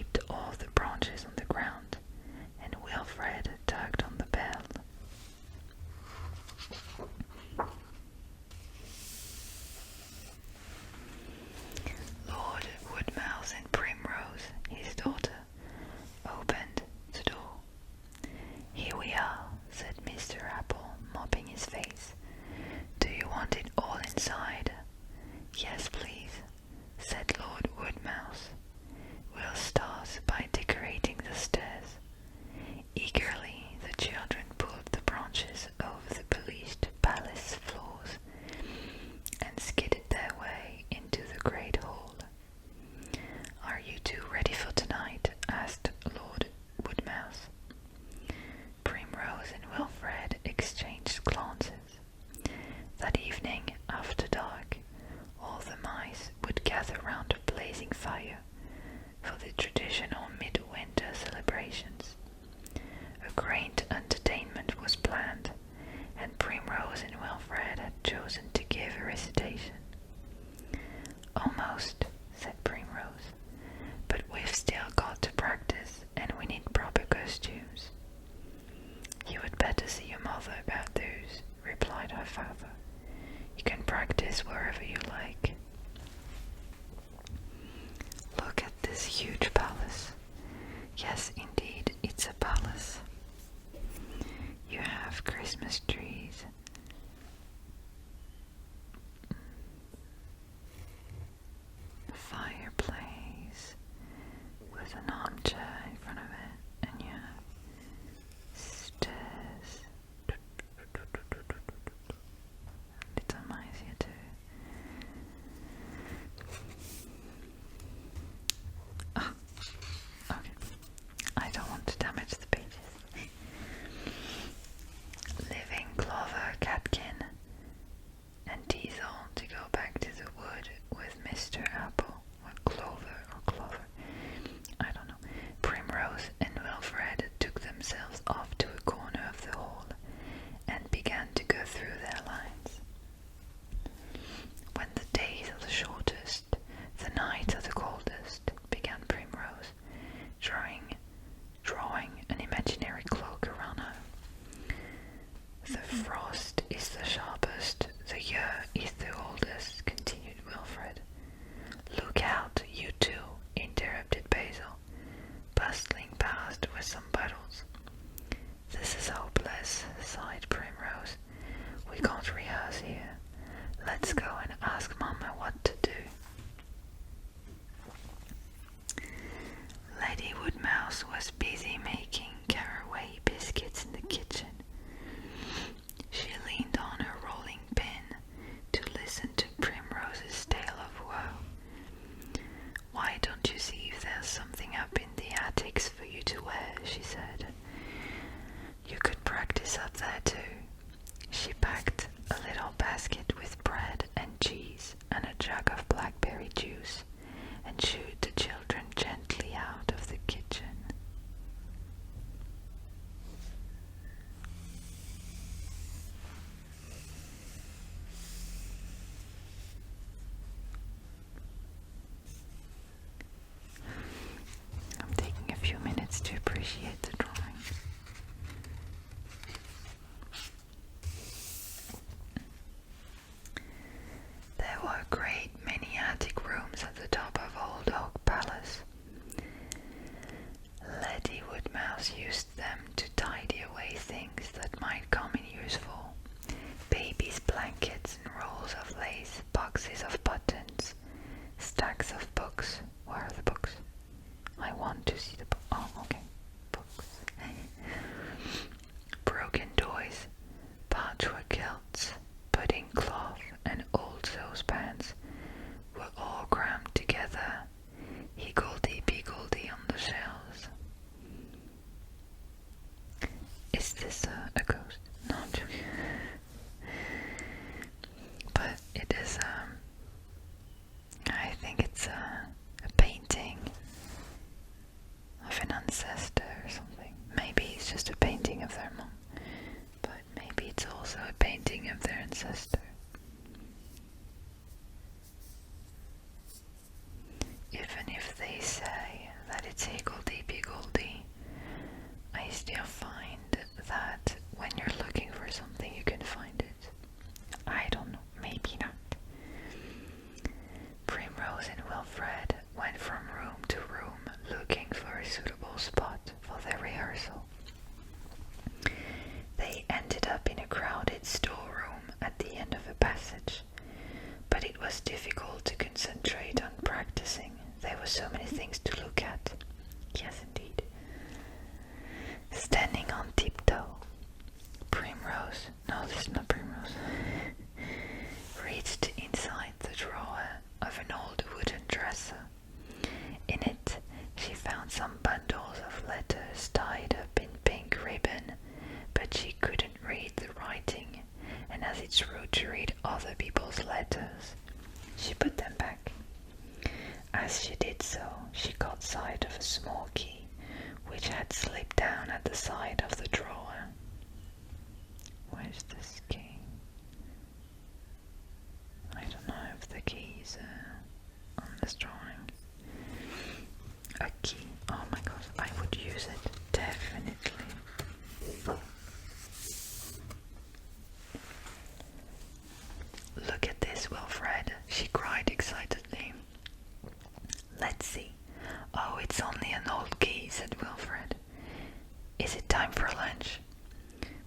this wherever you like. Look at this huge palace. Yes, indeed, it's a palace. You have Christmas trees. Fireplace with an armchair in front of it, and you have stairs. Little mice here too. Ah, okay. I don't want to damage the pages. Living Clover, Catkin, and Diesel to go back to the wood with Mr. Apple, or Clover, I don't know. Primrose and Wilfred took themselves off to a corner of the hall and began to go through their lines. When the days are the shortest, the nights are the coldest, began Primrose, drawing an imaginary cloak around her. The frost is the sharpest, the year is the oldest, continued Wilfred. Look out, you two, interrupted Basil, bustling past with some bottles. This is hopeless, sighed Primrose. We can't rehearse here. Let's go and ask Mama what to do. Lady Woodmouse was busy making caraway biscuits in the kitchen. She leaned on her rolling pin to listen to Primrose's tale of woe. Why don't you see if there's something up in the attics for you to wear, she said. You could practice up there too. She packed a little basket with bread and cheese and a jug of blackberry juice and shooed the children gently out of the kitchen. I'm taking a few minutes to appreciate the drawing. There were a great many attic rooms at the top of Old Oak Palace. Lady Woodmouse used them to tidy away things that might come in useful. Babies' blankets and rolls of lace, boxes of buttons, stacks of books. Where are the books? I want to see the book. Oh, okay. Books. Broken toys, patchwork quilts, pudding cloth, and old saucepans were all crammed together, higgledy-piggledy on the shelves. Is this a ghost? No, I'm joking. But it is, I think it's a painting of an ancestor or something. Maybe it's just a painting of their mom, but maybe it's also a painting of their ancestor. Even if they say that it's higgledy-piggledy, I still find that when you're looking for something you can find it. I don't know, maybe not. Primrose and Wilfred went from room to room looking for a suitable spot for their rehearsal. They ended up in a crowded storeroom at the end of a passage, but it was difficult to concentrate on practicing. There were so many things to look at. Yes, indeed. Standing on tiptoe, Primrose, no, this is not Primrose, reached inside the drawer of an old wooden dresser. In it, she found some bundles of letters tied up in pink ribbon, but she couldn't read the writing, and as it's rude to read other people's letters, she put them back. As she did so, she caught sight of a small key, which had slipped down at the side of the drawer. Where's this key? I don't know if the key is on this drawing. A key. Oh my god, I would use it, definitely. Look at this, Wilfred. cried excitedly. Let's see. Oh, it's only an old key, said Wilfred. Is it time for lunch?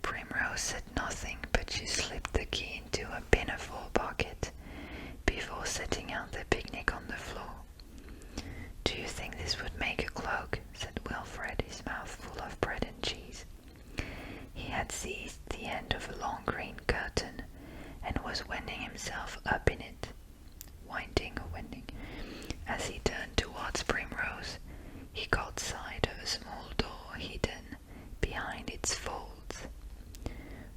Primrose said nothing, but she slipped the key into a pinafore pocket before setting out the picnic on the floor. Do you think this would make a cloak? Said Wilfred, his mouth full of bread and cheese. He had seized the end of a long green curtain and was winding himself up in it. Winding. As he turned towards Primrose, he caught sight of a small door hidden behind its folds.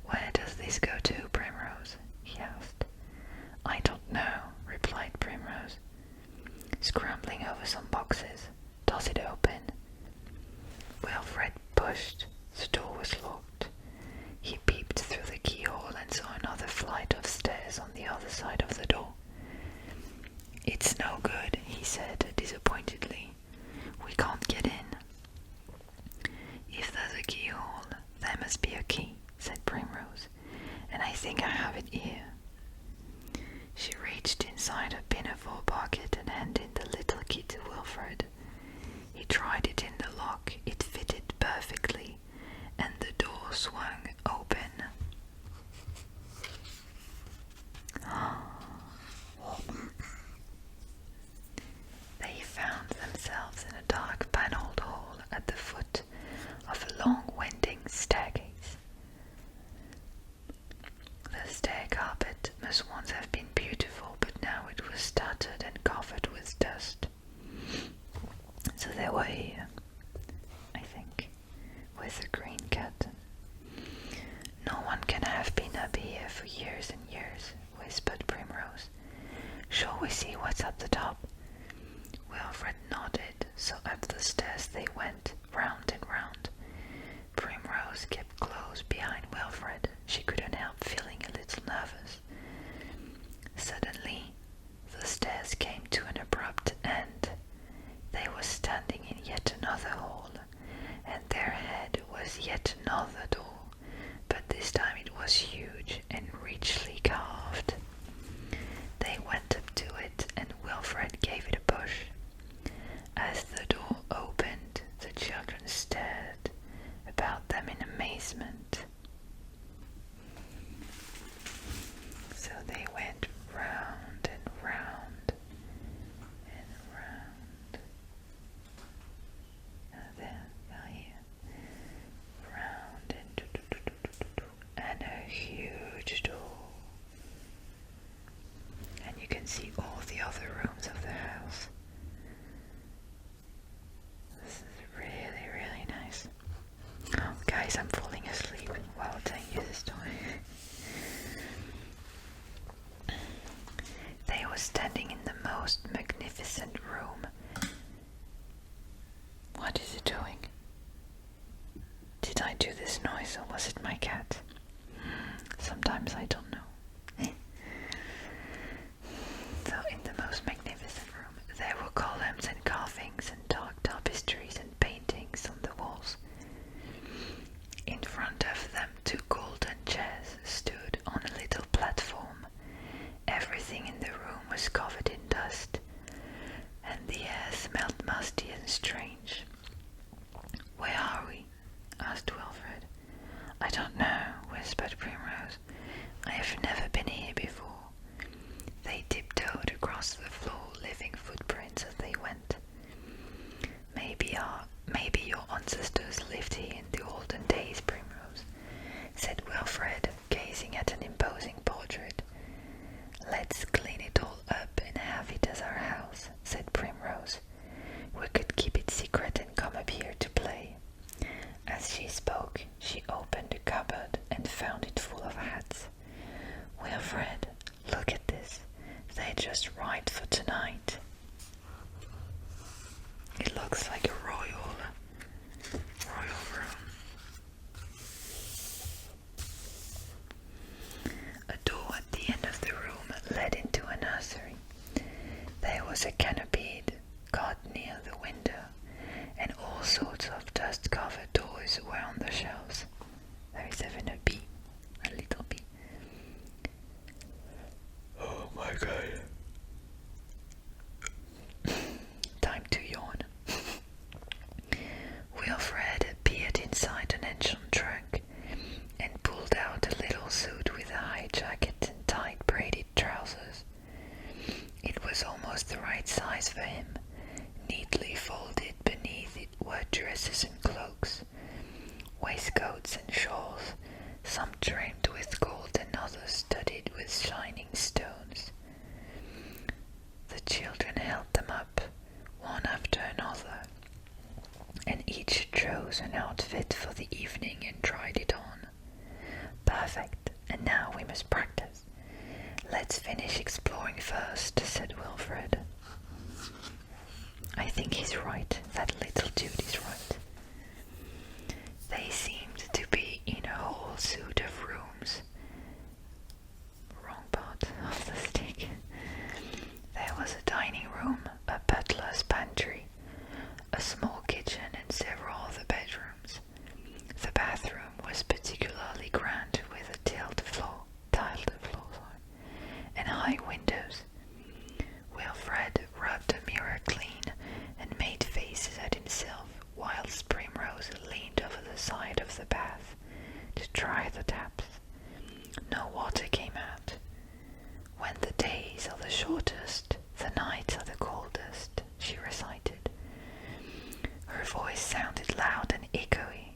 Where does this go to, Primrose? He asked. I don't know, replied Primrose, scrambling over some boxes. Does it open? Wilfred pushed. The door was locked. He peeped through the keyhole and saw another flight of stairs on the other side of the door. It's no good, he said disappointedly. We can't get in. If there's a keyhole, there must be a key, said Primrose, and I think I have it here. She reached inside her pinafore pocket and handed the little key to Wilfred. He tried it in the lock. It fitted perfectly, and the door swung open. They found themselves in a dark panelled hall at the foot of a long winding staircase. The stair carpet must once have been beautiful, but now it was tattered and covered with dust. So they were here, I think, with a green curtain. No one can have been up here for years and years, whispered Primrose. Shall we see what's at the top? Wilfred nodded, so up the stairs they went, round and round. Primrose kept close behind Wilfred. She couldn't help feeling a little nervous. Suddenly, the stairs came to an abrupt end. They were standing in yet another hall, and there ahead was yet another door, but this time it was huge and richly carved. They went up to it, and Wilfred gave it a push. As the door opened, the children stared about them in amazement. So they went round and round and round. There, here. Round and a huge door. And you can see all the other rooms of the house. This is really, really nice. Oh, guys, I'm falling asleep while telling you this story. They were standing in the most magnificent room. What is it doing? Did I do this noise or was it my cat? Sometimes I don't know. So in the most magnificent room, there were columns and carvings and dark tapestries and paintings on the walls. In front of them, two golden chairs stood on a little platform. Everything in the room was covered in dust, and the air smelled musty and strange. Where are we? Asked Wilfred. I don't know, whispered Primrose. I have never been here before. They tiptoed across the floor, leaving footprints as they went. Maybe your ancestors lived here in the olden days, Primrose, said Wilfred, gazing at an imposing portrait. Let's clean it all up and have it as our house, said Primrose. We could keep it secret and come up here to play. As she spoke, she opened a cupboard and found it full of hats. Wilfred, look at this. They're just right for tonight. It looks like a royal room. clothes for him. Neatly folded beneath it were dresses and cloaks, waistcoats and shawls, some trimmed with gold and others studded with shining stones. The children held them up, one after another, and each chose an outfit for the evening and tried it on. Perfect, and now we must practice. Let's finish exploring first, said Wilfred. I think he's right, that little dude is right. They seemed to be in a whole suite of rooms. Wrong part of the stick. There was a dining room, a butler's pantry, a small kitchen and several other bedrooms. The bathroom was particularly grand with a tiled floor, and high windows. Wilfred rubbed the mirror clean and made faces at himself, whilst Primrose leaned over the side of the bath to try the taps. No water came out. When the days are the shortest, the nights are the coldest, she recited. Her voice sounded loud and echoey.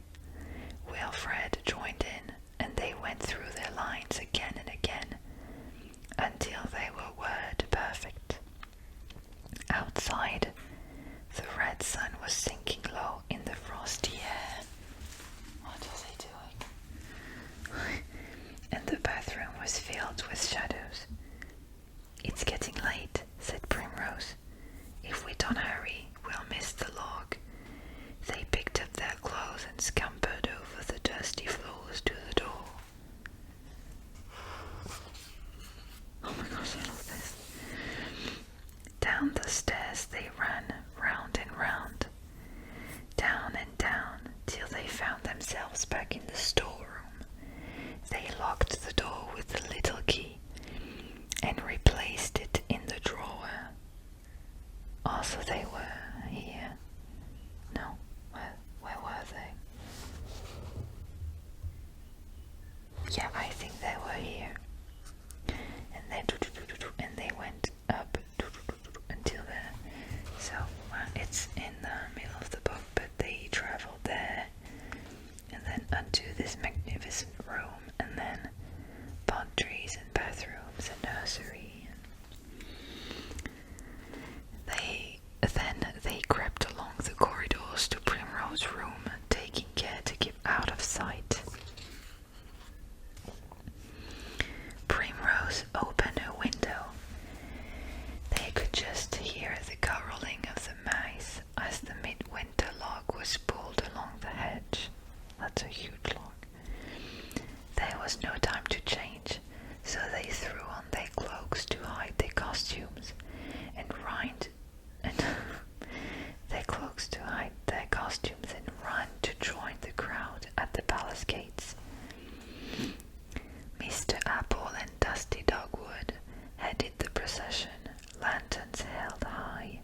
Wilfred joined in, and they went through their lines again and again, until they were word perfect. Outside, the red sun was sinking low in the frosty air. What was he doing? And the bathroom was filled with shadows. It's getting late, said Primrose. If we don't hurry, we'll miss the log. They picked up their clothes and scampered over the dusty floors to the door. Oh my gosh, I love this. Down the stairs they ran, round and round, down and down, till they found themselves back in the storeroom. They locked the door with the little key and replaced it in the drawer. Also, they were here. No, where were they? Yeah, I think they were here. And they went up until there. So it's in the middle of the book, but they traveled there and then unto this magnificent room, and then pantries and bathrooms and nursery. They crept along the corridors to Primrose's room, taking care to keep out of sight. Primrose opened her window. They could just hear the caroling of the mice as the midwinter log was pulled along the hedge. That's a huge log. There was no time to change, so they threw on their cloaks to hide their costumes and ran to join the crowd at the palace gates. Mr. Apple and Dusty Dogwood headed the procession, lanterns held high.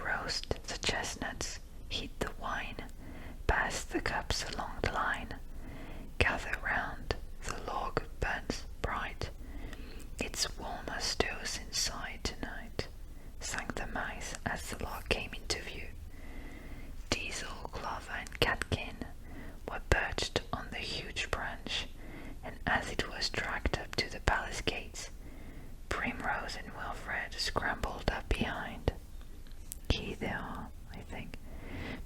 Roast the chestnuts, heat the wine, pass the cups along the line. Gather round, the log burns bright. It's warmest dose inside tonight, sang the mice as the log came into view. Diesel, Clover, and Catkin were perched on the huge branch, and as it was dragged up to the palace gates, Primrose and Wilfred scrambled up behind. Here they are, I think,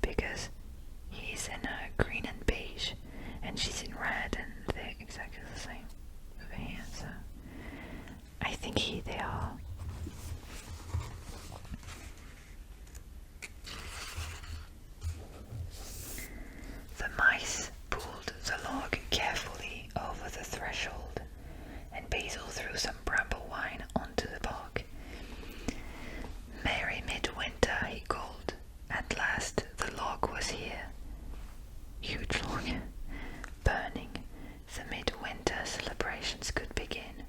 because he's in green and beige, and she's in red, and they're exactly the same over here, so I think here they are. The mice pulled the log carefully over the threshold, and Basil threw some bramble wine onto the bog. Merry midwinter, he called. At last the log was here. Huge log. Burning, the midwinter celebrations could begin.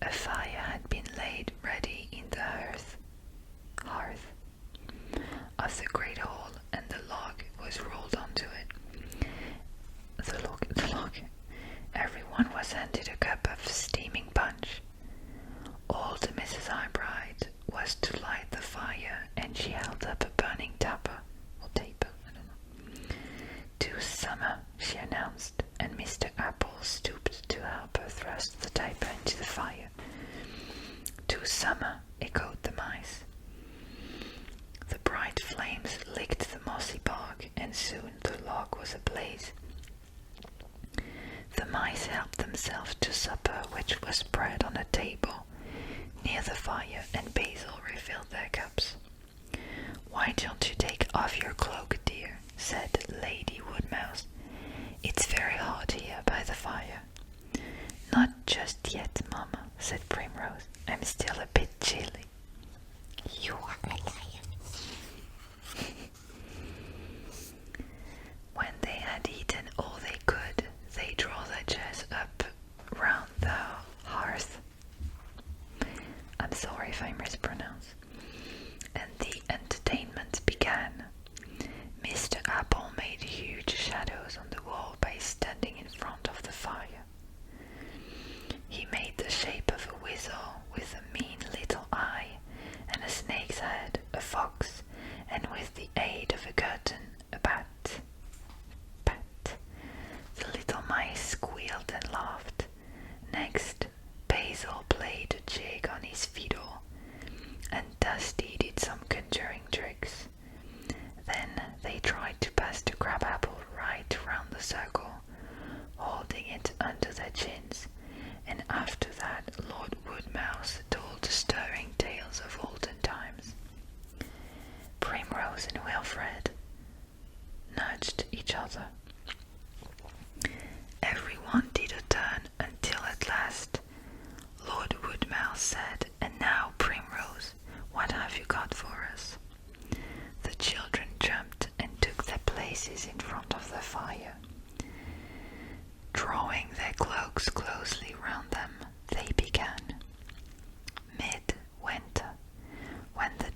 A fire had been laid summer, echoed the mice. The bright flames licked the mossy bark, and soon the log was ablaze. The mice helped themselves to supper, which was spread on a table near the fire, and Basil refilled their cups. "Why don't you take off your cloak, dear?" said Lady Woodmouse. "It's very hot here by the fire." "Not just yet, Mamma," said Primrose. "I'm still a bit chilly." "You are a liar." When they had eaten all they could, they drew their chairs up round the hearth. I'm sorry if I mispronounce. And the entertainment began. Mr. Apple made huge shadows on the wall by standing in front of the fire. He made the shape of a weasel with a mean little eye and a snake's head, a fox, and with the aid of a curtain, a bat. Pat. The little mice squealed and laughed. Next, Basil played a jig on his fiddle, and Dusty did some conjuring tricks. Then they tried to pass the crab apple right round the circle, holding it under their chins, and after that Lord Woodmouse told stirring tales of olden times. Primrose and Wilfred nudged each other. Everyone did a turn until at last Lord Woodmouse said, "And now, Primrose, what have you got for us?" The children jumped and took their places in front of the fire. Drawing their cloaks closely round them, they began. Mid-winter, when the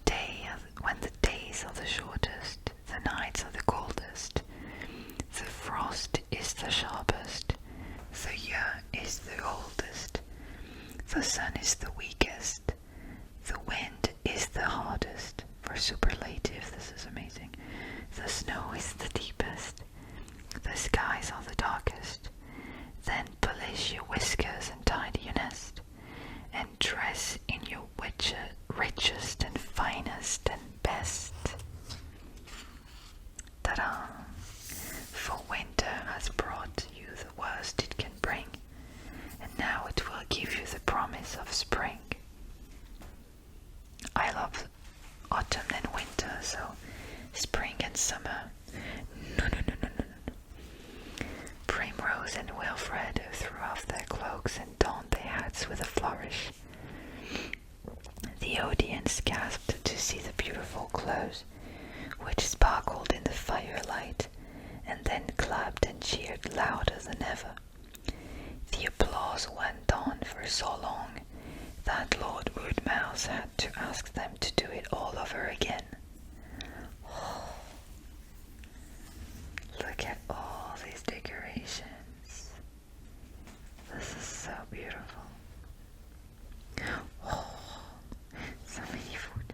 days are the shortest, the nights are the coldest, the frost is the sharpest, the year is the oldest, the sun is the weakest, the wind is the hardest. For superlative, this is amazing. The snow is the deepest, the skies are the darkest. Then polish your whiskers and tidy your nest, and dress in your richest and finest and best. Ta-da! For winter has brought you the worst it can bring, and now it will give you the promise of spring. I love autumn and winter, so spring and summer. No. Primrose and Wilfred threw off their cloaks and donned their hats with a flourish. The audience gasped to see the beautiful clothes, which sparkled in the firelight, and then clapped and cheered louder than ever. The applause went on for so long that Lord Woodmouse had to ask them to do it all over again. Oh, look at all these decorations. This is so beautiful. Oh, so many food.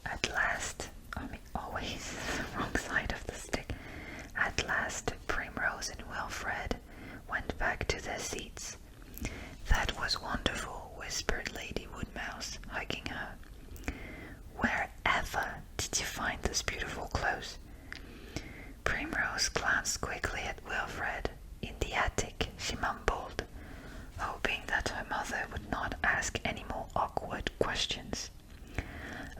At last, always the wrong side of the stick. At last, Primrose and Wilfred went back to their seats. "That was wonderful," whispered Lady Woodmouse, hugging her. "Wherever did you find those beautiful clothes?" Primrose glanced quickly at Wilfred. "In the attic," she mumbled, hoping that her mother would not ask any more awkward questions.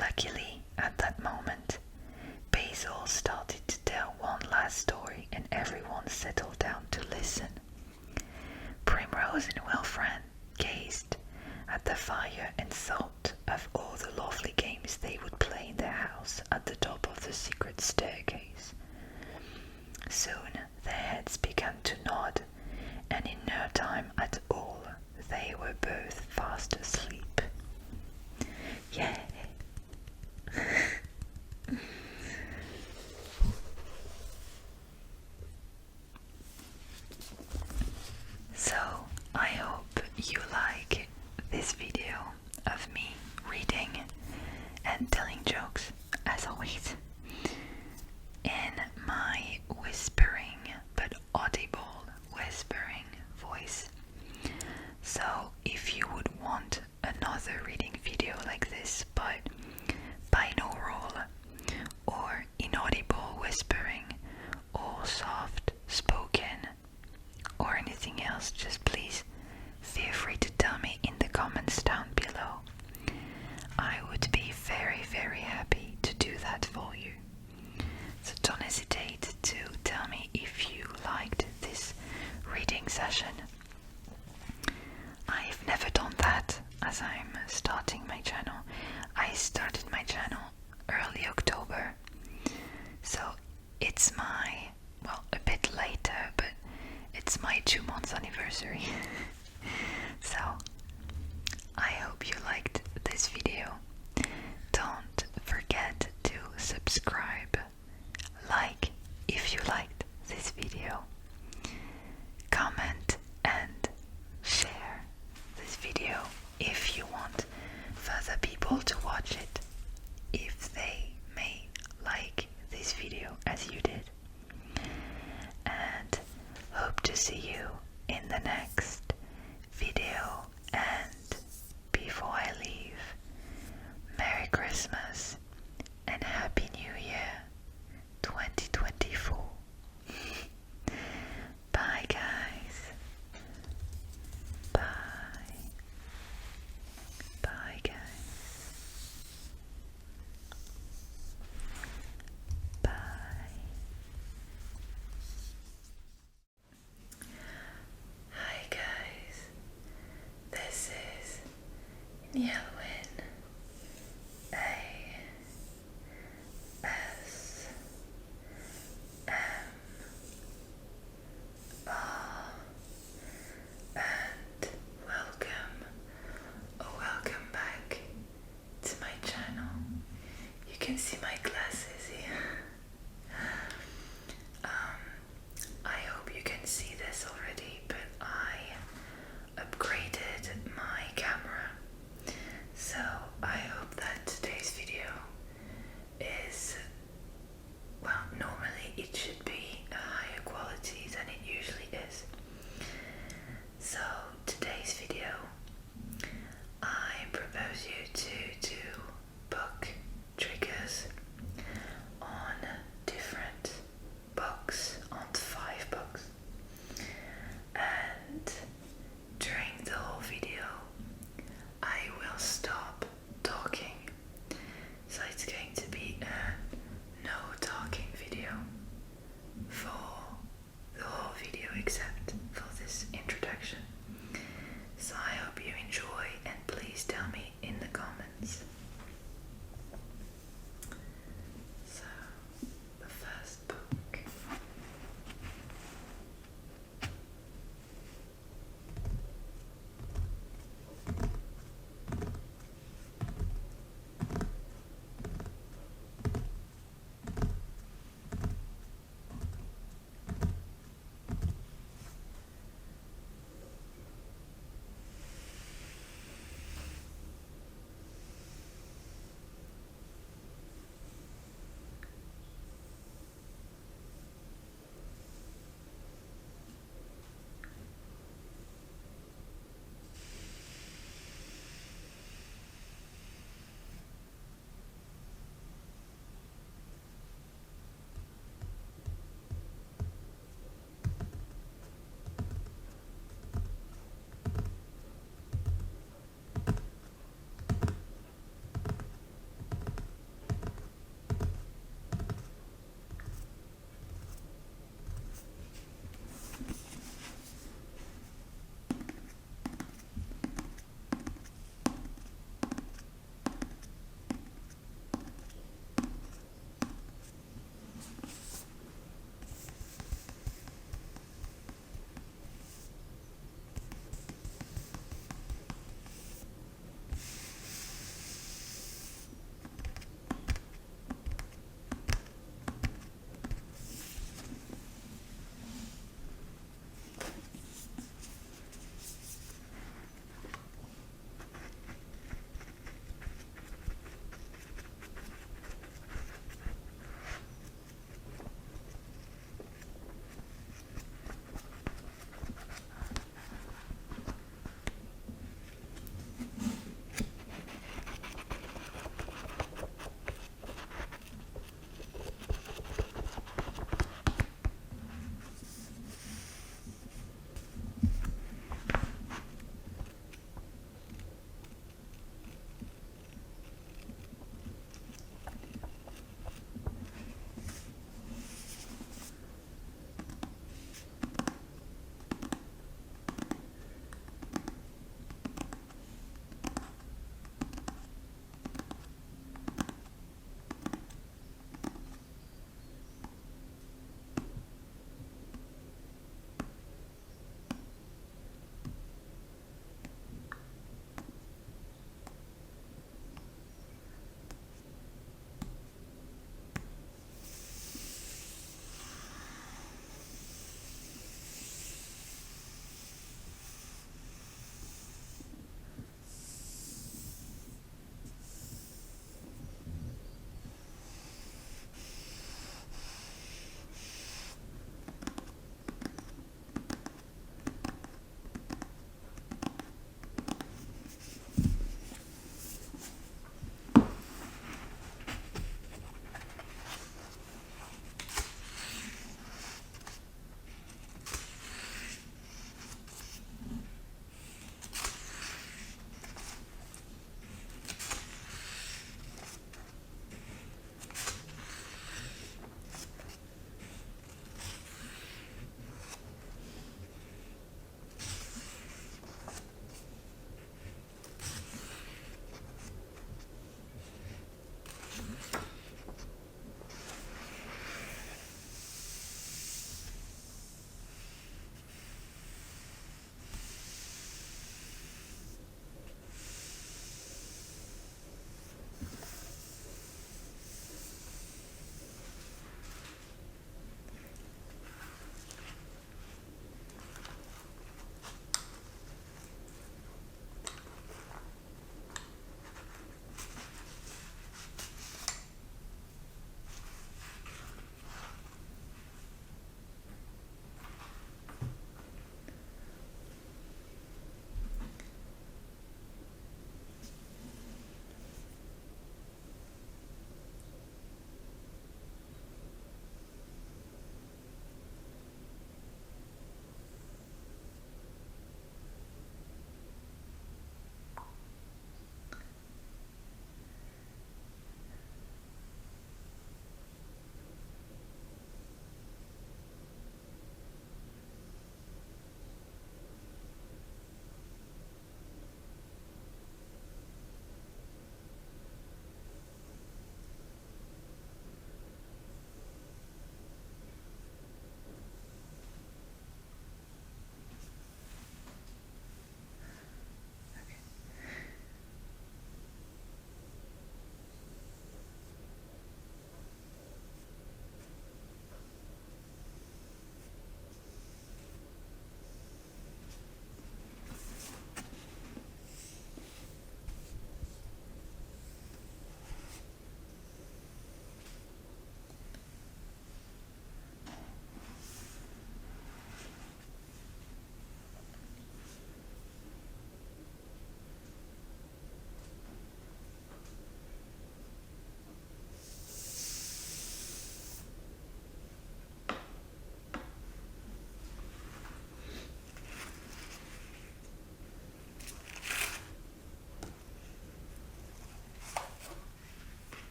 Luckily, at that moment, Basil started to tell one last story, and everyone settled down to listen. Primrose and Wilfred gazed at the fire and thought of all the lovely games they would play in their house at the top of the secret staircase. Soon their heads began to nod, and in no time at all they were both fast asleep. Yay! So, I hope you like this video of me reading and telling jokes, as always, in my whispering but audible whispering So if you would want another reading video like this, but binaural or inaudible whispering or soft spoken or anything else, just please feel free to tell me in the comments down below. I would be very, very happy to do that for you. So don't hesitate to tell me if you liked this reading session. I've never done that as I'm starting my channel. I started my channel early October, so it's my, well, a bit later, but it's my 2-month anniversary. So I hope you liked this video. Don't forget to subscribe, like if you liked this video, comment and share this video if you want further people to watch it, if they may like this video as you did. And hope to see you in the next video. And before I leave, Merry Christmas and Happy New Year 2024. Bye guys. Bye. Bye guys. Bye. Hi guys.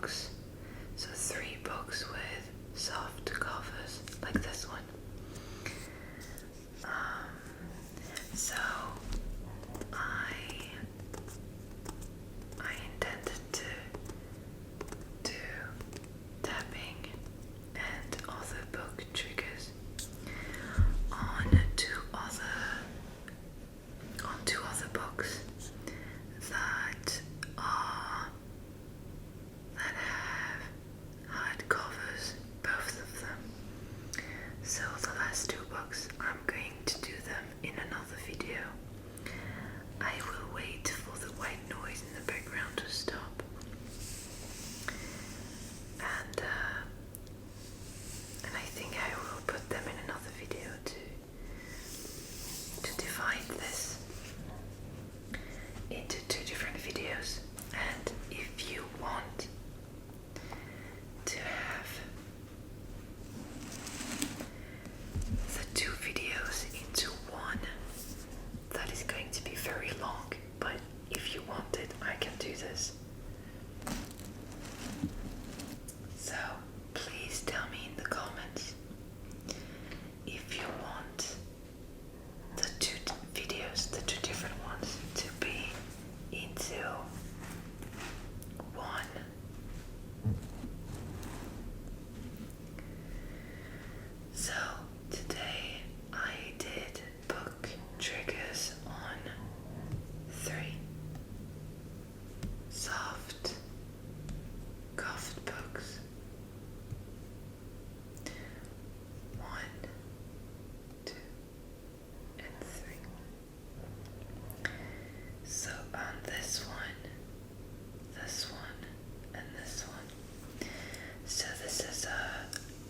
books. So 3 books with soft covers, like this one. So I intended to do tapping and other book triggers on two other books that have hard covers, both of them. So the last 2 books, I'm going to do them in another video. I will wait for the white noise in the background to stop. And I think I will put them in another video to divide this into 2 different videos. And if you want to have the 2 videos into one, that is going to be very long, but if you want it, I can do this. So please tell me in the comments if you want the 2 videos, the 2 different ones, to be into one. So today I did book triggers on 3 soft cuffed books. 1, 2, and 3. So on this one, and this one. So this is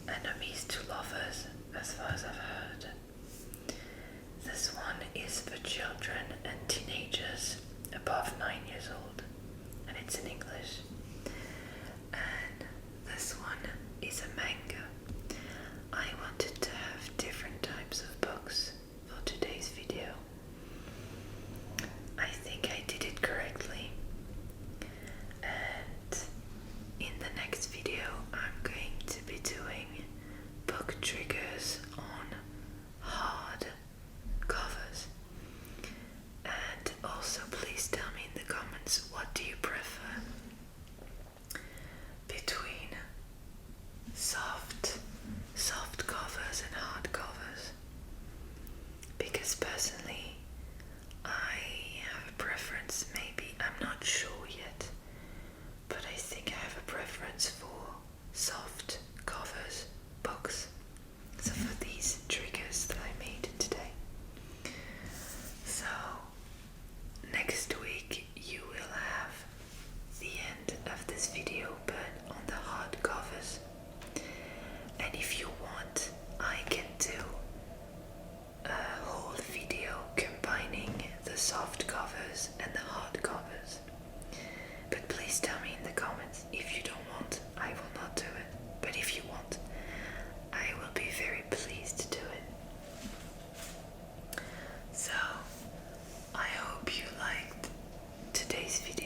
enemies to lovers, as far as I've heard. This one is for children and teenagers above 9 years old, and it's in English. And this one is a manga. I wanted to have different types of books for today's video. I think I did it correctly. And in the next video, I'm going to be doing book triggers on hard covers. And also please tell me in the comments, what do you prefer between soft covers and hard covers? Because personally, I have a preference. Maybe, I'm not sure yet, but I think I have a preference for soft covers books. So for these triggers that I made today. So next week you will have the end of this video, but on the hard covers. And if you want, I can do a whole video combining the soft covers and the hard covers. But please tell me in the comments. If you don't want, I will not do it. But if you want, I will be very pleased to do it. So I hope you liked today's video.